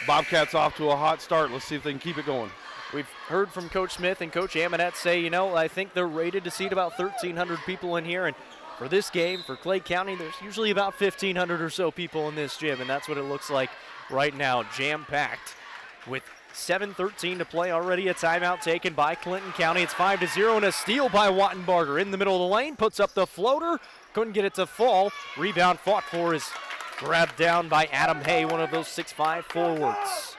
Bobcats off to a hot start. Let's see if they can keep it going.
We've heard from Coach Smith and Coach Amonette say, I think they're rated to seat about 1,300 people in here. And for this game, for Clay County, there's usually about 1,500 or so people in this gym, and that's what it looks like right now, jam-packed. With 7:13 to play, already a timeout taken by Clinton County. It's 5-0 and a steal by Wattenbarger. In the middle of the lane, puts up the floater, couldn't get it to fall. Rebound fought for is grabbed down by Adam Hay, one of those 6'5 forwards.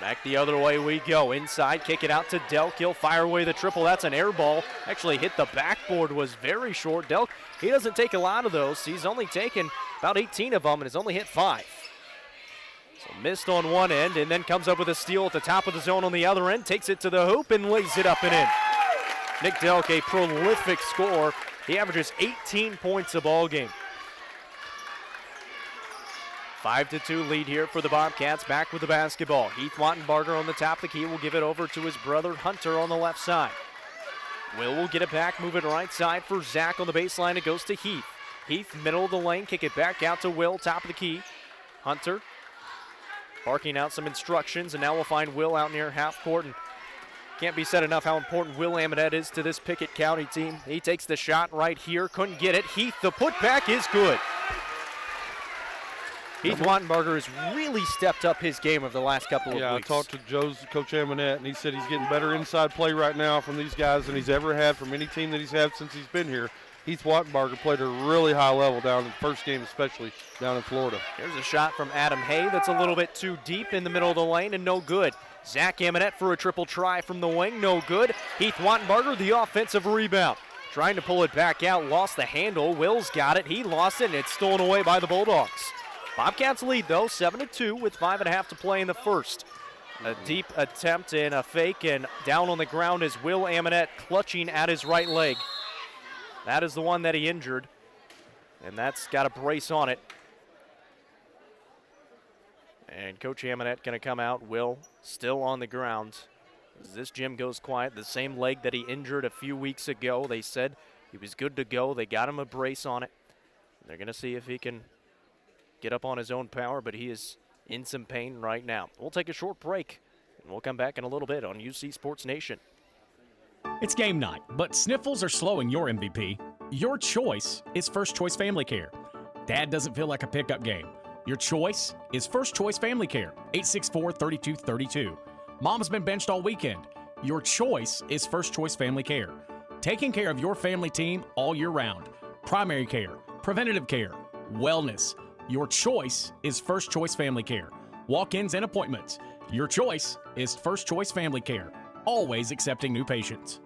Back the other way we go. Inside, kick it out to Delk. He'll fire away the triple. That's an air ball. Actually hit the backboard, was very short. Delk, he doesn't take a lot of those. He's only taken about 18 of them and has only hit 5. So missed on one end and then comes up with a steal at the top of the zone on the other end. Takes it to the hoop and lays it up and in. Nick Delk, a prolific scorer. He averages 18 points a ball game. 5-2 lead here for the Bobcats. Back with the basketball. Heath Wattenbarger on the top of the key will give it over to his brother Hunter on the left side. Will get it back, move it right side for Zach on the baseline. It goes to Heath. Heath, middle of the lane, kick it back out to Will, top of the key. Hunter barking out some instructions, and now we'll find Will out near half court. And can't be said enough how important Will Amonette is to this Pickett County team. He takes the shot right here, couldn't get it. Heath, the putback is good. Heath Wattenbarger has really stepped up his game over the last couple of weeks.
Yeah, I talked to Coach Amonette, and he said he's getting better inside play right now from these guys than he's ever had from any team that he's had since he's been here. Heath Wattenbarger played a really high level down in the first game, especially down in Florida.
Here's a shot from Adam Hay that's a little bit too deep in the middle of the lane and no good. Zach Amonette for a triple try from the wing, no good. Heath Wattenbarger, the offensive rebound. Trying to pull it back out, lost the handle. Will's got it, he lost it, and it's stolen away by the Bulldogs. Bobcats lead, though, 7-2 with 5.5 to play in the first. A deep attempt and a fake, and down on the ground is Will Amonette clutching at his right leg. That is the one that he injured, and that's got a brace on it. And Coach Amonette going to come out. Will still on the ground. As this gym goes quiet, the same leg that he injured a few weeks ago. They said he was good to go. They got him a brace on it. They're going to see if he can get up on his own power, but he is in some pain right now. We'll take a short break, and we'll come back in a little bit on UC Sports Nation.
It's game night, but sniffles are slowing your MVP. Your choice is First Choice Family Care. Dad doesn't feel like a pickup game. Your choice is First Choice Family Care, 864-3232. Mom's been benched all weekend. Your choice is First Choice Family Care. Taking care of your family team all year round. Primary care, preventative care, wellness. Your choice is First Choice Family Care. Walk-ins and appointments. Your choice is First Choice Family Care. Always accepting new patients.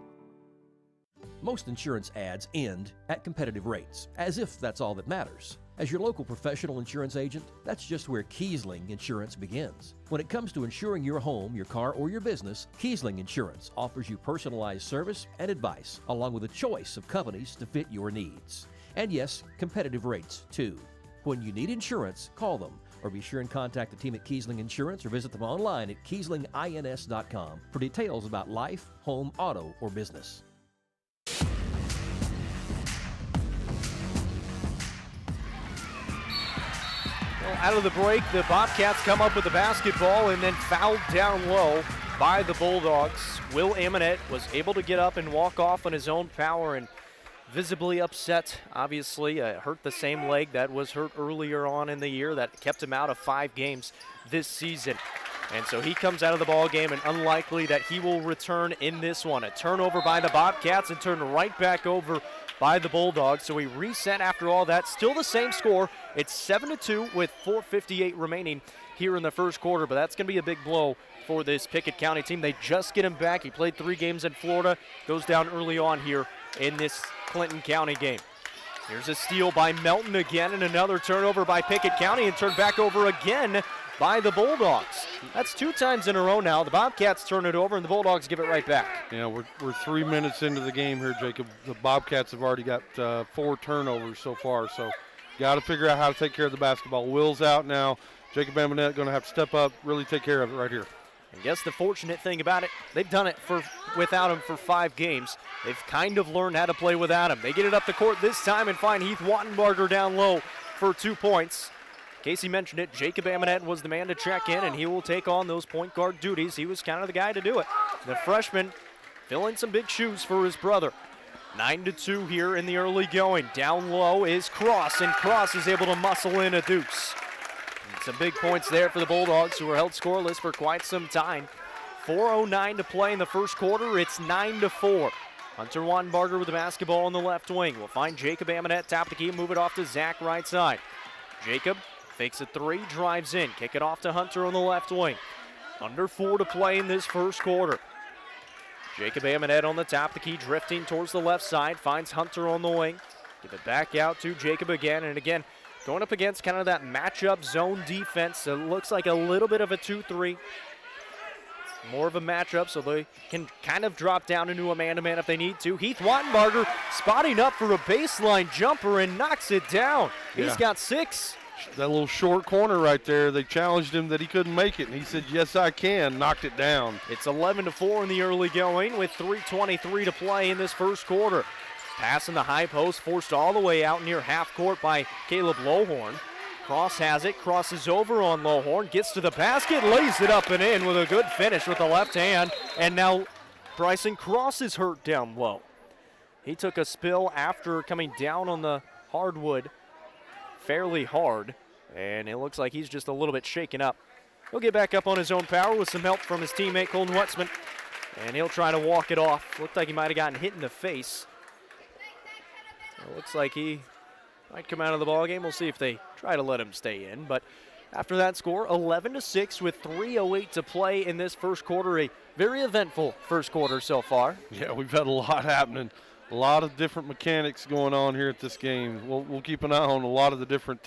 Most insurance ads end at competitive rates, as if that's all that matters. As your local professional insurance agent, that's just where Kiesling Insurance begins. When it comes to insuring your home, your car, or your business, Kiesling Insurance offers you personalized service and advice, along with a choice of companies to fit your needs. And yes, competitive rates, too. When you need insurance, call them, or be sure and contact the team at Kiesling Insurance or visit them online at KieslingINS.com for details about life, home, auto, or business.
Well, out of the break, the Bobcats come up with the basketball and then fouled down low by the Bulldogs. Will Amonette was able to get up and walk off on his own power and visibly upset, obviously. Hurt the same leg that was hurt earlier on in the year that kept him out of 5 games this season. And so he comes out of the ball game, and unlikely that he will return in this one. A turnover by the Bobcats and turned right back over by the Bulldogs. So we reset after all that. Still the same score. It's 7-2 with 4:58 remaining here in the first quarter, but that's going to be a big blow for this Pickett County team. They just get him back. He played 3 games in Florida. Goes down early on here in this Clinton County game. Here's a steal by Melton again, and another turnover by Pickett County, and turned back over again by the Bulldogs. That's 2 times in a row now. The Bobcats turn it over, and the Bulldogs give it right back.
Yeah, we're 3 minutes into the game here, Jacob. The Bobcats have already got 4 turnovers so far, so got to figure out how to take care of the basketball. Will's out now. Jacob Amonette going to have to step up, really take care of it right here.
I guess the fortunate thing about it, they've done it without him for 5 games. They've kind of learned how to play without him. They get it up the court this time and find Heath Wattenbarger down low for 2 points. Casey mentioned it, Jacob Amonette was the man to check in, and he will take on those point guard duties. He was kind of the guy to do it. The freshman filling some big shoes for his brother. 9-2 here in the early going. Down low is Cross, and Cross is able to muscle in a deuce. And some big points there for the Bulldogs, who were held scoreless for quite some time. 4:09 to play in the first quarter. It's 9-4. Hunter Wattenbarger with the basketball on the left wing. We'll find Jacob Amonette, top of the key, and move it off to Zach right side. Jacob fakes a 3, drives in. Kick it off to Hunter on the left wing. Under 4 to play in this first quarter. Jacob Amonette on the top of the key, drifting towards the left side. Finds Hunter on the wing. Give it back out to Jacob again. And again, going up against kind of that matchup zone defense. It looks like a little bit of a 2-3. More of a matchup, so they can kind of drop down into a man-to-man if they need to. Heath Wattenbarger spotting up for a baseline jumper and knocks it down.
Yeah.
He's got 6.
That little short corner right there, they challenged him that he couldn't make it, and he said, yes, I can, knocked it down.
It's 11-4 in the early going with 3:23 to play in this first quarter. Pass in the high post, forced all the way out near half court by Caleb Lowhorn. Cross has it, crosses over on Lowhorn, gets to the basket, lays it up and in with a good finish with the left hand. And now Bryson Cross is hurt down low. He took a spill after coming down on the hardwood fairly hard, and it looks like he's just a little bit shaken up. He'll get back up on his own power with some help from his teammate Colton Wutzman, and he'll try to walk it off. Looked like he might have gotten hit in the face. It looks like he might come out of the ball game. We'll see if they try to let him stay in. But after that score, 11-6 with 3:08 to play in this first quarter. A very eventful first quarter so far.
Yeah, we've had a lot happening. A lot of different mechanics going on here at this game. We'll keep an eye on a lot of the different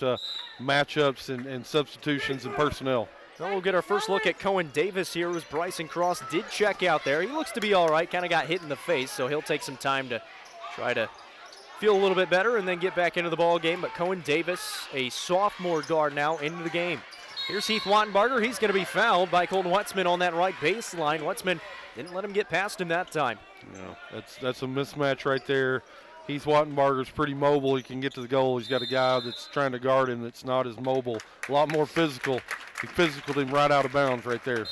matchups and substitutions and personnel.
Well, we'll get our first look at Cohen Davis here as Bryson Cross did check out there. He looks to be all right, kind of got hit in the face, so he'll take some time to try to feel a little bit better and then get back into the ball game. But Cohen Davis, a sophomore guard now, into the game. Here's Heath Wattenbarger. He's going to be fouled by Colton Wutzman on that right baseline. Wutzman didn't let him get past him that time.
No, that's a mismatch right there. Heath Wattenbarger's pretty mobile. He can get to the goal. He's got a guy that's trying to guard him that's not as mobile, a lot more physical. He physicaled him right out of bounds right there.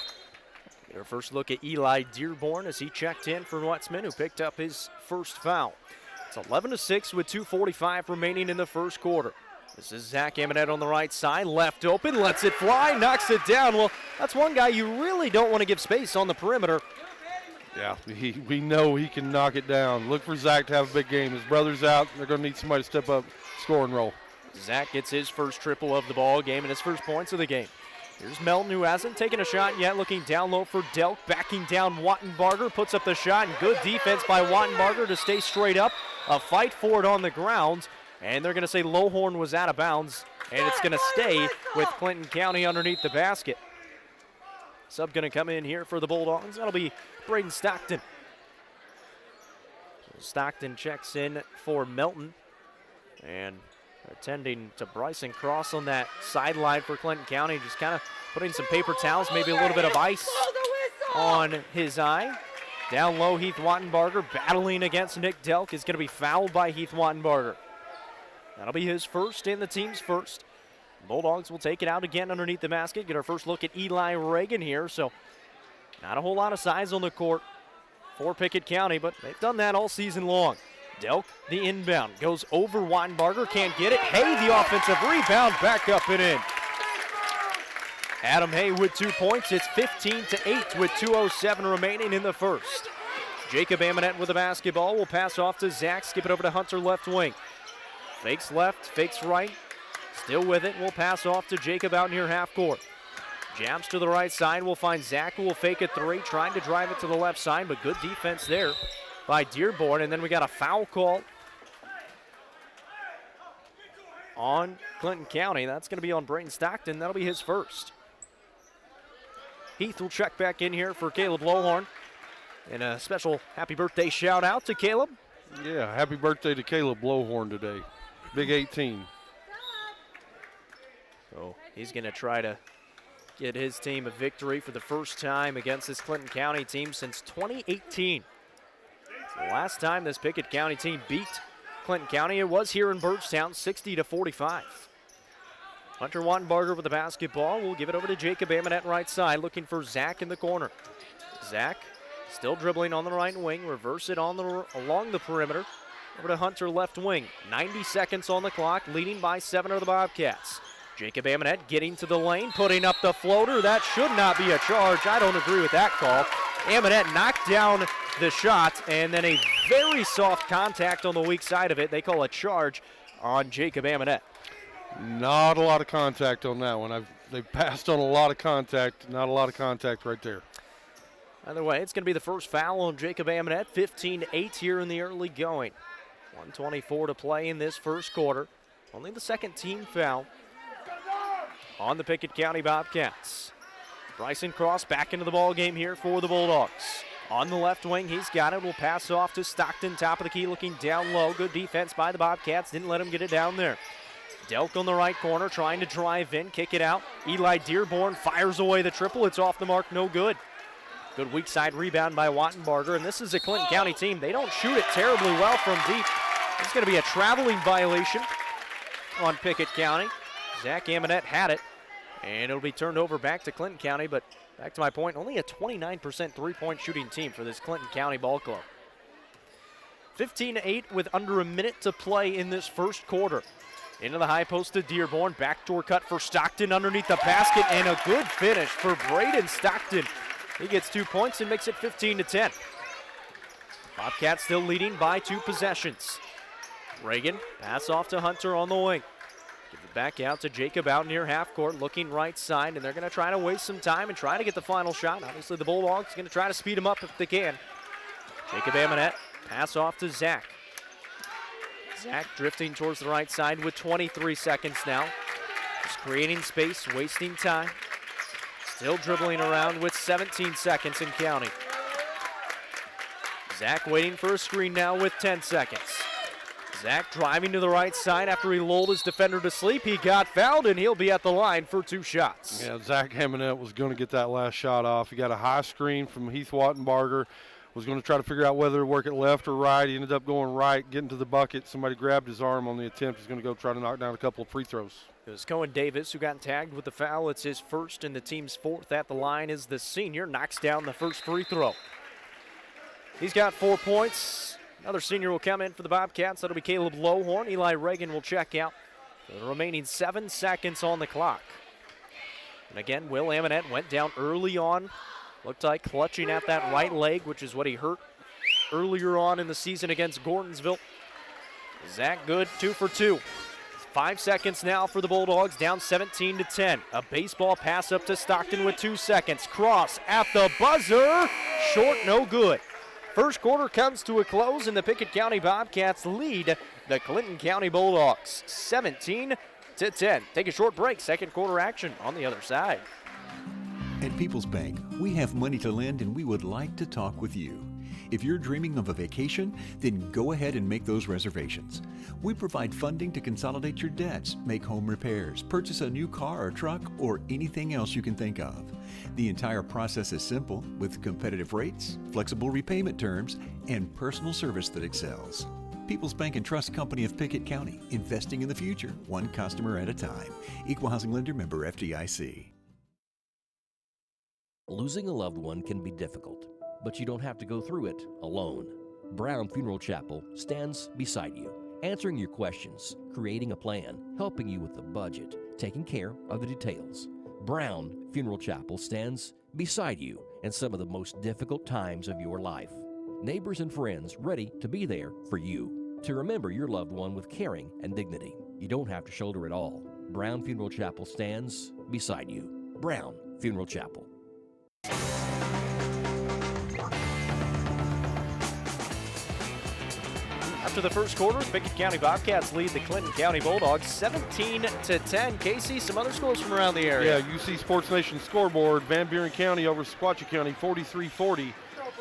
Get our first look at Eli Dearborn as he checked in for Wutzman, who picked up his first foul. It's 11-6 with 2:45 remaining in the first quarter. This is Zach Amonette on the right side, left open, lets it fly, knocks it down. Well, that's one guy you really don't want to give space on the perimeter.
Yeah, we know he can knock it down. Look for Zach to have a big game. His brother's out. They're going to need somebody to step up, score and roll.
Zach gets his first triple of the ball game and his first points of the game. Here's Melton, who hasn't taken a shot yet, looking down low for Delk, backing down Wattenbarger, puts up the shot, and good defense by Wattenbarger to stay straight up. A fight for it on the ground, and they're going to say Lowhorn was out of bounds, and it's going to stay with Clinton County underneath the basket. Sub going to come in here for the Bulldogs. That'll be Braden Stockton. Stockton checks in for Melton, and attending to Bryson Cross on that sideline for Clinton County, just kind of putting some paper towels, maybe a little bit of ice on his eye. Down low, Heath Wattenbarger battling against Nick Delk is going to be fouled by Heath Wattenbarger. That'll be his first and the team's first. Bulldogs will take it out again underneath the basket. Get our first look at Eli Reagan here. So not a whole lot of size on the court for Pickett County, but they've done that all season long. Delk, the inbound, goes over Weinbarger, can't get it. Hay, the offensive rebound, back up and in. Adam Hay with 2 points. It's 15-8 with 2:07 remaining in the first. Jacob Amonette with the basketball will pass off to Zach. Skip it over to Hunter, left wing. Fakes left, fakes right. Still with it. We'll pass off to Jacob out near half court. Jabs to the right side. We'll find Zach, who will fake a three, trying to drive it to the left side, but good defense there by Dearborn. And then we got a foul call on Clinton County. That's going to be on Brayton Stockton. That'll be his first. Heath will check back in here for Caleb Lowhorn. And a special happy birthday shout out to Caleb.
Yeah, happy birthday to Caleb Lowhorn today. Big 18.
So he's going to try to get his team a victory for the first time against this Clinton County team since 2018. The last time this Pickett County team beat Clinton County, it was here in Birchtown, 60-45. Hunter Wattenbarger with the basketball. We'll give it over to Jacob Amonette right side, looking for Zach in the corner. Zach still dribbling on the right wing, reverse it on along the perimeter. Over to Hunter left wing. 90 seconds on the clock, leading by 7 are the Bobcats. Jacob Amonette getting to the lane, putting up the floater. That should not be a charge. I don't agree with that call. Amonette knocked down the shot, and then a very soft contact on the weak side of it. They call a charge on Jacob Amonette.
Not a lot of contact on that one. They've passed on a lot of contact. Not a lot of contact right there.
Either way, it's going to be the first foul on Jacob Amonette. 15-8 here in the early going. 1:24 to play in this first quarter. Only the second team foul on the Pickett County Bobcats. Bryson Cross back into the ball game here for the Bulldogs. On the left wing, he's got it. Will pass off to Stockton, top of the key, looking down low. Good defense by the Bobcats. Didn't let him get it down there. Delk on the right corner, trying to drive in, kick it out. Eli Dearborn fires away the triple. It's off the mark, no good. Good weak side rebound by Wattenbarger, and this is a Clinton County team. They don't shoot it terribly well from deep. It's going to be a traveling violation on Pickett County. Zach Amonette had it, and it'll be turned over back to Clinton County, but back to my point, only a 29% three-point shooting team for this Clinton County ball club. 15-8 with under a minute to play in this first quarter. Into the high post to Dearborn, backdoor cut for Stockton underneath the basket, and a good finish for Braden Stockton. He gets 2 points and makes it 15-10. Bobcats still leading by 2 possessions. Reagan, pass off to Hunter on the wing. Give it back out to Jacob out near half court, looking right side, and they're going to try to waste some time and try to get the final shot. Obviously, the Bulldogs are going to try to speed them up if they can. Jacob Amonette, pass off to Zach. Zach drifting towards the right side with 23 seconds now. Just creating space, wasting time. Still dribbling around with 17 seconds in counting. Zach waiting for a screen now with 10 seconds. Zach driving to the right side after he lulled his defender to sleep. He got fouled, and he'll be at the line for 2 shots.
Yeah, Zach Amonette was going to get that last shot off. He got a high screen from Heath Wattenbarger. Was going to try to figure out whether to work it left or right. He ended up going right, getting to the bucket. Somebody grabbed his arm on the attempt. He's going to go try to knock down a couple of free throws.
It was Cohen Davis who got tagged with the foul. It's his first and the team's 4th at the line is the senior. Knocks down the first free throw. He's got 4 points. Another senior will come in for the Bobcats. That'll be Caleb Lowhorn. Eli Reagan will check out. The remaining 7 seconds on the clock. And again, Will Amonette went down early on. Looked like clutching at that right leg, which is what he hurt earlier on in the season against Gordonsville. Zach good, 2 for 2. 5 seconds now for the Bulldogs, down 17-10. A baseball pass up to Stockton with 2 seconds. Cross at the buzzer, short, no good. First quarter comes to a close, and the Pickett County Bobcats lead the Clinton County Bulldogs 17-10. Take a short break, second quarter action on the other side.
At People's Bank, we have money to lend and we would like to talk with you. If you're dreaming of a vacation, then go ahead and make those reservations. We provide funding to consolidate your debts, make home repairs, purchase a new car or truck, or anything else you can think of. The entire process is simple, with competitive rates, flexible repayment terms, and personal service that excels. People's Bank and Trust Company of Pickett County, investing in the future, one customer at a time. Equal housing lender, member FDIC.
Losing a loved one can be difficult, but you don't have to go through it alone. Brown Funeral Chapel stands beside you, answering your questions, creating a plan, helping you with the budget, taking care of the details. Brown Funeral Chapel stands beside you in some of the most difficult times of your life. Neighbors and friends ready to be there for you, to remember your loved one with caring and dignity. You don't have to shoulder it all. Brown Funeral Chapel stands beside you. Brown Funeral Chapel.
After the first quarter, Pickett County Bobcats lead the Clinton County Bulldogs 17-10. Casey, some other scores from around the area.
Yeah, UC Sports Nation scoreboard. Van Buren County over Sequatchie County 43-40.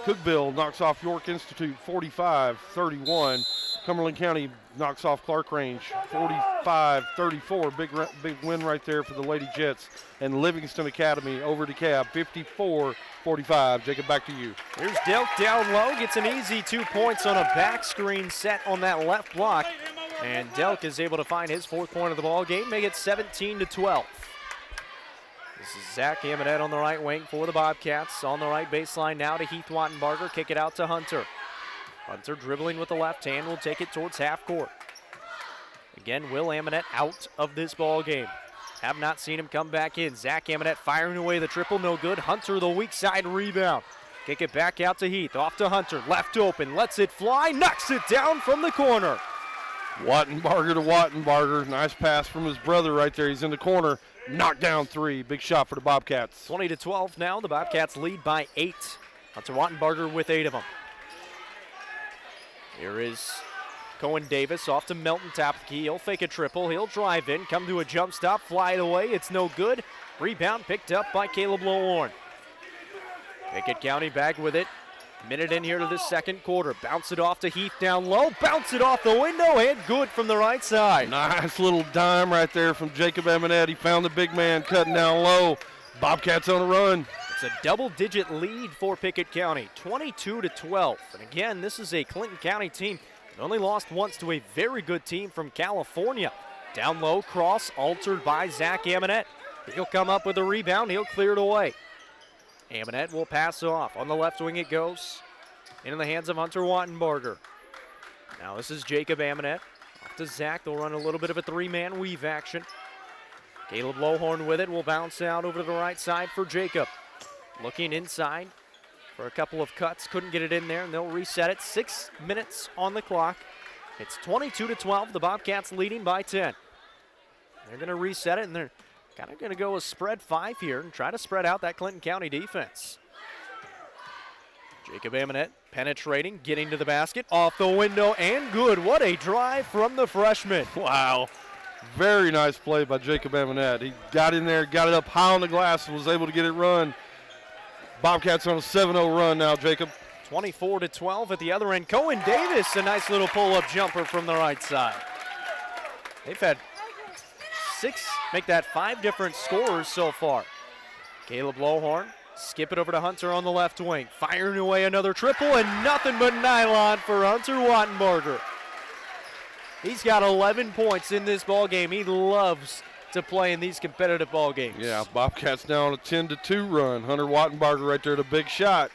Cookville knocks off York Institute 45-31. Cumberland County knocks off Clark Range 45-34. Big win right there for the Lady Jets. And Livingston Academy over DeKalb 54-45. Jacob, back to you.
Here's Delk down low, gets an easy 2 points on a back screen set on that left block. And Delk is able to find his 4th point of the ball game, make it 17-12. This is Zach Amonette on the right wing for the Bobcats. On the right baseline now to Heath Wattenbarger. Kick it out to Hunter. Hunter dribbling with the left hand will take it towards half court. Again, Will Amonette out of this ball game. Have not seen him come back in. Zach Amonette firing away the triple, no good. Hunter the weak side rebound. Kick it back out to Heath, off to Hunter. Left open, lets it fly, knocks it down from the corner.
Wattenbarger to Wattenbarger. Nice pass from his brother right there. He's in the corner. Knocked down 3. Big shot for the Bobcats.
20-12 now. The Bobcats lead by 8. Hunter Wattenbarger with 8 of them. Here is Cohen Davis off to Melton, top of the key. He'll fake a triple. He'll drive in, come to a jump stop, fly it away. It's no good. Rebound picked up by Caleb Lowhorn. Pickett County back with it. Minute in here to the second quarter. Bounce it off to Heath down low. Bounce it off the window and good from the right side.
Nice little dime right there from Jacob Amonette. He found the big man cutting down low. Bobcats on a run.
It's a double-digit lead for Pickett County, 22-12. And again, this is a Clinton County team that only lost once to a very good team from California. Down low, cross altered by Zach Amonette. He'll come up with a rebound. He'll clear it away. Amonette will pass off. On the left wing it goes. In the hands of Hunter Wattenbarger. Now this is Jacob Amonette. Off to Zach. They'll run a little bit of a 3-man weave action. Caleb Lowhorn with it. Will bounce out over to the right side for Jacob. Looking inside for a couple of cuts. Couldn't get it in there, and they'll reset it. 6 minutes on the clock. It's 22-12. The Bobcats leading by 10. They're going to reset it, and they're kind of going to go a spread 5 here and try to spread out that Clinton County defense. Jacob Amonette penetrating, getting to the basket, off the window, and good. What a drive from the freshman.
Wow. Very nice play by Jacob Amonette. He got in there, got it up high on the glass, and was able to get it run. Bobcats on a 7-0 run now, Jacob.
24-12 at the other end. Cohen Davis, a nice little pull-up jumper from the right side. They've had 5 different scorers so far. Caleb Lowhorn, skip it over to Hunter on the left wing. Firing away another triple, and nothing but nylon for Hunter Wattenbarger. He's got 11 points in this ball game. He loves to play in these competitive ball games.
Yeah, Bobcats now on a 10-2 run. Hunter Wattenbarger right there, the big shot.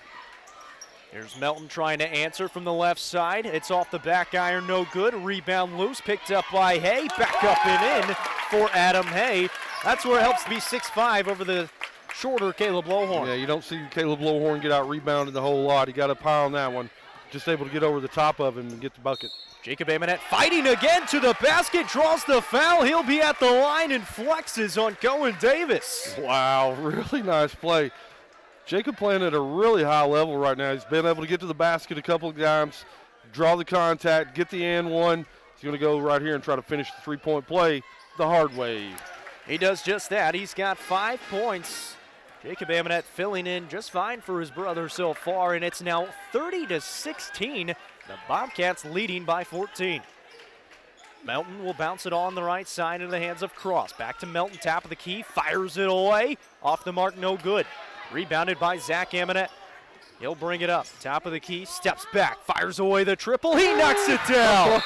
Here's Melton trying to answer from the left side. It's off the back iron, no good. Rebound loose, picked up by Hay. Back up and in for Adam Hay. That's where it helps to be 6'5" over the shorter Caleb Lowhorn.
Yeah, you don't see Caleb Lowhorn get out rebounded a whole lot. He got a pile on that one. Just able to get over the top of him and get the bucket.
Jacob Amonette fighting again to the basket, draws the foul. He'll be at the line and flexes on Cohen Davis.
Wow, really nice play. Jacob playing at a really high level right now. He's been able to get to the basket a couple of times, draw the contact, get the and one. He's going to go right here and try to finish the three-point play the hard way.
He does just that. He's got 5 points. Jacob Amonette filling in just fine for his brother so far, and it's now 30-16. The Bobcats leading by 14. Melton will bounce it on the right side into the hands of Cross. Back to Melton, top of the key, fires it away. Off the mark, no good. Rebounded by Zach Amonette. He'll bring it up. Top of the key, steps back, fires away the triple. He knocks it down.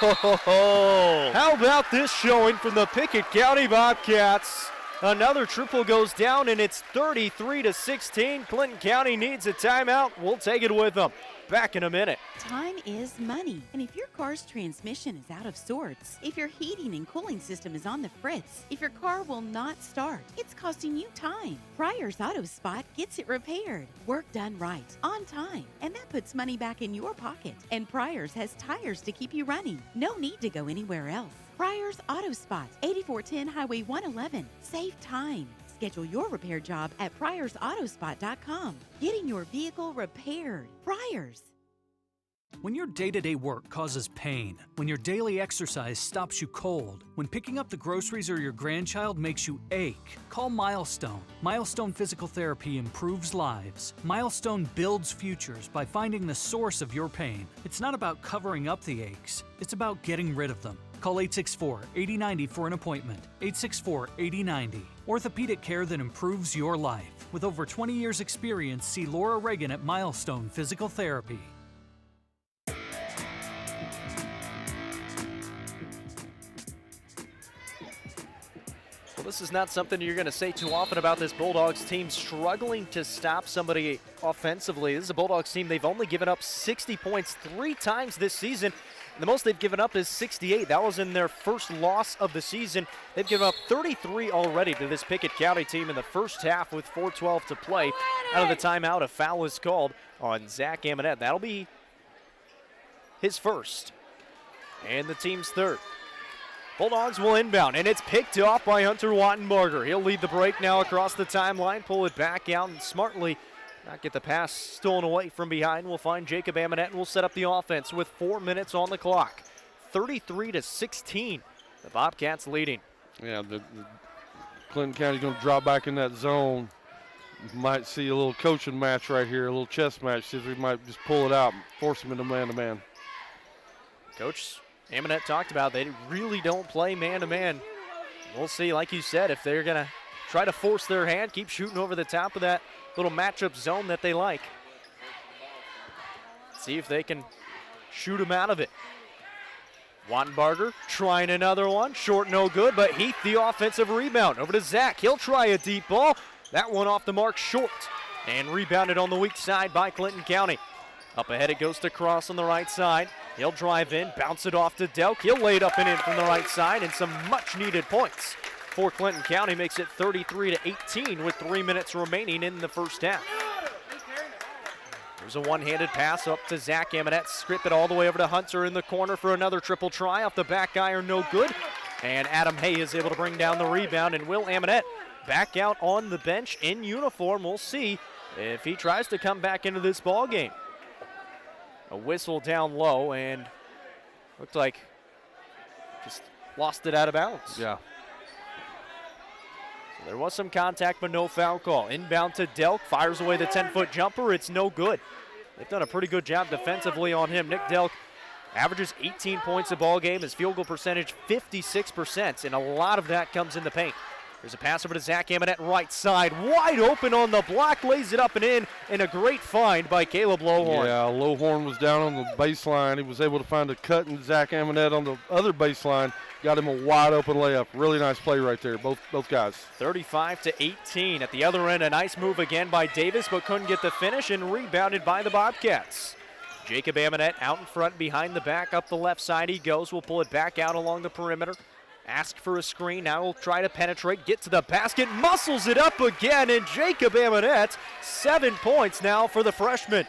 How about this showing from the Pickett County Bobcats? Another triple goes down, and it's 33-16. Clinton County needs a timeout. We'll take it with them. Back in a minute.
Time is money, and if your car's transmission is out of sorts, if your heating and cooling system is on the fritz, if your car will not start, it's costing you time. Pryor's Auto Spot gets it repaired. Work done right, on time, and that puts money back in your pocket. And Pryor's has tires to keep you running. No need to go anywhere else. Pryor's Auto Spot, 8410 Highway 111. Save time. Schedule your repair job at pryorsautospot.com. Getting your vehicle repaired. Pryor's.
When your day-to-day work causes pain, when your daily exercise stops you cold, when picking up the groceries or your grandchild makes you ache, call Milestone. Milestone Physical Therapy improves lives. Milestone builds futures by finding the source of your pain. It's not about covering up the aches, it's about getting rid of them. Call 864-8090 for an appointment. 864-8090. Orthopedic care that improves your life. With over 20 years' experience, see Laura Reagan at Milestone Physical Therapy.
Well, this is not something you're going to say too often about this Bulldogs team struggling to stop somebody offensively. This is a Bulldogs team. They've only given up 60 points 3 times this season. The most they've given up is 68. That was in their first loss of the season. They've given up 33 already to this Pickett County team in the first half with 4:12 to play. Out of the timeout, a foul is called on Zach Amonette. That'll be his first and the team's third. Bulldogs will inbound, and it's picked off by Hunter Wattenbarger. He'll lead the break now across the timeline, pull it back out, and smartly not get the pass stolen away from behind. We'll find Jacob Amonette, and we'll set up the offense with 4 minutes on the clock. 33-16, the Bobcats leading.
Yeah, the Clinton County's going to drop back in that zone. You might see a little coaching match right here, a little chess match. See if we might just pull it out and force them into man-to-man.
Coach Amonette talked about they really don't play man-to-man. We'll see, like you said, if they're going to try to force their hand, keep shooting over the top of that little matchup zone that they like. See if they can shoot them out of it. Wattenbarger trying another one. Short, no good, but Heath the offensive rebound. Over to Zach. He'll try a deep ball. That one off the mark short. And rebounded on the weak side by Clinton County. Up ahead it goes to Cross on the right side. He'll drive in, bounce it off to Delk. He'll lay it up and in from the right side, and some much-needed points for Clinton County. Makes it 33-18 with 3 minutes remaining in the first half. There's a one-handed pass up to Zach Amonette. Strip it all the way over to Hunter in the corner for another triple try. Off the back iron, no good. And Adam Hay is able to bring down the rebound, and Will Amonette back out on the bench in uniform. We'll see if he tries to come back into this ball game. A whistle down low, and looked like just lost it out of bounds.
Yeah.
So there was some contact, but no foul call. Inbound to Delk, fires away the 10-foot jumper. It's no good. They've done a pretty good job defensively on him. Nick Delk averages 18 points a ball game. His field goal percentage 56%, and a lot of that comes in the paint. There's a pass over to Zach Amonette, right side, wide open on the block, lays it up and in, and a great find by Caleb Lowhorn.
Yeah, Lowhorn was down on the baseline. He was able to find a cut in Zach Amonette on the other baseline, got him a wide open layup. Really nice play right there, both guys.
35-18. At the other end, a nice move again by Davis, but couldn't get the finish, and rebounded by the Bobcats. Jacob Amonette out in front, behind the back, up the left side he goes. We'll pull it back out along the perimeter. Ask for a screen, now he'll try to penetrate, get to the basket, muscles it up again, and Jacob Amonette, 7 points now for the freshman.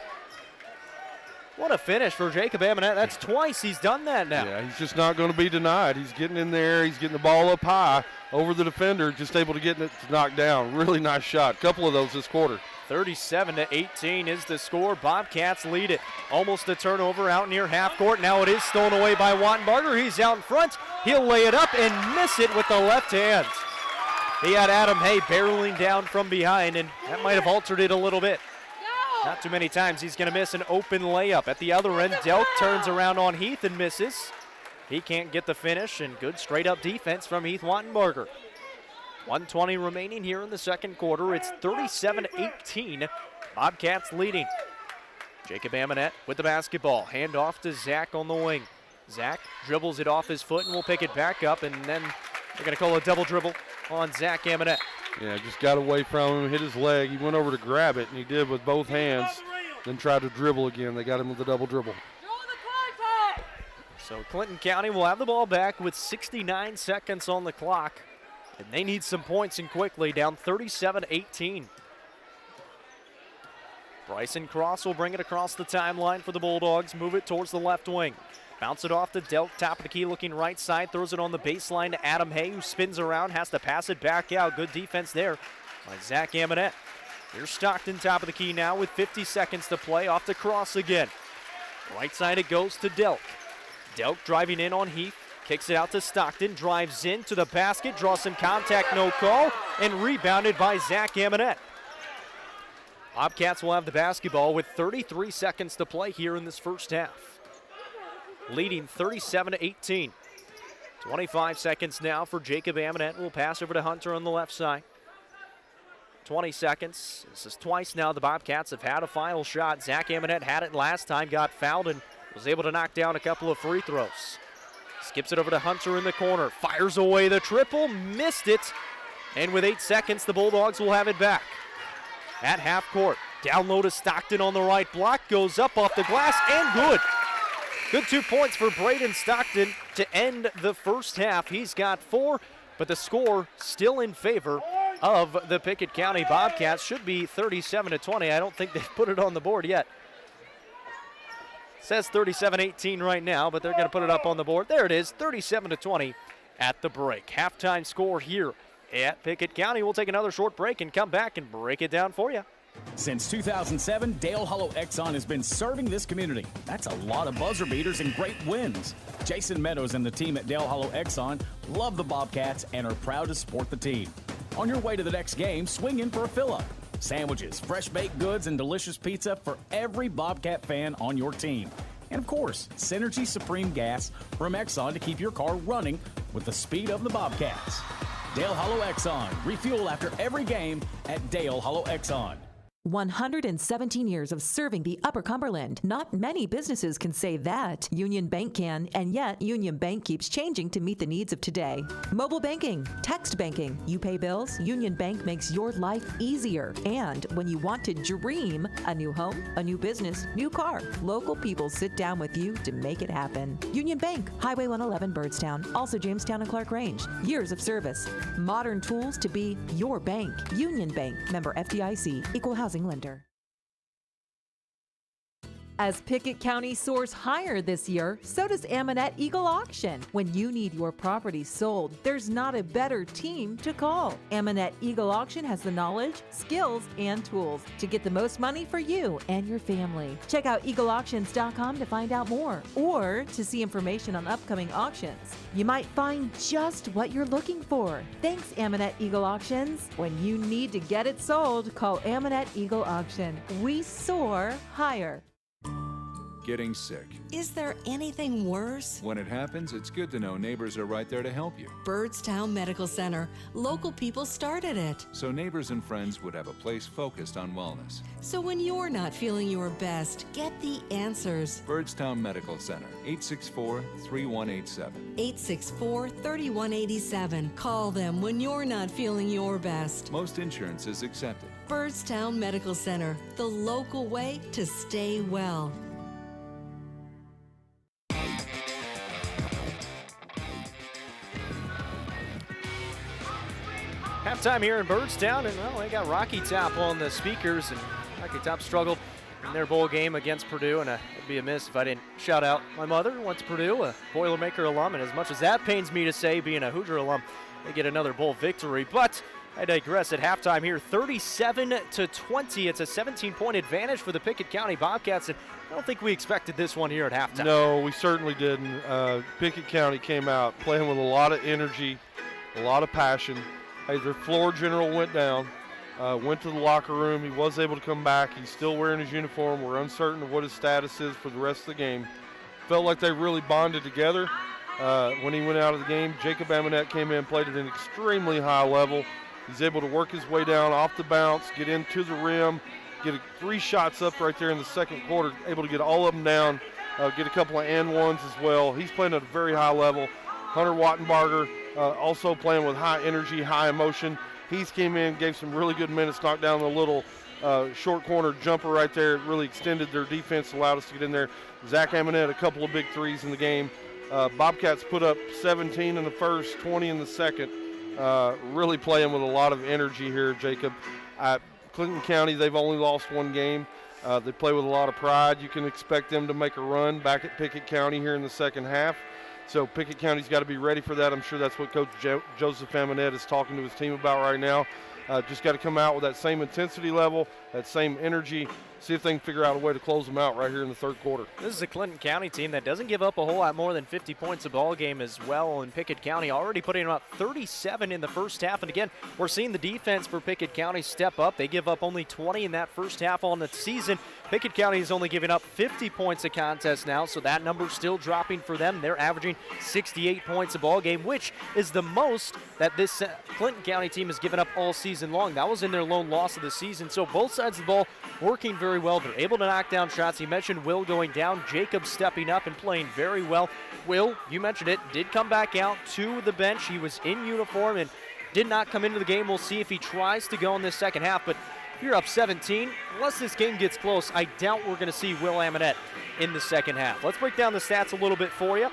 What a finish for Jacob Amonette. That's twice he's done that now.
Yeah, he's just not going to be denied. He's getting in there, he's getting the ball up high over the defender, just able to get it knocked down. Really nice shot. Couple of those this quarter.
37-18 is the score. Bobcats lead it. Almost a turnover out near half court. Now it is stolen away by Wattenbarger. He's out in front. He'll lay it up and miss it with the left hand. He had Adam Hay barreling down from behind, and that might have altered it a little bit. Not too many times he's going to miss an open layup. At the other end, Delk turns around on Heath and misses. He can't get the finish, and good straight-up defense from Heath Wattenbarger. 1:20 remaining here in the second quarter. It's 37-18. Bobcats leading. Jacob Amonette with the basketball. Hand off to Zach on the wing. Zach dribbles it off his foot and will pick it back up, and then they're going to call a double dribble on Zach Amonette.
Yeah, just got away from him, hit his leg. He went over to grab it, and he did with both hands, then tried to dribble again. They got him with the double dribble.
So Clinton County will have the ball back with 69 seconds on the clock, and they need some points and quickly, down 37-18. Bryson Cross will bring it across the timeline for the Bulldogs, move it towards the left wing. Bounce it off to Delk, top of the key, looking right side, throws it on the baseline to Adam Hay, who spins around, has to pass it back out. Good defense there by Zach Amonette. Here's Stockton, top of the key now with 50 seconds to play, off to Cross again. Right side it goes to Delk. Delk driving in on Heath, kicks it out to Stockton, drives in to the basket, draws some contact, no call, and rebounded by Zach Amonette. Bobcats will have the basketball with 33 seconds to play here in this first half. Leading 37-18. 25 seconds now for Jacob Amonette. We'll pass over to Hunter on the left side. 20 seconds. This is twice now the Bobcats have had a final shot. Zach Amonette had it last time, got fouled, and was able to knock down a couple of free throws. Skips it over to Hunter in the corner. Fires away the triple, missed it. And with 8 seconds, the Bulldogs will have it back. At half court, down low to Stockton on the right block, goes up off the glass, and good. Good 2 points for Braden Stockton to end the first half. He's got 4, but the score still in favor of the Pickett County Bobcats. Should be 37-20. I don't think they've put it on the board yet. It says 37-18 right now, but they're going to put it up on the board. There it is, 37-20 at the break. Halftime score here at Pickett County. We'll take another short break and come back and break it down for you.
Since 2007, Dale Hollow Exxon has been serving this community. That's a lot of buzzer beaters and great wins. Jason Meadows and the team at Dale Hollow Exxon love the Bobcats and are proud to support the team. On your way to the next game, swing in for a fill-up. Sandwiches, fresh baked goods, and delicious pizza for every Bobcat fan on your team. And of course, Synergy Supreme Gas from Exxon to keep your car running with the speed of the Bobcats. Dale Hollow Exxon. Refuel after every game at Dale Hollow Exxon.
117 years of serving the Upper Cumberland. Not many businesses can say that. Union Bank can, and yet Union Bank keeps changing to meet the needs of today. Mobile banking, text banking, you pay bills, Union Bank makes your life easier. And when you want to dream a new home, a new business, new car, local people sit down with you to make it happen. Union Bank, Highway 111 Birdstown, also Jamestown and Clark Range. Years of service, modern tools to be your bank. Union Bank, member FDIC, equal housing lender. As Pickett County soars higher this year, so does Amonette Eagle Auction. When you need your property sold, there's not a better team to call. Amonette Eagle Auction has the knowledge, skills, and tools to get the most money for you and your family. Check out eagleauctions.com to find out more or to see information on upcoming auctions. You might find just what you're looking for. Thanks, Amonette Eagle Auctions. When you need to get it sold, call Amonette Eagle Auction. We soar higher.
Getting sick.
Is there anything worse?
When it happens, it's good to know neighbors are right there to help you.
Byrdstown Medical Center. Local people started it.
So neighbors and friends would have a place focused on wellness.
So when you're not feeling your best, get the answers.
Byrdstown Medical Center, 864-3187.
864-3187. Call them when you're not feeling your best.
Most insurance is accepted.
Byrdstown Medical Center, the local way to stay well.
Halftime here in Byrdstown, and well, they got Rocky Top on the speakers, and Rocky Top struggled in their bowl game against Purdue, and it'd be a miss if I didn't shout out my mother, who went to Purdue, a Boilermaker alum, and as much as that pains me to say, being a Hoosier alum, they get another bowl victory. But I digress. At halftime here, 37-20. It's a 17-point advantage for the Pickett County Bobcats, and I don't think we expected this one here at halftime.
No, we certainly didn't. Pickett County came out playing with a lot of energy, a lot of passion. Hey, their floor general went down, went to the locker room. He was able to come back. He's still wearing his uniform. We're uncertain of what his status is for the rest of the game. Felt like they really bonded together when he went out of the game. Jacob Amonette came in, played at an extremely high level. He's able to work his way down off the bounce, get into the rim, get 3 shots up right there in the second quarter, able to get all of them down, get a couple of and ones as well. He's playing at a very high level. Hunter Wattenbarger also playing with high energy, high emotion. He's came in, gave some really good minutes, knocked down a little short corner jumper right there. It really extended their defense, allowed us to get in there. Zach Amonette, a couple of big threes in the game. Bobcats put up 17 in the first, 20 in the second. Really playing with a lot of energy here, Jacob. At Clinton County, they've only lost 1 game. They play with a lot of pride. You can expect them to make a run back at Pickett County here in the second half. So Pickett County's got to be ready for that. I'm sure that's what Coach Joseph Amonette is talking to his team about right now. Just got to come out with that same intensity level, that same energy, see if they can figure out a way to close them out right here in the third quarter.
This is a Clinton County team that doesn't give up a whole lot more than 50 points a ball game as well, and Pickett County already putting about 37 in the first half. And again, we're seeing the defense for Pickett County step up. They give up only 20 in that first half on the season. Pickett County is only giving up 50 points a contest now, so that number's still dropping for them. They're averaging 68 points a ball game, which is the most that this Clinton County team has given up all season long. That was in their lone loss of the season. So both sides of the ball working very well. They're able to knock down shots. You mentioned Will going down. Jacob stepping up and playing very well. Will, you mentioned it, did come back out to the bench. He was in uniform and did not come into the game. We'll see if he tries to go in this second half. But if you're up 17, unless this game gets close, I doubt we're going to see Will Amonette in the second half. Let's break down the stats a little bit for you.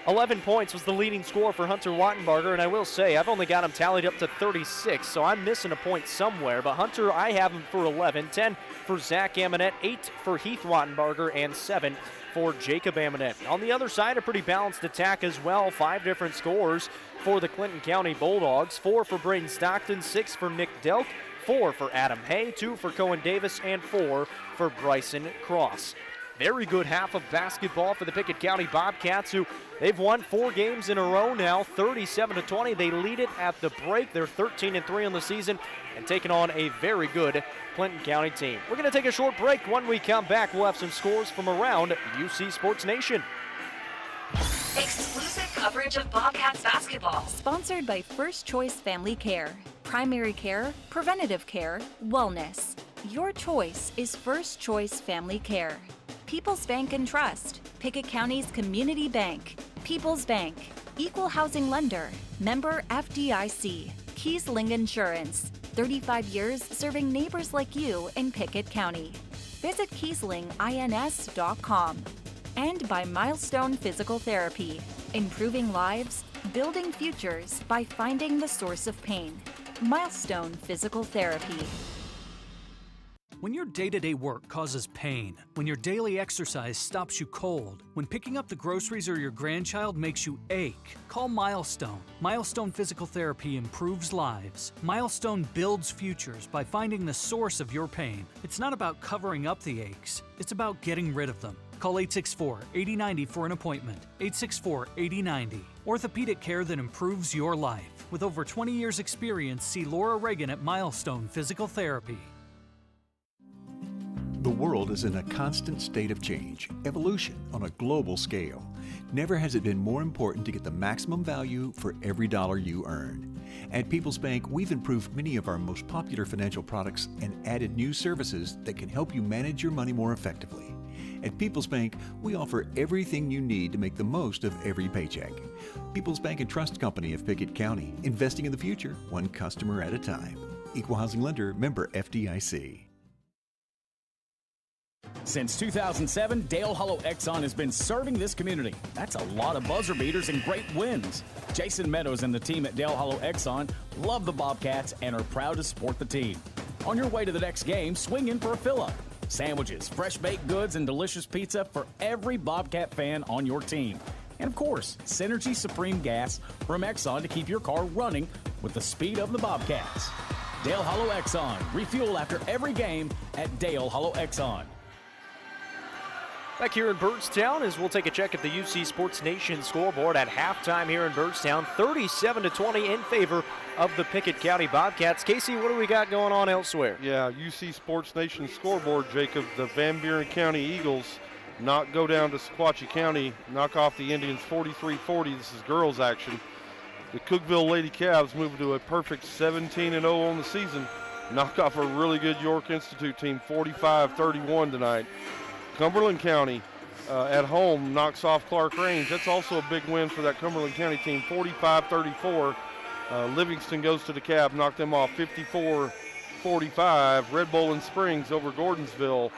11 points was the leading score for Hunter Wattenbarger, and I will say I've only got him tallied up to 36, so I'm missing a point somewhere. But Hunter, I have him for 11, 10 for Zach Amonette, 8 for Heath Wattenbarger, and 7 for Jacob Amonette. On the other side, a pretty balanced attack as well. 5 different scores for the Clinton County Bulldogs. 4 for Braden Stockton, 6 for Nick Delk, 4 for Adam Hay, 2 for Cohen Davis, and 4 for Bryson Cross. Very good half of basketball for the Pickett County Bobcats, who they've won 4 games in a row now, 37-20. They lead it at the break. They're 13-3 on the season and taking on a very good Clinton County team. We're going to take a short break. When we come back, we'll have some scores from around UC Sports Nation.
Exclusive coverage of Bobcats basketball. Sponsored by First Choice Family Care. Primary care, preventative care, wellness. Your choice is First Choice Family Care. People's Bank and Trust, Pickett County's community bank. People's Bank, equal housing lender, member FDIC. Kiesling Insurance, 35 years serving neighbors like you in Pickett County. Visit KieslingINS.com. And by Milestone Physical Therapy, improving lives, building futures by finding the source of pain. Milestone Physical Therapy.
When your day-to-day work causes pain, when your daily exercise stops you cold, when picking up the groceries or your grandchild makes you ache, call Milestone. Milestone Physical Therapy improves lives. Milestone builds futures by finding the source of your pain. It's not about covering up the aches, it's about getting rid of them. Call 864-8090 for an appointment. 864-8090. Orthopedic care that improves your life. With over 20 years' experience, see Laura Reagan at Milestone Physical Therapy.
The world is in a constant state of change, evolution on a global scale. Never has it been more important to get the maximum value for every dollar you earn. At People's Bank, we've improved many of our most popular financial products and added new services that can help you manage your money more effectively. At People's Bank, we offer everything you need to make the most of every paycheck. People's Bank and Trust Company of Pickett County, investing in the future, one customer at a time. Equal housing lender, member FDIC.
Since 2007, Dale Hollow Exxon has been serving this community. That's a lot of buzzer beaters and great wins. Jason Meadows and the team at Dale Hollow Exxon love the Bobcats and are proud to support the team. On your way to the next game, swing in for a fill-up. Sandwiches, fresh baked goods, and delicious pizza for every Bobcat fan on your team. And of course, Synergy Supreme Gas from Exxon to keep your car running with the speed of the Bobcats. Dale Hollow Exxon. Refuel after every game at Dale Hollow Exxon.
Back here in Byrdstown as we'll take a check at the UC Sports Nation scoreboard at halftime here in Byrdstown. 37-20 in favor of the Pickett County Bobcats. Casey, what do we got going on elsewhere?
Yeah, UC Sports Nation scoreboard, Jacob. The Van Buren County Eagles go down to Sequatchie County, knock off the Indians 43-40. This is girls action. The Cookeville Lady Cavs moved to a perfect 17-0 on the season. knock off a really good York Institute team, 45-31 tonight. Cumberland County at home knocks off Clark Range. That's also a big win for that Cumberland County team, 45-34. Livingston goes to the cab, knocked them off 54-45. Red Bowling Springs over Gordonsville,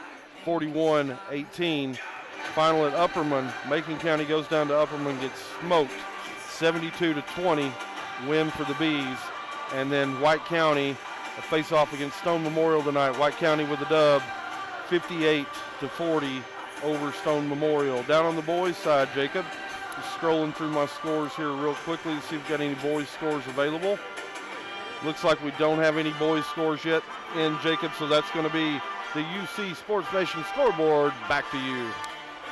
41-18. Final at Upperman. Macon County goes down to Upperman, gets smoked, 72-20, win for the Bees. And then White County, a face-off against Stone Memorial tonight. White County with a dub, 58-40 over Stone Memorial. Down on the boys' side, Jacob, just scrolling through my scores here real quickly to see if we've got any boys' scores available. Looks like we don't have any boys' scores yet in, Jacob, so that's going to be the UC Sports Nation scoreboard. Back to you.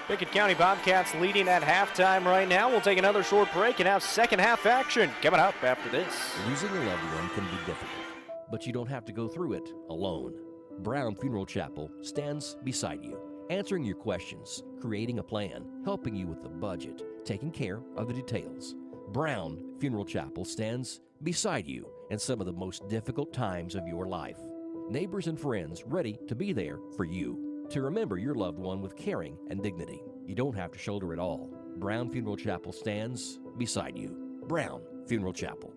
Pickett County Bobcats leading at halftime right now. We'll take another short break and have second half action coming up after this.
Losing a loved one can be difficult, but you don't have to go through it alone. Brown Funeral Chapel stands beside you, answering your questions, creating a plan, helping you with the budget, taking care of the details. Brown Funeral Chapel stands beside you in some of the most difficult times of your life. Neighbors and friends ready to be there for you, to remember your loved one with caring and dignity. You don't have to shoulder it all. Brown Funeral Chapel stands beside you. Brown Funeral Chapel.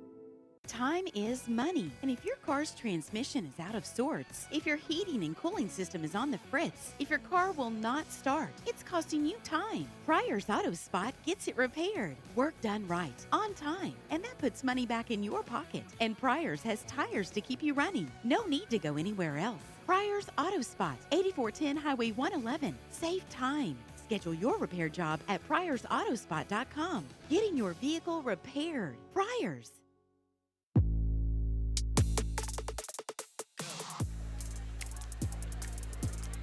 Time is money, and if your car's transmission is out of sorts, if your heating and cooling system is on the fritz, if your car will not start, it's costing you time. Pryor's Auto Spot gets it repaired. Work done right, on time, and that puts money back in your pocket. And Pryor's has tires to keep you running. No need to go anywhere else. Pryor's Auto Spot, 8410 Highway 111. Save time. Schedule your repair job at pryorsautospot.com. Getting your vehicle repaired. Pryor's.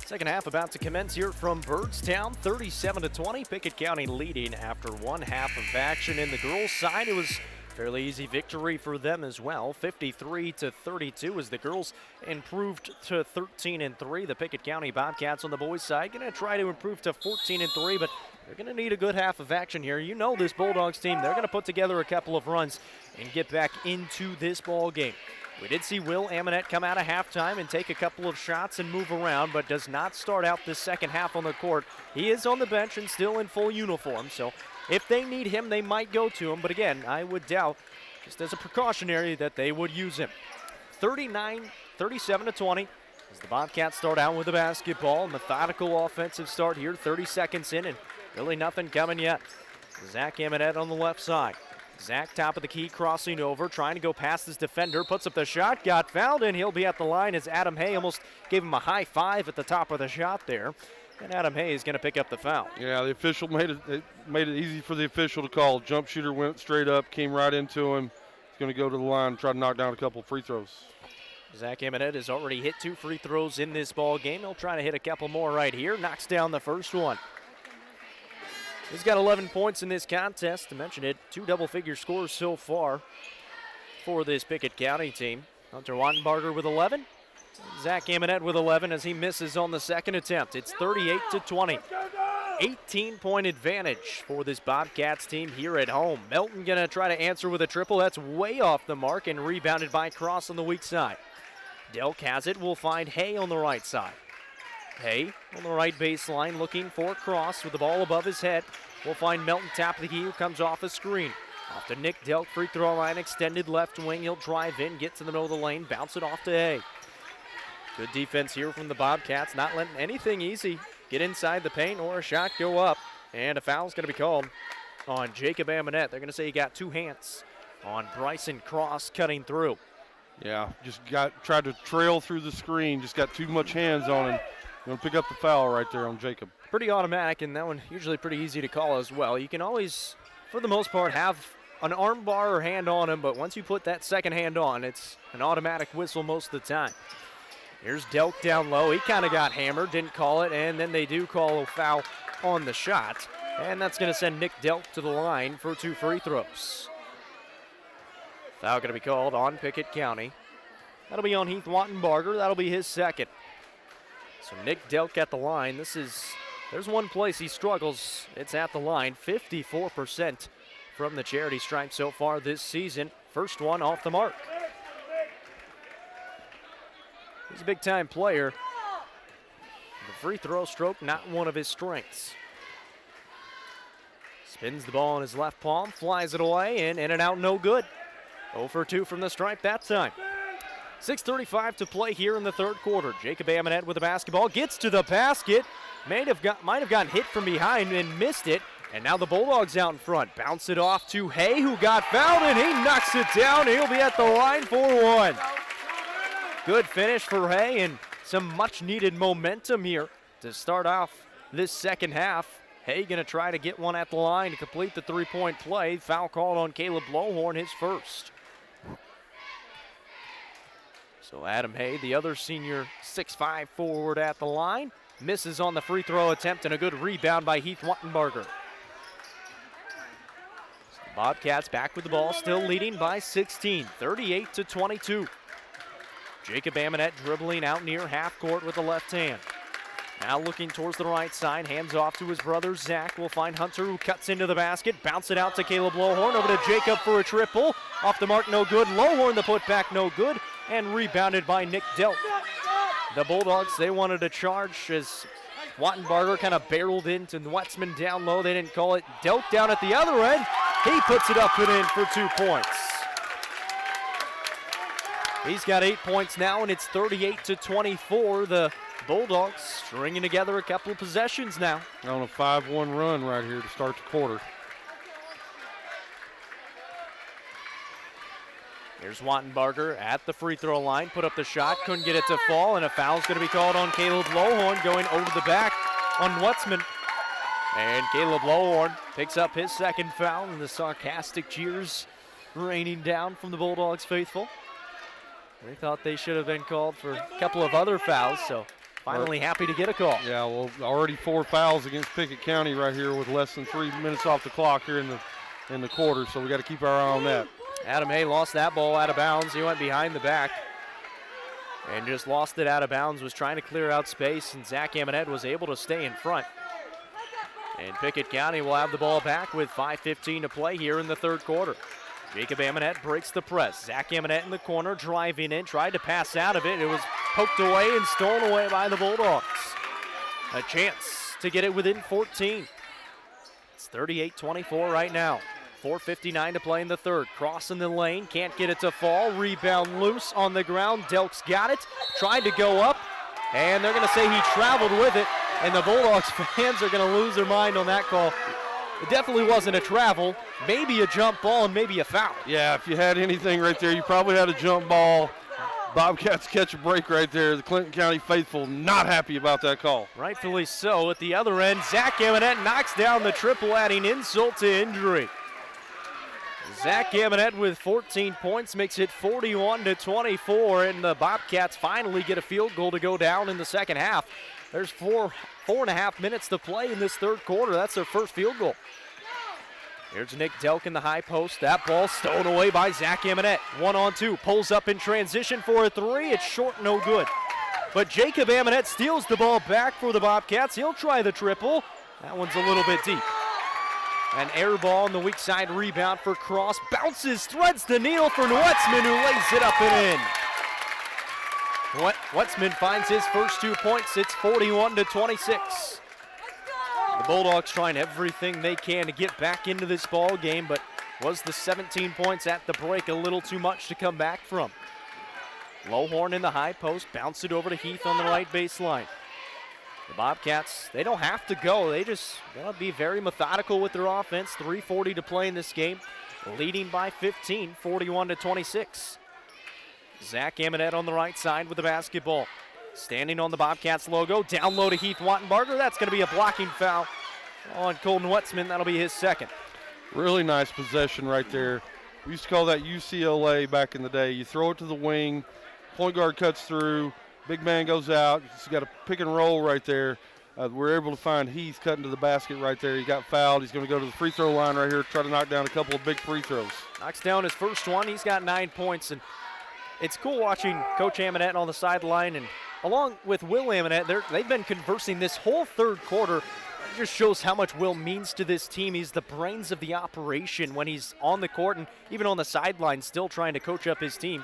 Second half about to commence here from Byrdstown, 37-20. Pickett County leading after one half of action. In the girls' side, it was a fairly easy victory for them as well, 53-32 as the girls improved to 13-3. The Pickett County Bobcats on the boys' side going to try to improve to 14-3, but they're going to need a good half of action here. You know this Bulldogs team, they're going to put together a couple of runs and get back into this ball game. We did see Will Amonette come out of halftime and take a couple of shots and move around, but does not start out the second half on the court. He is on the bench and still in full uniform, so if they need him, they might go to him. But again, I would doubt, just as a precautionary, that they would use him. 37-20 as the Bobcats start out with the basketball. Methodical offensive start here, 30 seconds in, and really nothing coming yet. Zach Amonette on the left side. Zach, top of the key, crossing over, trying to go past his defender, puts up the shot, got fouled, and he'll be at the line as Adam Hay almost gave him a high five at the top of the shot there. And Adam Hay is going to pick up the foul.
Yeah, the official made it easy for the official to call. Jump shooter went straight up, came right into him. He's going to go to the line and try to knock down a couple of free throws.
Zach Amonette has already hit 2 free throws in this ball game. He'll try to hit a couple more right here. Knocks down the first one. He's got 11 points in this contest. To mention it, 2 double-figure scores so far for this Pickett County team. Hunter Wattenbarger with 11. Zach Amonette with 11 as he misses on the second attempt. It's 38-20. 18-point advantage for this Bobcats team here at home. Melton going to try to answer with a triple. That's way off the mark and rebounded by Cross on the weak side. Delk has it. Will find Hay on the right side. Hay on the right baseline looking for Cross with the ball above his head. We'll find Melton top of the key who comes off a screen. Off to Nick Delk, free throw line, extended left wing. He'll drive in, get to the middle of the lane, bounce it off to Hay. Good defense here from the Bobcats, not letting anything easy get inside the paint or a shot go up. And a foul's going to be called on Jacob Amonette. They're going to say he got 2 hands on Bryson Cross cutting through.
Yeah, just tried to trail through the screen, just got too much hands on him. Going to pick up the foul right there on Jacob.
Pretty automatic, and that one usually pretty easy to call as well. You can always, for the most part, have an arm bar or hand on him, but once you put that second hand on, it's an automatic whistle most of the time. Here's Delk down low. He kind of got hammered, didn't call it, and then they do call a foul on the shot. And that's going to send Nick Delk to the line for 2 free throws. Foul going to be called on Pickett County. That'll be on Heath Wattenbarger. That'll be his second. So Nick Delk at the line. There's one place he struggles. It's at the line. 54% from the charity stripe so far this season. First one off the mark. He's a big-time player. The free throw stroke, not one of his strengths. Spins the ball in his left palm, flies it away, and in and out, no good. 0 for 2 from the stripe that time. 6:35 to play here in the third quarter. Jacob Amonette with the basketball, gets to the basket, might have gotten hit from behind and missed it, and now the Bulldogs out in front. Bounce it off to Hay, who got fouled, and he knocks it down. He'll be at the line for one. Good finish for Hay, and some much-needed momentum here to start off this second half. Hay going to try to get one at the line to complete the three-point play. Foul called on Caleb Lowhorn, his first. So Adam Hay, the other senior 6'5" forward at the line, misses on the free throw attempt, and a good rebound by Heath Wattenbarger. So the Bobcats back with the ball, still leading by 16, 38-22. Jacob Amonette dribbling out near half court with the left hand. Now looking towards the right side, hands off to his brother Zach. Will find Hunter, who cuts into the basket, bounce it out to Caleb Lowhorn, over to Jacob for a triple. Off the mark, no good. Lowhorn, the putback, no good, and rebounded by Nick Delk. The Bulldogs, they wanted to charge as Wattenbarger kind of barreled into Wetzman down low. They didn't call it. Delk down at the other end. He puts it up and in for 2 points. He's got 8 points now, and it's 38-24. The Bulldogs stringing together a couple of possessions now.
On a 5-1 run right here to start the quarter.
Here's Wattenbarger at the free throw line, put up the shot, couldn't get it to fall, and a foul's going to be called on Caleb Lowhorn going over the back on Wetzman. And Caleb Lowhorn picks up his second foul, and the sarcastic cheers raining down from the Bulldogs faithful. They thought they should have been called for a couple of other fouls, so finally happy to get a call.
Yeah, well, already 4 fouls against Pickett County right here with less than 3 minutes off the clock here in the quarter, so we got to keep our eye on that.
Adam Hay lost that ball out of bounds. He went behind the back and just lost it out of bounds, was trying to clear out space, and Zach Amonette was able to stay in front. And Pickett County will have the ball back with 5:15 to play here in the third quarter. Jacob Amonette breaks the press. Zach Amonette in the corner, driving in, tried to pass out of it. It was poked away and stolen away by the Bulldogs. A chance to get it within 14. It's 38-24 right now. 4:59 to play in the third. Crossing the lane, can't get it to fall. Rebound loose on the ground. Delk's got it, tried to go up, and they're going to say he traveled with it, and the Bulldogs fans are going to lose their mind on that call. It definitely wasn't a travel, maybe a jump ball and maybe a foul.
Yeah, if you had anything right there, you probably had a jump ball. Bobcats catch a break right there. The Clinton County faithful not happy about that call.
Rightfully so. At the other end, Zach Amonette knocks down the triple, adding insult to injury. Zach Amonette with 14 points makes it 41-24, and the Bobcats finally get a field goal to go down in the second half. There's 4.5 minutes to play in this third quarter. That's their first field goal. Here's Nick Delk in the high post. That ball stolen away by Zach Amonette. 1-on-2, pulls up in transition for a three. It's short, no good. But Jacob Amonette steals the ball back for the Bobcats. He'll try the triple. That one's a little bit deep. An air ball on the weak side rebound for Cross. Bounces, threads the needle for Wetzman, who lays it up and in. Wetzman finds his first 2 points. It's 41-26. The Bulldogs trying everything they can to get back into this ball game, but was the 17 points at the break a little too much to come back from? Lowhorn in the high post, bounce it over to Heath on the right baseline. The Bobcats, they don't have to go. They just gotta be very methodical with their offense. 3:40 to play in this game, leading by 15, 41-26. Zach Amonette on the right side with the basketball. Standing on the Bobcats logo, down low to Heath Wattenbarger. That's going to be a blocking foul on Colton Wetzman. That'll be his second.
Really nice possession right there. We used to call that UCLA back in the day. You throw it to the wing, point guard cuts through, big man goes out. He's got a pick and roll right there. We're able to find Heath cutting to the basket right there. He got fouled. He's going to go to the free throw line right here, try to knock down a couple of big free throws.
Knocks down his first one. He's got 9 points, and it's cool watching Coach Amonette on the sideline, and along with Will Amonette, they've been conversing this whole third quarter. It just shows how much Will means to this team. He's the brains of the operation when he's on the court and even on the sideline, still trying to coach up his team.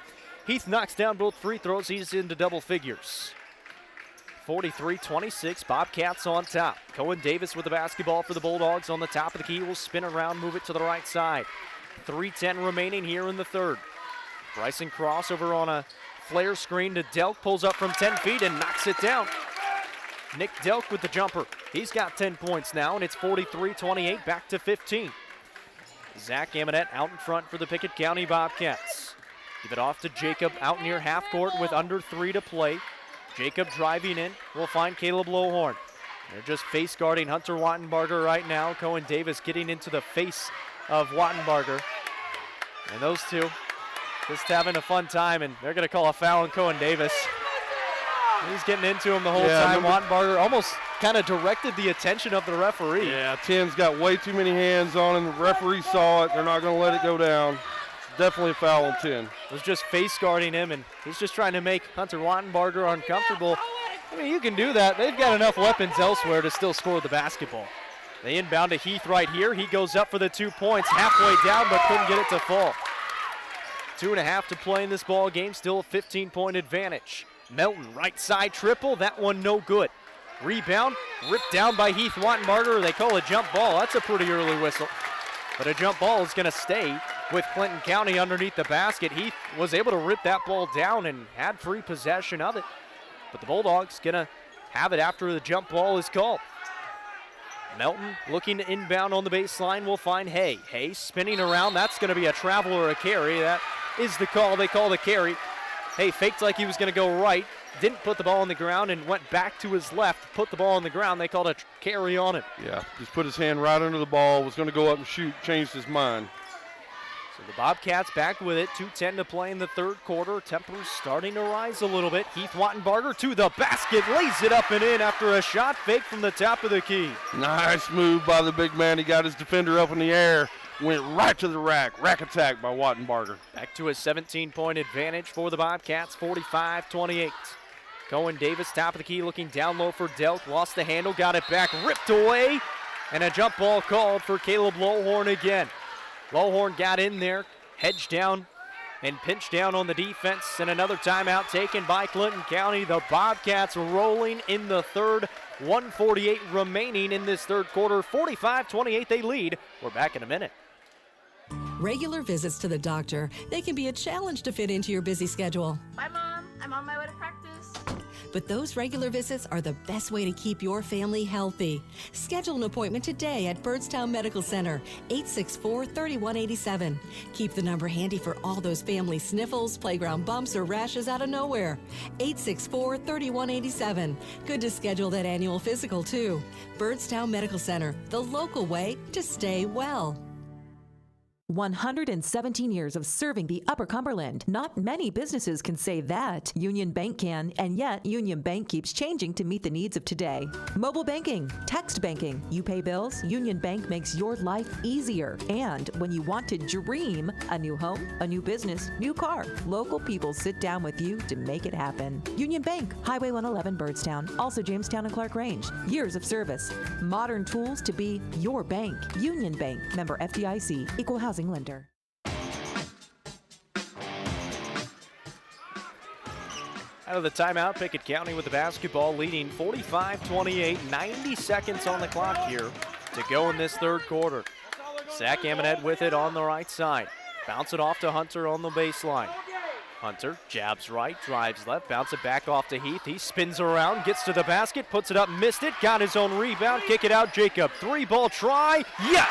Heath knocks down both free throws. He's into double figures. 43-26, Bobcats on top. Cohen Davis with the basketball for the Bulldogs on the top of the key. Will spin around, move it to the right side. 3:10 remaining here in the third. Bryson crossover on a flare screen to Delk, pulls up from 10 feet and knocks it down. Nick Delk with the jumper. He's got 10 points now, and it's 43-28, back to 15. Zach Amonette out in front for the Pickett County Bobcats. Give it off to Jacob out near half court with under 3 to play. Jacob driving in will find Caleb Lowhorn. They're just face guarding Hunter Wattenbarger right now. Cohen Davis getting into the face of Wattenbarger. And those two just having a fun time, and they're going to call a foul on Cohen Davis. He's getting into him the whole time. Wattenbarger almost kind of directed the attention of the referee.
Yeah, 10's got way too many hands on him. The referee saw it. They're not going to let it go down. It's definitely a foul on 10.
Was just face guarding him, and he's just trying to make Hunter Wattenbarger uncomfortable. I mean, you can do that. They've got enough weapons elsewhere to still score the basketball. They inbound to Heath right here. He goes up for the 2 points, halfway down, but couldn't get it to fall. 2.5 to play in this ball game, still a 15-point advantage. Melton, right side triple, that one no good. Rebound, ripped down by Heath Wattenbarger. They call a jump ball. That's a pretty early whistle. But a jump ball is going to stay with Clinton County underneath the basket. Heath was able to rip that ball down and had free possession of it. But the Bulldogs going to have it after the jump ball is called. Melton looking to inbound on the baseline will find Hay. Hay spinning around. That's going to be a travel or a carry. That is the call. They call the carry. Hay faked like he was going to go right. Didn't put the ball on the ground and went back to his left. Put the ball on the ground. They called a carry on it.
Yeah, just put his hand right under the ball. Was going to go up and shoot. Changed his mind.
So the Bobcats back with it. 2:10 to play in the third quarter. Tempers starting to rise a little bit. Heath Wattenbarger to the basket. Lays it up and in after a shot fake from the top of the key.
Nice move by the big man. He got his defender up in the air. Went right to the rack. Rack attack by Wattenbarger.
Back to a 17-point advantage for the Bobcats. 45-28. Cohen Davis, top of the key, looking down low for Delk. Lost the handle, got it back, ripped away. And a jump ball called for Caleb Lowhorn again. Lowhorn got in there, hedged down, and pinched down on the defense. And another timeout taken by Clinton County. The Bobcats rolling in the third. 1:48 remaining in this third quarter. 45-28 they lead. We're back in a minute.
Regular visits to the doctor, they can be a challenge to fit into your busy schedule.
Bye, Mom. I'm on my way to practice.
But those regular visits are the best way to keep your family healthy. Schedule an appointment today at Byrdstown Medical Center, 864-3187. Keep the number handy for all those family sniffles, playground bumps, or rashes out of nowhere. 864-3187. Good to schedule that annual physical, too. Byrdstown Medical Center, the local way to stay well.
117 years of serving the Upper Cumberland. Not many businesses can say that. Union Bank can, and yet Union Bank keeps changing to meet the needs of today. Mobile banking, text banking, you pay bills, Union Bank makes your life easier. And when you want to dream a new home, a new business, new car, local people sit down with you to make it happen. Union Bank, Highway 111 Byrdstown, also Jamestown and Clark Range. Years of service, modern tools to be your bank. Union Bank, member FDIC, equal housing lender.
Out of the timeout, Pickett County with the basketball leading 45-28, 90 seconds on the clock here to go in this third quarter. Zach Amonette with it on the right side. Bounce it off to Hunter on the baseline. Hunter jabs right, drives left, bounce it back off to Heath. He spins around, gets to the basket, puts it up, missed it, got his own rebound, kick it out, Jacob. 3-ball try, yes!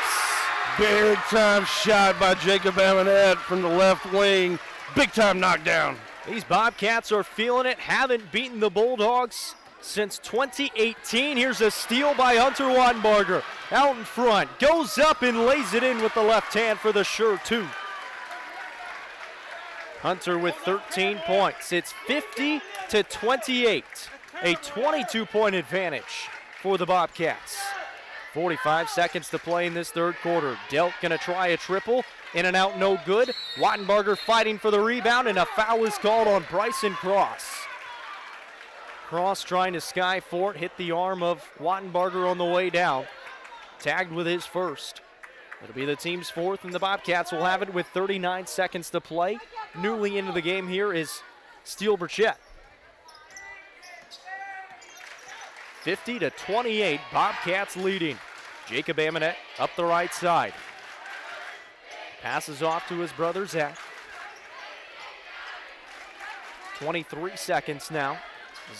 Big time shot by Jacob Amonette from the left wing. Big time knockdown.
These Bobcats are feeling it, haven't beaten the Bulldogs since 2018. Here's a steal by Hunter Wattenbarger. Out in front, goes up and lays it in with the left hand for the sure two. Hunter with 13 points. It's 50-28, a 22-point advantage for the Bobcats. 45 seconds to play in this third quarter. Delk gonna try a triple. In and out, no good. Wattenbarger fighting for the rebound, and a foul is called on Bryson Cross. Cross trying to sky for it, hit the arm of Wattenbarger on the way down. Tagged with his first. It'll be the team's fourth, and the Bobcats will have it with 39 seconds to play. Newly into the game here is Steele Burchett. 50-28, Bobcats leading. Jacob Amonette up the right side. Passes off to his brother Zach. 23 seconds now.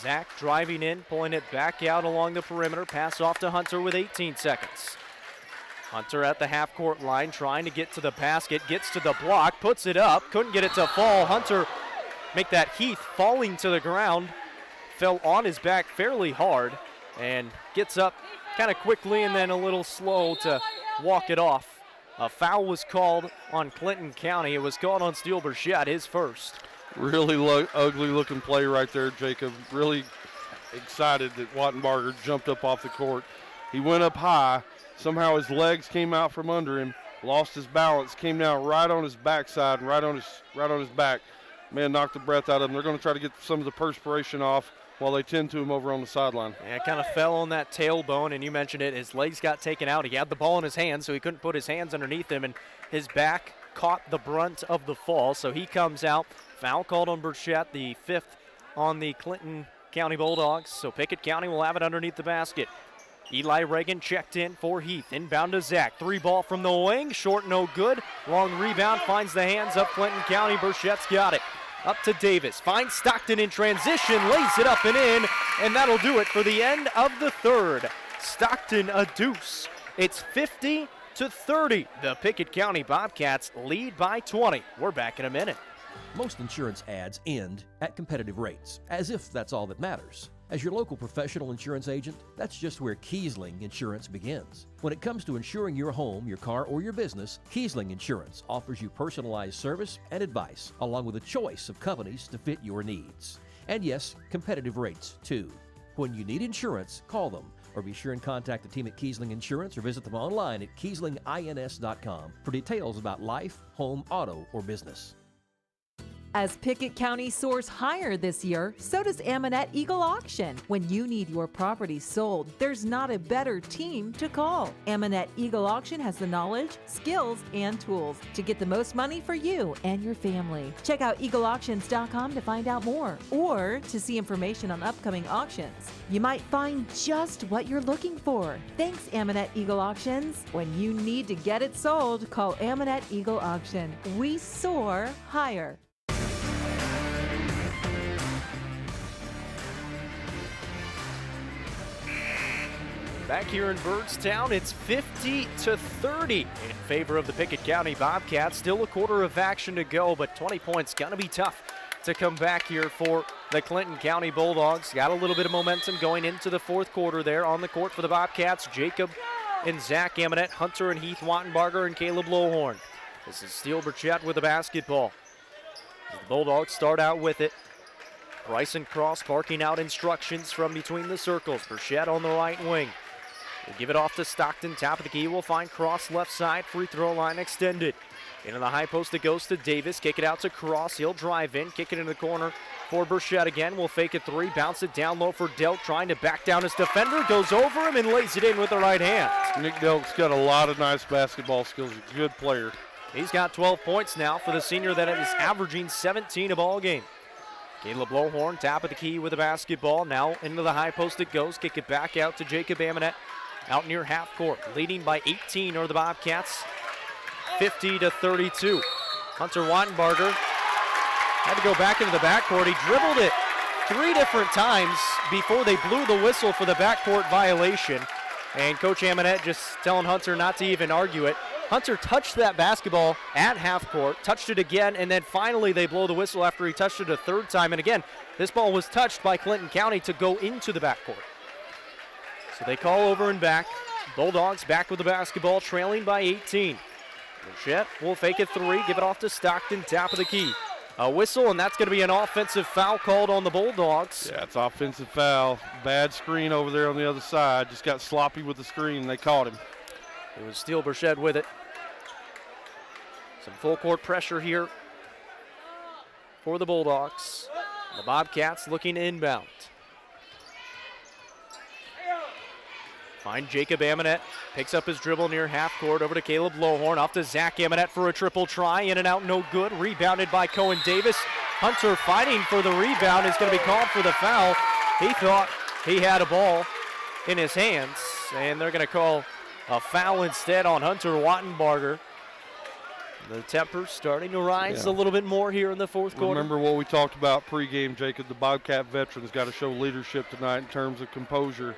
Zach driving in, pulling it back out along the perimeter. Pass off to Hunter with 18 seconds. Hunter at the half-court line trying to get to the basket, gets to the block, puts it up, couldn't get it to fall. Hunter make that Heath falling to the ground, fell on his back fairly hard and gets up kind of quickly and then a little slow to walk it off. A foul was called on Clinton County. It was called on Steele Burchett, his first.
Really ugly looking play right there, Jacob. Really excited that Wattenbarger jumped up off the court. He went up high. Somehow his legs came out from under him, lost his balance, came down right on his backside and right on his back. Man, knocked the breath out of him. They're going to try to get some of the perspiration off while they tend to him over on the sideline.
Yeah, it kind of fell on that tailbone, and you mentioned it. His legs got taken out. He had the ball in his hand, so he couldn't put his hands underneath him, and his back caught the brunt of the fall. So he comes out. Foul called on Burchett, the fifth on the Clinton County Bulldogs. So Pickett County will have it underneath the basket. Eli Reagan checked in for Heath. Inbound to Zach. Three ball from the wing. Short, no good. Long rebound finds the hands of Clinton County. Burchett's got it. Up to Davis. Finds Stockton in transition. Lays it up and in. And that'll do it for the end of the third. Stockton a deuce. It's 50-30. The Pickett County Bobcats lead by 20. We're back in a minute.
Most insurance ads end at competitive rates, as if that's all that matters. As your local professional insurance agent, that's just where Kiesling Insurance begins. When it comes to insuring your home, your car, or your business, Kiesling Insurance offers you personalized service and advice, along with a choice of companies to fit your needs. And yes, competitive rates, too. When you need insurance, call them, or be sure and contact the team at Kiesling Insurance or visit them online at KieslingINS.com for details about life, home, auto, or business.
As Pickett County soars higher this year, so does Amonette Eagle Auction. When you need your property sold, there's not a better team to call. Amonette Eagle Auction has the knowledge, skills, and tools to get the most money for you and your family. Check out eagleauctions.com to find out more or to see information on upcoming auctions. You might find just what you're looking for. Thanks, Amonette Eagle Auctions. When you need to get it sold, call Amonette Eagle Auction. We soar higher.
Back here in Byrdstown, it's 50-30 in favor of the Pickett County Bobcats. Still a quarter of action to go, but 20 points gonna be tough to come back here for the Clinton County Bulldogs. Got a little bit of momentum going into the fourth quarter there on the court for the Bobcats. Jacob and Zach Amonette, Hunter and Heath Wattenbarger, and Caleb Lowhorn. This is Steele Burchett with the basketball. The Bulldogs start out with it. Bryson Cross barking out instructions from between the circles. Burchett on the right wing. We'll give it off to Stockton. Top of the key. We'll find Cross left side. Free throw line extended. Into the high post it goes to Davis. Kick it out to Cross. He'll drive in. Kick it into the corner for Burchett again. We'll fake it three. Bounce it down low for Delk. Trying to back down his defender. Goes over him and lays it in with the right hand.
Nick Delk's got a lot of nice basketball skills. He's a good player.
He's got 12 points now for the senior that is averaging 17 a ball game. Caleb Lowhorn, top of the key with the basketball. Now into the high post it goes. Kick it back out to Jacob Amonette. Out near half court, leading by 18 are the Bobcats, 50-32. Hunter Wattenbarger had to go back into the backcourt. He dribbled it 3 different times before they blew the whistle for the backcourt violation. And Coach Amonette just telling Hunter not to even argue it. Hunter touched that basketball at half court, touched it again, and then finally they blow the whistle after he touched it a third time. And again, this ball was touched by Clinton County to go into the backcourt. So they call over and back. Bulldogs back with the basketball, trailing by 18. Burchett will fake it three, give it off to Stockton, top of the key. A whistle, and that's going to be an offensive foul called on the Bulldogs.
Yeah, it's offensive foul. Bad screen over there on the other side. Just got sloppy with the screen, and they caught him.
It was Steele Burchett with it. Some full court pressure here for the Bulldogs. The Bobcats looking inbound. Find Jacob Amonette, picks up his dribble near half court, over to Caleb Lowhorn, off to Zach Amonette for a triple try, in and out, no good, rebounded by Cohen Davis. Hunter fighting for the rebound, is going to be called for the foul. He thought he had a ball in his hands, and they're going to call a foul instead on Hunter Wattenbarger. The temper's starting to rise a little bit more here in the fourth quarter.
Remember what we talked about pregame, Jacob. The Bobcat veterans got to show leadership tonight in terms of composure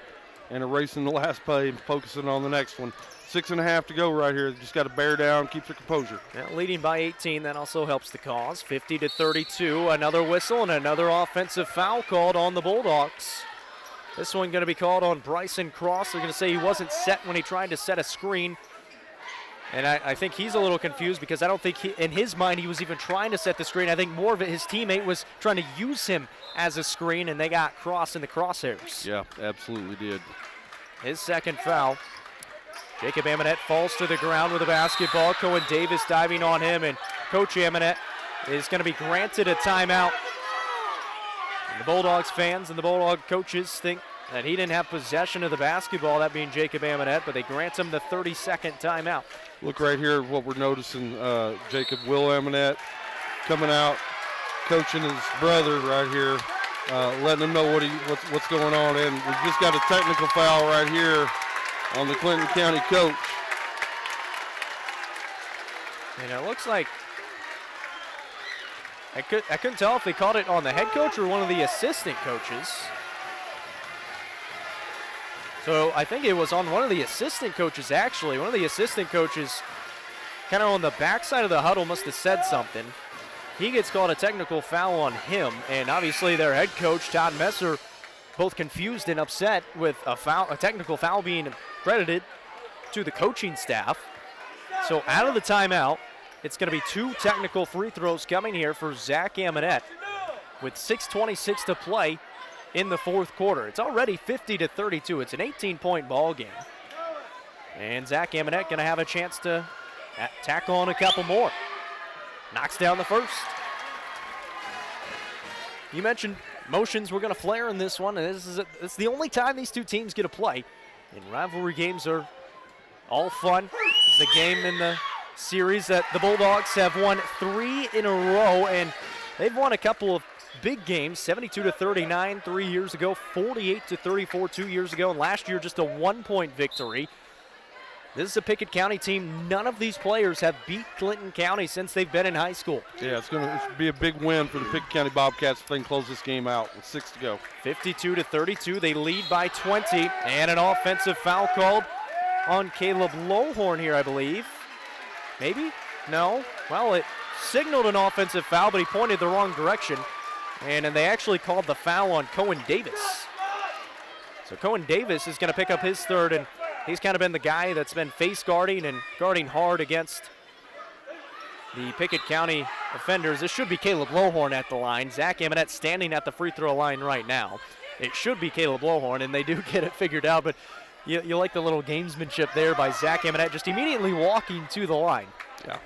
and erasing the last play and focusing on the next one. 6.5 to go right here. Just got to bear down, keep their composure.
Now leading by 18, that also helps the cause. 50-32, another whistle and another offensive foul called on the Bulldogs. This one going to be called on Bryson Cross. They're going to say he wasn't set when he tried to set a screen. And I think he's a little confused because I don't think in his mind he was even trying to set the screen. I think more of it, his teammate was trying to use him as a screen, and they got Cross in the crosshairs.
Yeah, absolutely did.
His second foul. Jacob Amonette falls to the ground with a basketball. Cohen Davis diving on him, and Coach Amonette is going to be granted a timeout. And the Bulldogs fans and the Bulldog coaches think that he didn't have possession of the basketball, that being Jacob Amonette, but they grant him the 30-second timeout.
Look right here, what we're noticing, Jacob Will Amonette coming out, coaching his brother right here, letting him know what's going on. And we just got a technical foul right here on the Clinton County coach.
And it looks like I couldn't tell if they called it on the head coach or one of the assistant coaches. So I think it was on one of the assistant coaches, actually. One of the assistant coaches kind of on the backside of the huddle must have said something. He gets called a technical foul on him, and obviously their head coach, Todd Messer, both confused and upset with a technical foul being credited to the coaching staff. So out of the timeout, it's going to be 2 technical free throws coming here for Zach Amonette with 6:26 to play in the fourth quarter. It's already 50-32. It's an 18-point ball game. And Zach Amonette going to have a chance to tack on a couple more. Knocks down the first. You mentioned motions were going to flare in this one, and it's the only time these two teams get to play. And rivalry games are all fun. It's the game in the series that the Bulldogs have won 3 in a row, and they've won a couple of big games, 72-39 3 years ago, 48-34 2 years ago, and last year just a 1-point victory. This is a Pickett County team. None of these players have beat Clinton County since they've been in high school.
Yeah, it's going to be a big win for the Pickett County Bobcats if they can close this game out with 6 to go.
52-32, they lead by 20, and an offensive foul called on Caleb Lowhorn here, I believe. Maybe? No? Well, it signaled an offensive foul, but he pointed the wrong direction. And they actually called the foul on Cohen Davis. So Cohen Davis is going to pick up his third, and he's kind of been the guy that's been face guarding and guarding hard against the Pickett County offenders. This should be Caleb Lowhorn at the line. Zach Amonette standing at the free throw line right now. It should be Caleb Lowhorn, and they do get it figured out, but you like the little gamesmanship there by Zach Amonette, just immediately walking to the line.
Yeah.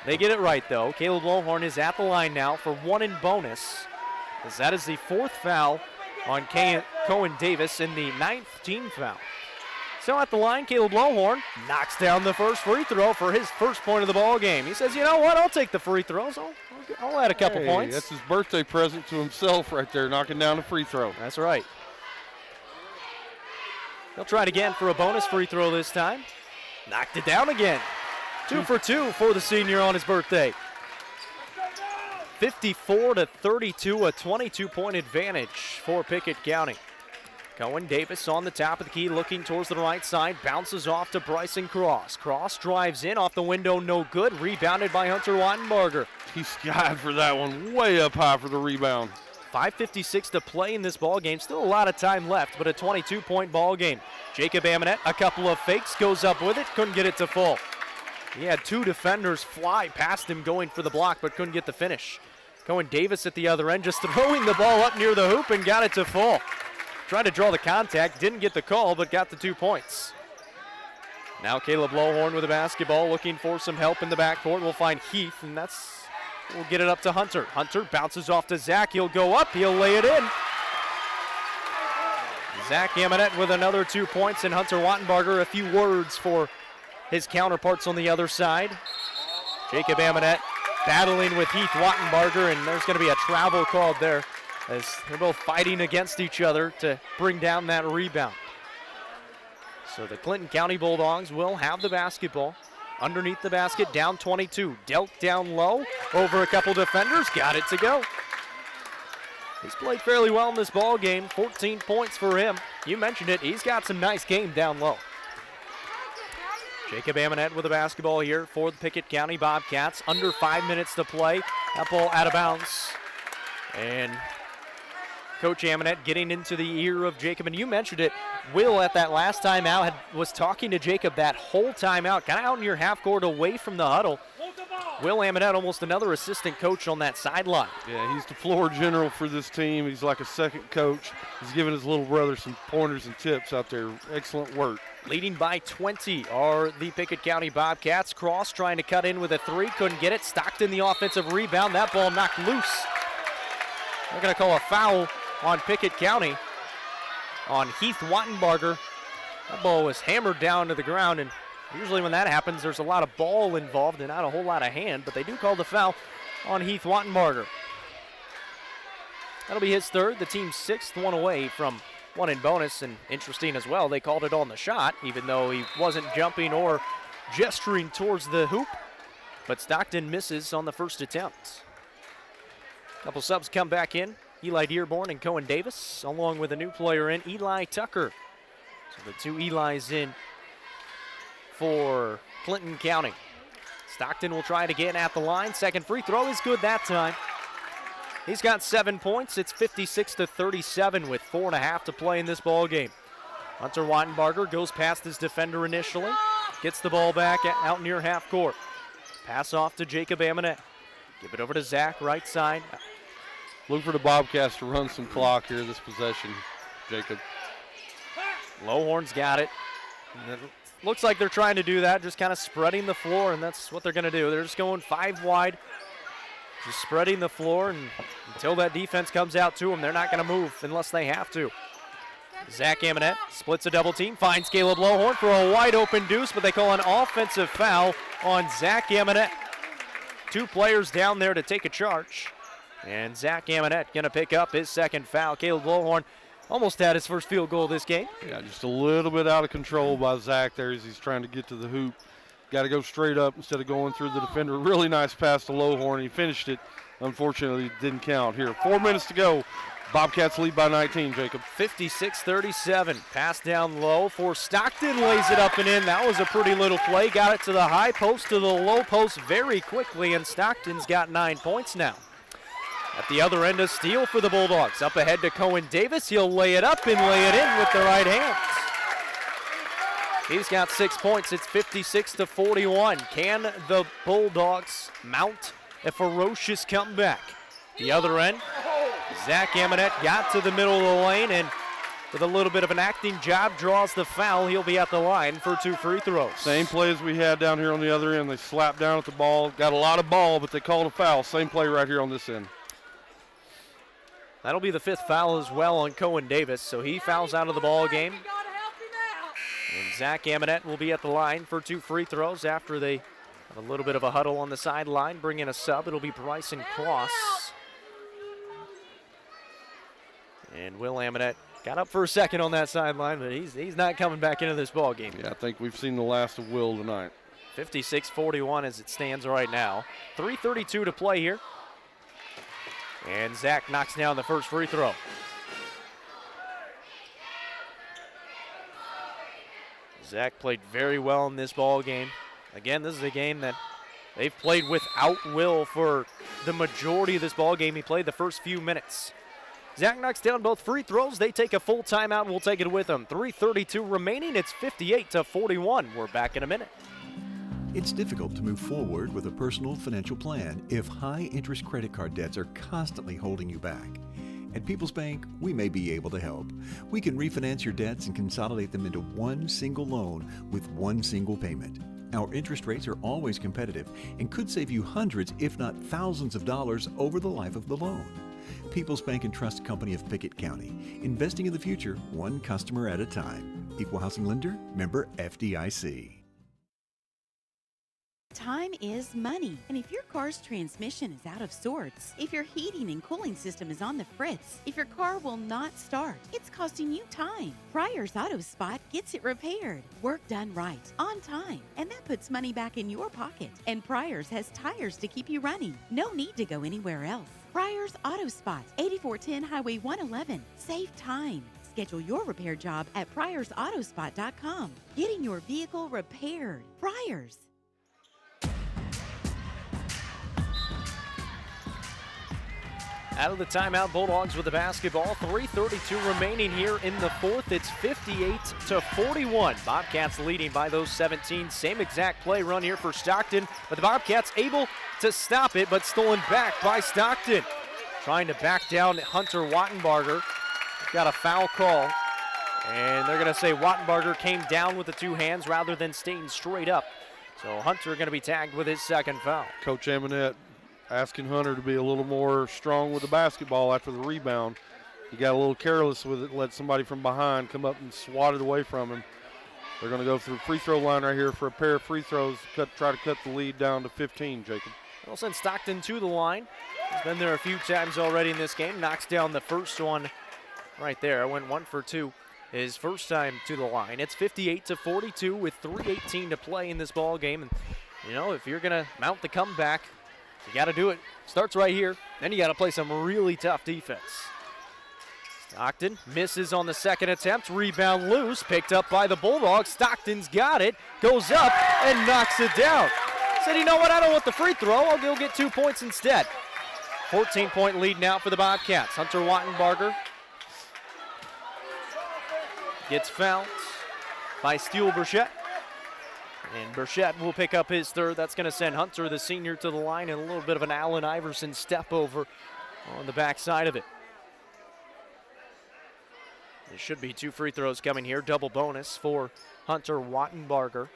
They get it right, though. Caleb Lowhorn is at the line now for 1 in bonus, as that is the 4th foul on Cohen Davis and the 9th team foul. So at the line, Caleb Lowhorn knocks down the first free throw for his first point of the ball game. He says, you know what, I'll take the free throws. I'll add a couple points.
That's his birthday present to himself right there, knocking down a free throw.
That's right. He'll try it again for a bonus free throw this time. Knocked it down again. 2 for 2 for the senior on his birthday. 54-32, a 22-point advantage for Pickett County. Cohen Davis on the top of the key, looking towards the right side, bounces off to Bryson Cross. Cross drives in, off the window, no good, rebounded by Hunter Wattenbarger.
He skied for that one, way up high for the rebound.
5:56 to play in this ball game. Still a lot of time left, but a 22-point ball game. Jacob Amonette, a couple of fakes, goes up with it, couldn't get it to full. He had 2 defenders fly past him going for the block, but couldn't get the finish. Cohen Davis at the other end, just throwing the ball up near the hoop and got it to full. Tried to draw the contact, didn't get the call, but got the 2 points. Now Caleb Lowhorn with the basketball, looking for some help in the backcourt. We'll find Heath, and we'll get it up to Hunter. Hunter bounces off to Zach. He'll go up. He'll lay it in. Zach Amonette with another 2 points, and Hunter Wattenbarger a few words for his counterparts on the other side. Jacob Amonette battling with Heath Wattenbarger, and there's going to be a travel called there as they're both fighting against each other to bring down that rebound. So the Clinton County Bulldogs will have the basketball. Underneath the basket, down 22. Dealt down low, over a couple defenders, got it to go. He's played fairly well in this ball game, 14 points for him. You mentioned it, he's got some nice game down low. Jacob Amonette with the basketball here for the Pickett County Bobcats. Under 5 minutes to play. That ball out of bounds. And Coach Amonette getting into the ear of Jacob. And you mentioned it, Will at that last timeout was talking to Jacob that whole timeout, kind of out near half court away from the huddle. Will Amonette, almost another assistant coach on that sideline.
Yeah, he's the floor general for this team. He's like a second coach. He's giving his little brother some pointers and tips out there. Excellent work.
Leading by 20 are the Pickett County Bobcats. Cross trying to cut in with a three, couldn't get it. Stockton the offensive rebound. That ball knocked loose. They're going to call a foul on Pickett County on Heath Wattenbarger. That ball was hammered down to the ground, and usually when that happens, there's a lot of ball involved and not a whole lot of hand, but they do call the foul on Heath Wattenbarger. That'll be his third, the team's sixth, one away from one in bonus, and interesting as well, they called it on the shot, even though he wasn't jumping or gesturing towards the hoop, but Stockton misses on the first attempt. Couple subs come back in. Eli Dearborn and Cohen Davis, along with a new player in, Eli Tucker. So the two Eli's in for Clinton County. Stockton will try it again at the line. Second free throw is good that time. He's got 7 points. It's 56-37 with 4.5 to play in this ball game. Hunter Wattenbarger goes past his defender initially, gets the ball back out near half court. Pass off to Jacob Amonette. Give it over to Zach, right side.
Look for the Bobcats to run some clock here this possession, Jacob.
Lowhorn's got it. And it looks like they're trying to do that, just kind of spreading the floor, and that's what they're going to do. They're just going 5 wide, just spreading the floor, and until that defense comes out to them, they're not going to move unless they have to. Zach Amonette splits a double team, finds Caleb Lowhorn for a wide open deuce, but they call an offensive foul on Zach Amonette. 2 players down there to take a charge. And Zach Amonette going to pick up his second foul. Caleb Lowhorn almost had his first field goal this game.
Yeah, just a little bit out of control by Zach there as he's trying to get to the hoop. Got to go straight up instead of going through the defender. Really nice pass to Lowhorn. He finished it. Unfortunately, it didn't count. Here, 4 minutes to go. Bobcats lead by 19, Jacob.
56-37. Pass down low for Stockton. Lays it up and in. That was a pretty little play. Got it to the high post, to the low post very quickly, and Stockton's got 9 points now. At the other end, a steal for the Bulldogs. Up ahead to Cohen Davis. He'll lay it up and lay it in with the right hands. He's got 6 points. It's 56-41. Can the Bulldogs mount a ferocious comeback? The other end, Zach Amonette got to the middle of the lane and with a little bit of an acting job, draws the foul. He'll be at the line for 2 free throws.
Same play as we had down here on the other end. They slapped down at the ball. Got a lot of ball, but they called a foul. Same play right here on this end.
That'll be the 5th foul as well on Cohen Davis, so he fouls out of the ball game. And Zach Amonette will be at the line for 2 free throws after they have a little bit of a huddle on the sideline. Bring in a sub. It'll be Bryson Cross. And Will Amonette got up for a second on that sideline, but he's not coming back into this ball game.
Yeah, I think we've seen the last of Will tonight.
56-41 as it stands right now. 3:32 to play here. And Zach knocks down the first free throw. Zach played very well in this ball game. Again, this is a game that they've played without Will for the majority of this ball game. He played the first few minutes. Zach knocks down both free throws. They take a full timeout, and we'll take it with them. 3:32 remaining. It's 58-41. We're back in a minute.
It's difficult to move forward with a personal financial plan if high-interest credit card debts are constantly holding you back. At People's Bank, we may be able to help. We can refinance your debts and consolidate them into one single loan with one single payment. Our interest rates are always competitive and could save you hundreds, if not thousands of dollars over the life of the loan. People's Bank and Trust Company of Pickett County. Investing in the future, one customer at a time. Equal housing lender, member FDIC.
Time is money, and if your car's transmission is out of sorts, if your heating and cooling system is on the fritz, if your car will not start, it's costing you time. Pryor's Auto Spot gets it repaired. Work done right, on time, and that puts money back in your pocket. And Pryor's has tires to keep you running. No need to go anywhere else. Pryor's Auto Spot, 8410 Highway 111. Save time. Schedule your repair job at pryorsautospot.com. Getting your vehicle repaired. Pryor's.
Out of the timeout, Bulldogs with the basketball. 3:32 remaining here in the fourth. It's 58-41. Bobcats leading by those 17. Same exact play run here for Stockton, but the Bobcats able to stop it, but stolen back by Stockton. Trying to back down Hunter Wattenbarger. Got a foul call, and they're going to say Wattenbarger came down with the two hands rather than staying straight up. So Hunter going to be tagged with his second foul.
Coach Amonette asking Hunter to be a little more strong with the basketball after the rebound. He got a little careless with it, let somebody from behind come up and swat it away from him. They're going to go through free throw line right here for a pair of free throws, try to cut the lead down to 15, Jacob.
They'll send Stockton to the line. He's been there a few times already in this game. Knocks down the first one right there. Went 1 for 2 his first time to the line. It's 58-42 with 3:18 to play in this ball game. And, you know, if you're going to mount the comeback, you got to do it. Starts right here. Then you got to play some really tough defense. Stockton misses on the second attempt. Rebound loose. Picked up by the Bulldogs. Stockton's got it. Goes up and knocks it down. Said, you know what? I don't want the free throw. I'll go get 2 points instead. 14-point lead now for the Bobcats. Hunter Wattenbarger gets fouled by Steele Burchett. And Burchett will pick up his third. That's going to send Hunter, the senior, to the line, and a little bit of an Allen Iverson step over on the backside of it. There should be 2 free throws coming here. Double bonus for Hunter Wattenbarger.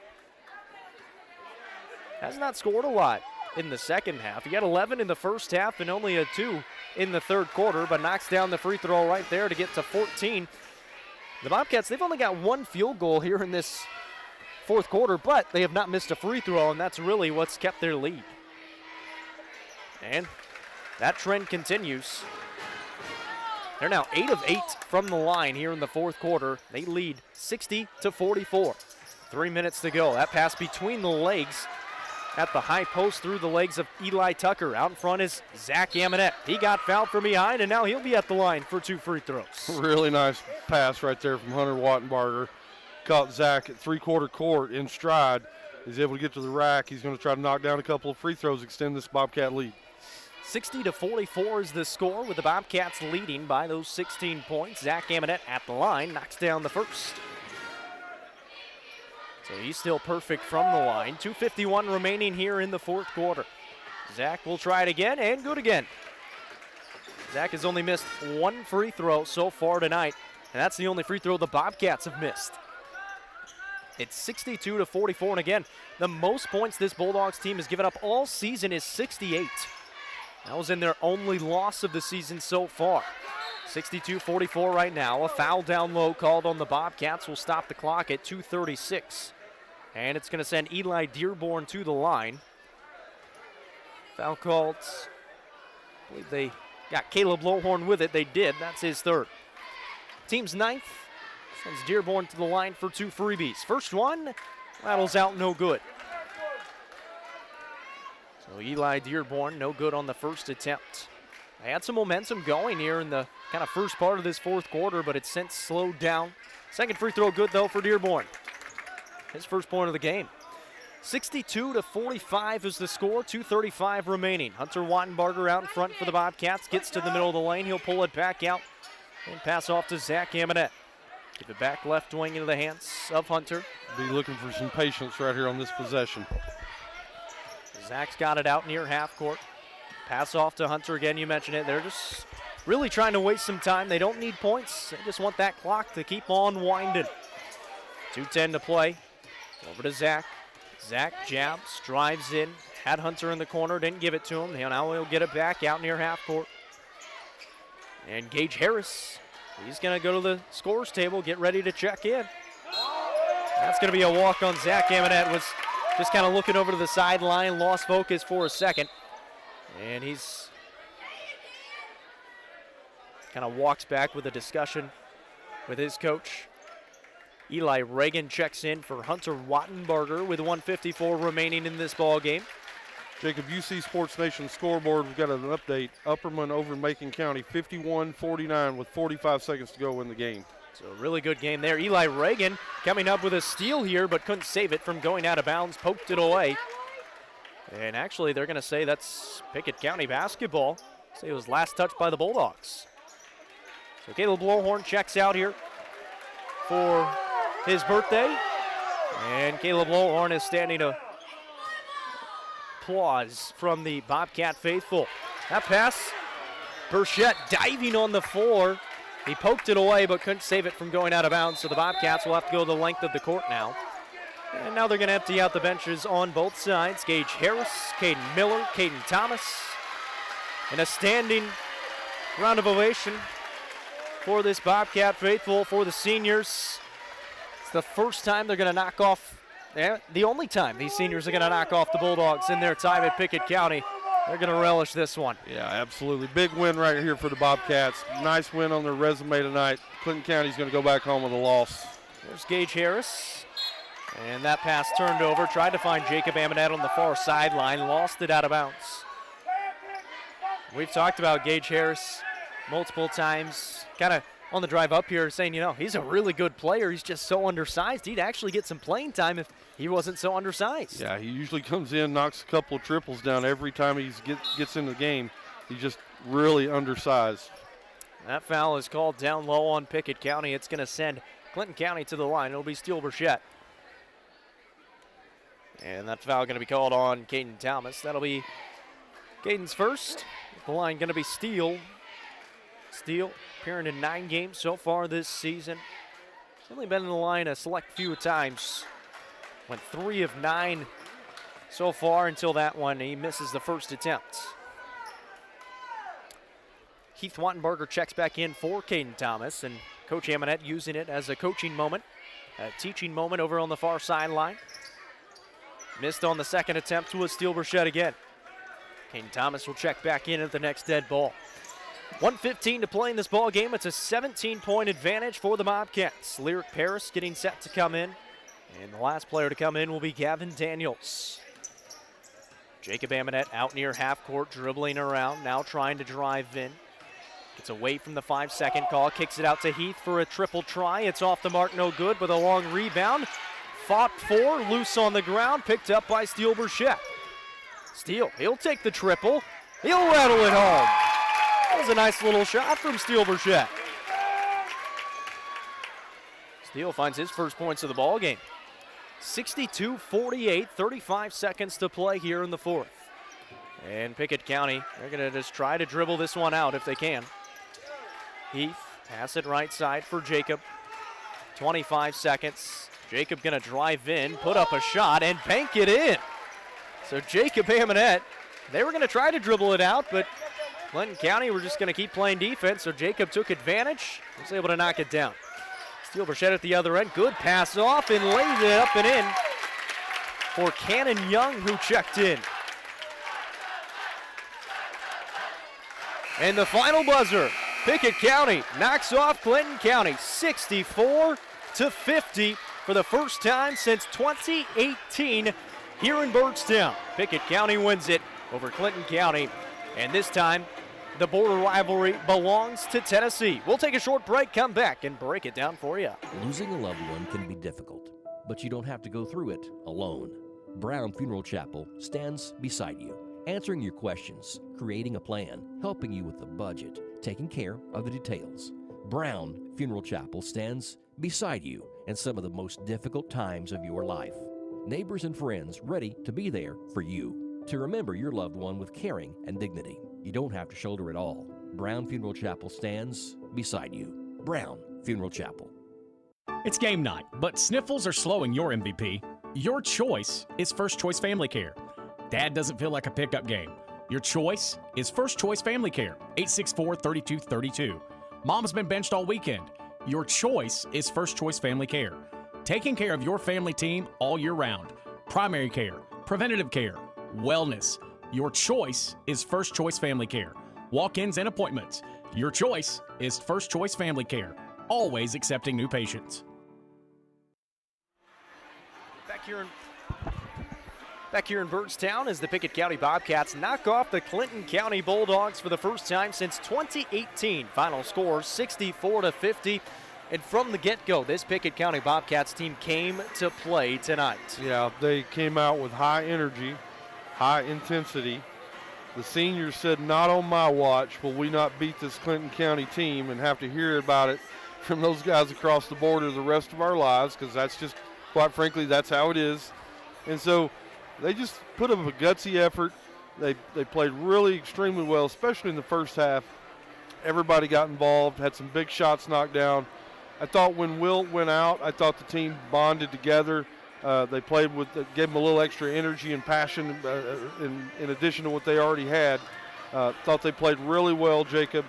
Has not scored a lot in the second half. He got 11 in the first half and only a 2 in the third quarter, but knocks down the free throw right there to get to 14. The Bobcats, they've only got 1 field goal here in this fourth quarter, but they have not missed a free throw, and that's really what's kept their lead. And that trend continues. They're now 8 of 8 from the line here in the fourth quarter. They lead 60-44. 3 minutes to go. That pass between the legs at the high post through the legs of Eli Tucker. Out in front is Zach Amonette. He got fouled from behind, and now he'll be at the line for 2 free throws.
Really nice pass right there from Hunter Wattenbarger. Caught Zach at three-quarter court in stride. He's able to get to the rack. He's going to try to knock down a couple of free throws, extend this Bobcat lead.
60-44 is the score, with the Bobcats leading by those 16 points. Zach Amonette at the line, knocks down the first. So he's still perfect from the line. 2:51 remaining here in the fourth quarter. Zach will try it again, and good again. Zach has only missed 1 free throw so far tonight, and that's the only free throw the Bobcats have missed. It's 62-44, and again, the most points this Bulldogs team has given up all season is 68. That was in their only loss of the season so far. 62-44 right now. A foul down low called on the Bobcats will stop the clock at 2:36. And it's going to send Eli Dearborn to the line. Foul called. I believe they got Caleb Lowhorn with it. They did. That's his third. Team's ninth. Sends Dearborn to the line for 2 freebies. First one rattles out, no good. So Eli Dearborn, no good on the first attempt. They had some momentum going here in the kind of first part of this fourth quarter, but it's since slowed down. Second free throw good, though, for Dearborn. His first point of the game. 62-45 is the score, 2:35 remaining. Hunter Wattenbarger out in front for the Bobcats, gets to the middle of the lane. He'll pull it back out and pass off to Zach Amonette. Give it back left wing into the hands of Hunter.
Be looking for some patience right here on this possession.
Zach's got it out near half court. Pass off to Hunter again, you mentioned it. They're just really trying to waste some time. They don't need points. They just want that clock to keep on winding. 2:10 to play. Over to Zach. Zach jabs, drives in, had Hunter in the corner, didn't give it to him. Now he'll get it back out near half court. And Gage Harris, he's going to go to the scores table, get ready to check in. That's going to be a walk on Zach Amonette. Was just kind of looking over to the sideline, lost focus for a second. And he's kind of walks back with a discussion with his coach. Eli Reagan checks in for Hunter Wattenberger with 1:54 remaining in this ball game.
Jacob, UC Sports Nation scoreboard, we've got an update. Upperman over Macon County, 51-49 with 45 seconds to go in the game.
So a really good game there. Eli Reagan coming up with a steal here, but couldn't save it from going out of bounds, poked it away. And actually, they're going to say that's Pickett County basketball. Say it was last touched by the Bulldogs. So Caleb Blowhorn checks out here for his birthday. And Caleb Blowhorn is standing to applause from the Bobcat faithful. That pass, Burchett diving on the floor. He poked it away but couldn't save it from going out of bounds, so the Bobcats will have to go the length of the court now. And now they're going to empty out the benches on both sides. Gage Harris, Caden Miller, Caden Thomas. And a standing round of ovation for this Bobcat faithful, for the seniors. It's the first time they're going to knock off, the only time these seniors are going to knock off the Bulldogs in their time at Pickett County. They're going to relish this one.
Yeah, absolutely. Big win right here for the Bobcats. Nice win on their resume tonight. Clinton County's going to go back home with a loss.
There's Gage Harris. And that pass turned over. Tried to find Jacob Amonette on the far sideline. Lost it out of bounds. We've talked about Gage Harris multiple times. Kind of on the drive up here saying, you know, he's a really good player. He's just so undersized. He'd actually get some playing time if he wasn't so undersized.
Yeah, he usually comes in, knocks a couple of triples down every time he gets in the game. He's just really undersized.
That foul is called down low on Pickett County. It's going to send Clinton County to the line. It'll be Steele Burchett. And that foul going to be called on Caden Thomas. That'll be Caden's first. The line going to be Steele. Steele appearing in 9 games so far this season. Only been in the line a select few times. Went 3 of 9 so far until that one. He misses the first attempt. Keith Wattenberger checks back in for Caden Thomas, and Coach Amonette using it as a coaching moment, a teaching moment over on the far sideline. Missed on the second attempt was Steele Burchett again. Caden Thomas will check back in at the next dead ball. 1:15 to play in this ball game. It's a 17-point advantage for the Bobcats. Lyric Paris getting set to come in. And the last player to come in will be Gavin Daniels. Jacob Amonette out near half court, dribbling around, now trying to drive in. Gets away from the 5-second call, kicks it out to Heath for a triple try. It's off the mark, no good, with a long rebound. Fought for, loose on the ground, picked up by Steele Burchett. Steele, he'll take the triple. He'll rattle it home. That was a nice little shot from Steele Burchett. Steele finds his first points of the ball game. 62-48, 35 seconds to play here in the fourth. And Pickett County, they're going to just try to dribble this one out if they can. Heath, pass it right side for Jacob. 25 seconds. Jacob going to drive in, put up a shot, and bank it in. So Jacob Amonette, they were going to try to dribble it out, but Clinton County were just going to keep playing defense, so Jacob took advantage, was able to knock it down. Steele Burchett at the other end, good pass off and laid it up and in for Cannon Young, who checked in. And the final buzzer, Pickett County knocks off Clinton County 64-50 for the first time since 2018 here in Byrdstown. Pickett County wins it over Clinton County, and this time the border rivalry belongs to Tennessee. We'll take a short break, come back, and break it down for you.
Losing a loved one can be difficult, but you don't have to go through it alone. Brown Funeral Chapel stands beside you, answering your questions, creating a plan, helping you with the budget, taking care of the details. Brown Funeral Chapel stands beside you in some of the most difficult times of your life. Neighbors and friends ready to be there for you, to remember your loved one with caring and dignity. You don't have to shoulder it all. Brown Funeral Chapel stands beside you. Brown Funeral Chapel.
It's game night, but sniffles are slowing your MVP. Your choice is First Choice Family Care. Dad doesn't feel like a pickup game. Your choice is First Choice Family Care, 864-3232. Mom's been benched all weekend. Your choice is First Choice Family Care. Taking care of your family team all year round. Primary care, preventative care, wellness. Your choice is First Choice Family Care. Walk-ins and appointments. Your choice is First Choice Family Care. Always accepting new patients.
Back here in Byrdstown as the Pickett County Bobcats knock off the Clinton County Bulldogs for the first time since 2018. Final score 64-50. And from the get-go, this Pickett County Bobcats team came to play tonight.
Yeah, they came out with high energy, high intensity. The seniors said, not on my watch will we not beat this Clinton County team, and have to hear about it from those guys across the border the rest of our lives, because that's just, quite frankly, that's how it is. And so they just put up a gutsy effort. They played really extremely well, especially in the first half. Everybody got involved, had some big shots knocked down. I thought when Wilt went out, I thought the team bonded together. They played with, gave them a little extra energy and passion in addition to what they already had. Thought they played really well, Jacob.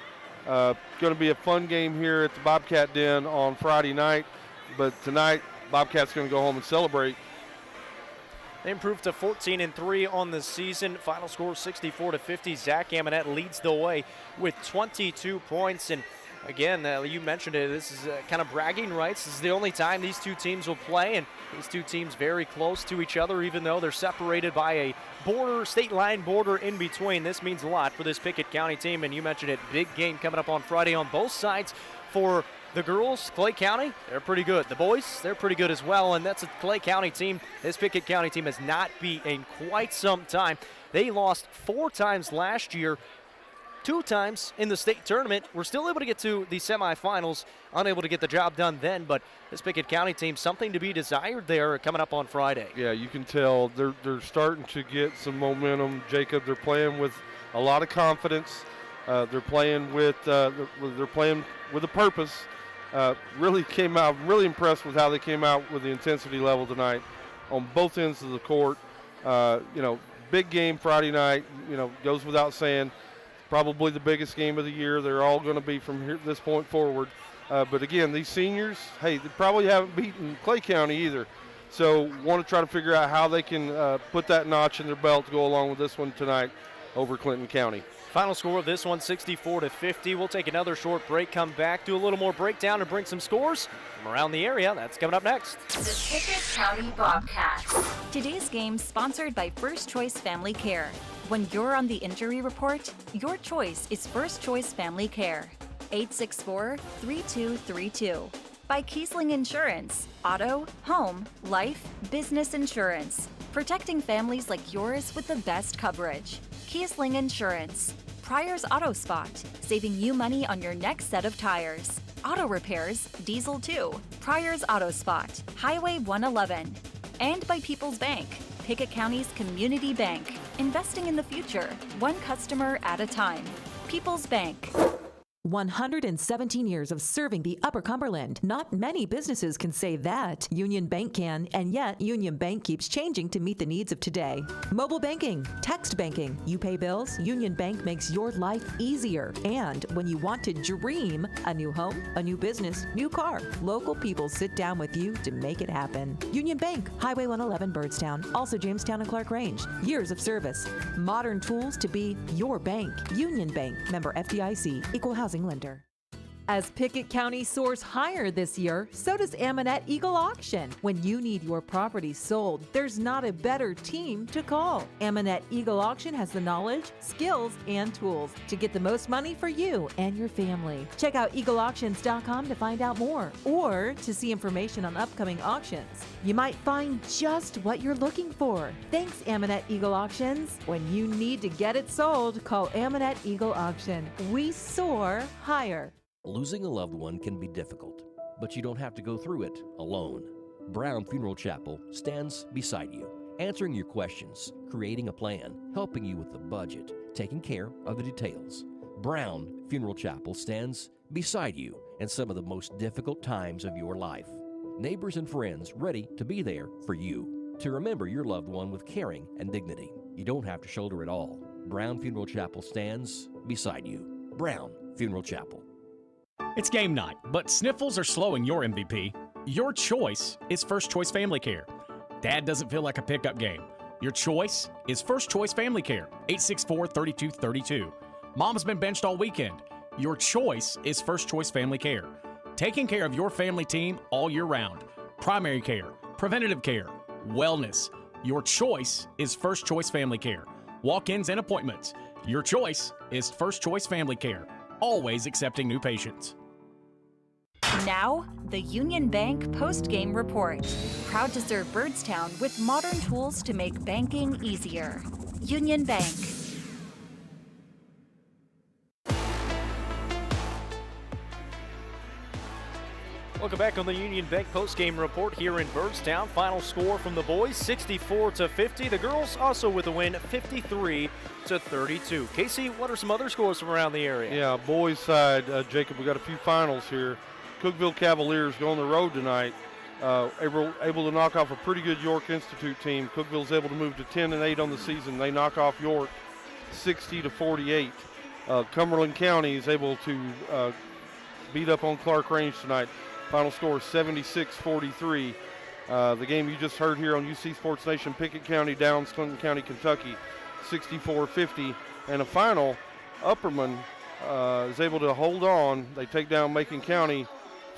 Going to be a fun game here at the Bobcat Den on Friday night, but tonight Bobcats going to go home and celebrate.
They improved to 14-3 on the season. Final score 64-50. Zach Amonette leads the way with 22 points. And again, you mentioned it, this is kind of bragging rights. This is the only time these two teams will play, and these two teams very close to each other, even though they're separated by a state line border in between. This means a lot for this Pickett County team, and you mentioned it, big game coming up on Friday on both sides. For the girls, Clay County, they're pretty good. The boys, they're pretty good as well, and that's a Clay County team this Pickett County team has not beat in quite some time. They lost 4 times last year, 2 times in the state tournament. We're still able to get to the semifinals, unable to get the job done then, but this Pickett County team, something to be desired there coming up on Friday.
Yeah, you can tell they're starting to get some momentum, Jacob. They're playing with a lot of confidence. They're playing with a purpose. Really came out, really impressed with how they came out with the intensity level tonight on both ends of the court. Big game Friday night, goes without saying. Probably the biggest game of the year. They're all going to be from this point forward. But again, these seniors, hey, they probably haven't beaten Clay County either. So want to try to figure out how they can put that notch in their belt to go along with this one tonight over Clinton County.
Final score of this one, 64-50. We'll take another short break, come back, do a little more breakdown, and bring some scores from around the area. That's coming up next.
The Pickett County Bobcats. Today's game sponsored by First Choice Family Care. When you're on the injury report, your choice is First Choice Family Care. 864-3232. By Kiesling Insurance. Auto, home, life, business insurance. Protecting families like yours with the best coverage. Kiesling Insurance. Pryor's Auto Spot, saving you money on your next set of tires. Auto repairs, diesel too. Pryor's Auto Spot, Highway 111. And by People's Bank, Pickett County's community bank. Investing in the future, one customer at a time. People's Bank.
117 years of serving the Upper Cumberland. Not many businesses can say that. Union Bank can, and yet Union Bank keeps changing to meet the needs of today. Mobile banking, text banking, you pay bills, Union Bank makes your life easier. And when you want to dream a new home, a new business, new car, local people sit down with you to make it happen. Union Bank, Highway 111 Byrdstown, also Jamestown and Clark Range. Years of service, modern tools to be your bank. Union Bank, member FDIC, equal housing lender. As Pickett County soars higher this year, so does Amonette Eagle Auction. When you need your property sold, there's not a better team to call. Amonette Eagle Auction has the knowledge, skills, and tools to get the most money for you and your family. Check out eagleauctions.com to find out more or to see information on upcoming auctions. You might find just what you're looking for. Thanks, Amonette Eagle Auctions. When you need to get it sold, call Amonette Eagle Auction. We soar higher.
Losing a loved one can be difficult, but you don't have to go through it alone. Brown Funeral Chapel stands beside you, answering your questions, creating a plan, helping you with the budget, taking care of the details. Brown Funeral Chapel stands beside you in some of the most difficult times of your life. Neighbors and friends ready to be there for you, to remember your loved one with caring and dignity. You don't have to shoulder it all. Brown Funeral Chapel stands beside you. Brown Funeral Chapel.
It's game night, but sniffles are slowing your MVP. Your choice is First Choice Family Care. Dad doesn't feel like a pickup game. Your choice is First Choice Family Care, 864-3232. Mom's been benched all weekend. Your choice is First Choice Family Care. Taking care of your family team all year round. Primary care, preventative care, wellness. Your choice is First Choice Family Care. Walk-ins and appointments. Your choice is First Choice Family Care. Always accepting new patients.
Now, the Union Bank post-game report. Proud to serve Byrdstown with modern tools to make banking easier. Union Bank.
Welcome back on the Union Bank post-game report here in Byrdstown. Final score from the boys, 64-50. The girls also with a win, 53-32. Casey, what are some other scores from around the area?
Yeah, boys side, Jacob, we got a few finals here. Cookeville Cavaliers go on the road tonight, able to knock off a pretty good York Institute team. Cookeville's able to move to 10-8 on the season. They knock off York 60-48. Cumberland County is able to beat up on Clark Range tonight. Final score 76-43. The game you just heard here on UC Sports Nation, Pickett County downs Clinton County, Kentucky, 64-50. And a final, Upperman is able to hold on. They take down Macon County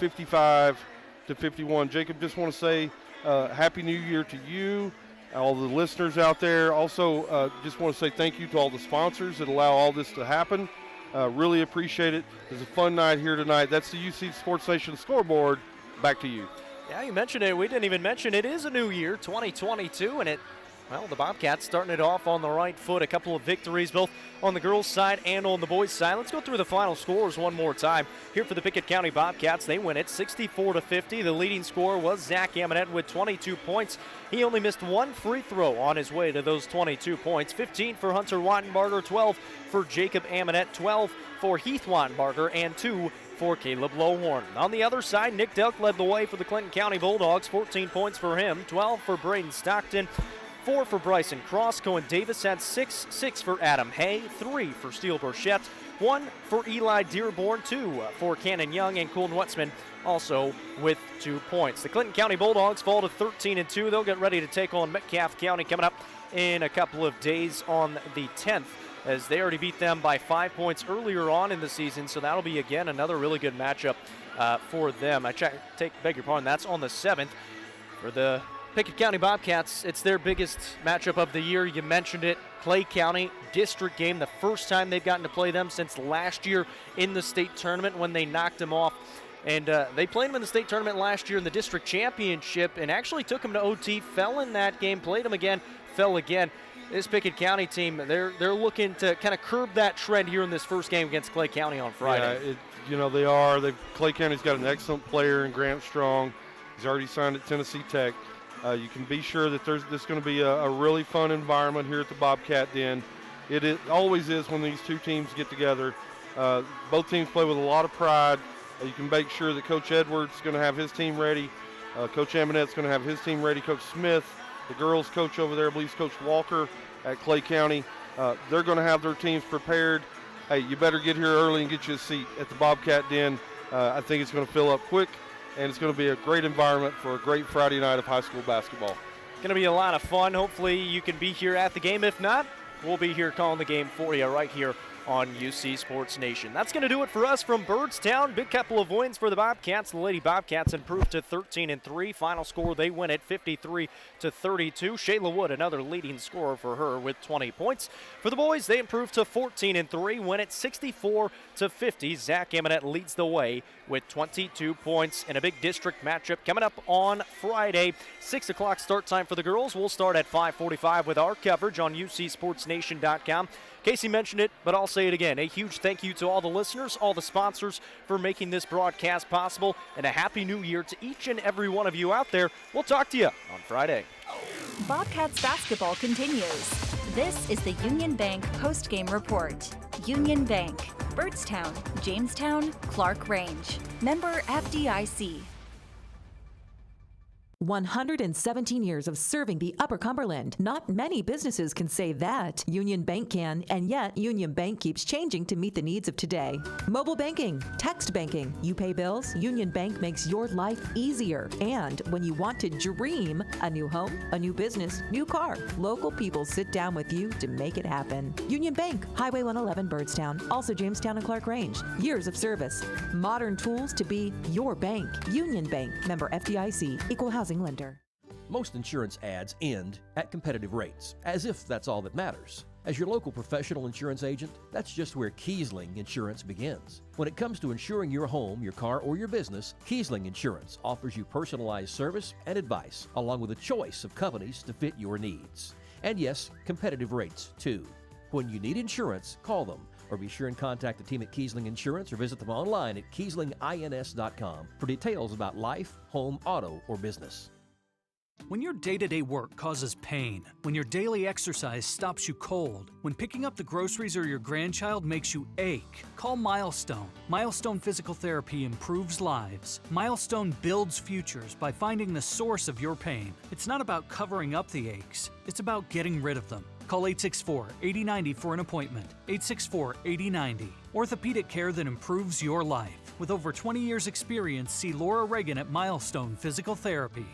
55-51. Jacob, just want to say Happy New Year to you, all the listeners out there. Also, just want to say thank you to all the sponsors that allow all this to happen. Really appreciate it. It's a fun night here tonight. That's the UC Sports Nation scoreboard. Back to you.
Yeah, you mentioned it. We didn't even mention it is a new year, 2022, and the Bobcats starting it off on the right foot. A couple of victories both on the girls' side and on the boys' side. Let's go through the final scores one more time. Here for the Pickett County Bobcats, they win it 64-50. The leading scorer was Zach Amonette with 22 points. He only missed one free throw on his way to those 22 points. 15 for Hunter Wattenbarger, 12 for Jacob Amonette, 12 for Heath Wattenbarger, and 2 for Caleb Lowhorn. On the other side, Nick Delk led the way for the Clinton County Bulldogs, 14 points for him, 12 for Braden Stockton, 4 for Bryson Cross. Cohen Davis had 6, 6 for Adam Hay, 3 for Steele Burchett, 1 for Eli Dearborn, 2 for Cannon Young, and Colton Wetzman also with 2 points. The Clinton County Bulldogs fall to 13-2. They'll get ready to take on Metcalfe County coming up in a couple of days on the 10th, as they already beat them by 5 points earlier on in the season, so that'll be, again, another really good matchup for them. Beg your pardon, that's on the 7th. For the Pickett County Bobcats, it's their biggest matchup of the year. You mentioned it, Clay County district game, the first time they've gotten to play them since last year in the state tournament when they knocked them off. And they played them in the state tournament last year in the district championship and actually took them to OT, fell in that game, played them again, fell again. This Pickett County team, they're looking to kind of curb that trend here in this first game against Clay County on Friday.
Yeah, they are. Clay County's got an excellent player in Grant Strong. He's already signed at Tennessee Tech. You can be sure that there's going to be a really fun environment here at the Bobcat Den. It always is when these two teams get together. Both teams play with a lot of pride. You can make sure that Coach Edwards is going to have his team ready. Coach Amonette's going to have his team ready. Coach Smith, the girls coach over there, I believe Coach Walker at Clay County, they're going to have their teams prepared. Hey, you better get here early and get you a seat at the Bobcat Den. I think it's going to fill up quick, and it's going to be a great environment for a great Friday night of high school basketball.
Going to be a lot of fun. Hopefully you can be here at the game. If not, we'll be here calling the game for you right here on UC Sports Nation. That's going to do it for us from Byrdstown. Big couple of wins for the Bobcats. The Lady Bobcats improved to 13-3. Final score, they win at 53-32. Shayla Wood, another leading scorer for her with 20 points. For the boys, they improved to 14-3, win at 64-50. Zach Amonette leads the way with 22 points in a big district matchup coming up on Friday. 6 o'clock start time for the girls. We'll start at 5:45 with our coverage on UCSportsNation.com. Casey mentioned it, but I'll say it again. A huge thank you to all the listeners, all the sponsors for making this broadcast possible, and a happy new year to each and every one of you out there. We'll talk to you on Friday.
Bobcats basketball continues. This is the Union Bank post-game report. Union Bank, Byrdstown, Jamestown, Clark Range. Member FDIC.
117 years of serving the Upper Cumberland. Not many businesses can say that. Union Bank can, and yet Union Bank keeps changing to meet the needs of today. Mobile banking, text banking, you pay bills, Union Bank makes your life easier. And when you want to dream a new home, a new business, new car, local people sit down with you to make it happen. Union Bank, Highway 111 Birdstown, also Jamestown and Clark Range. Years of service, modern tools to be your bank. Union Bank, member FDIC, equal housing lender.
Most insurance ads end at competitive rates, as if that's all that matters. As your local professional insurance agent, that's just where Kiesling Insurance begins. When it comes to insuring your home, your car, or your business, Kiesling Insurance offers you personalized service and advice, along with a choice of companies to fit your needs. And yes, competitive rates too. When you need insurance, call them, or be sure and contact the team at Kiesling Insurance or visit them online at KieslingINS.com for details about life, home, auto, or business.
When your day-to-day work causes pain, when your daily exercise stops you cold, when picking up the groceries or your grandchild makes you ache, call Milestone. Milestone Physical Therapy improves lives. Milestone builds futures by finding the source of your pain. It's not about covering up the aches, it's about getting rid of them. Call 864-8090 for an appointment. 864-8090. Orthopedic care that improves your life. With over 20 years' experience, see Laura Reagan at Milestone Physical Therapy.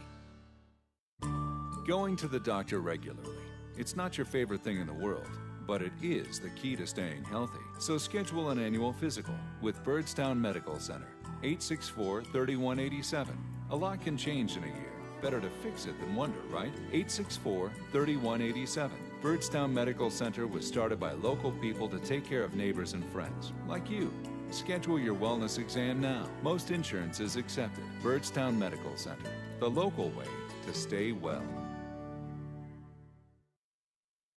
Going to the doctor regularly. It's not your favorite thing in the world, but it is the key to staying healthy. So schedule an annual physical with Birdstown Medical Center. 864-3187. A lot can change in a year. Better to fix it than wonder, right? 864-3187. Birdstown Medical Center was started by local people to take care of neighbors and friends, like you. Schedule your wellness exam now. Most insurance is accepted. Birdstown Medical Center, the local way to stay well.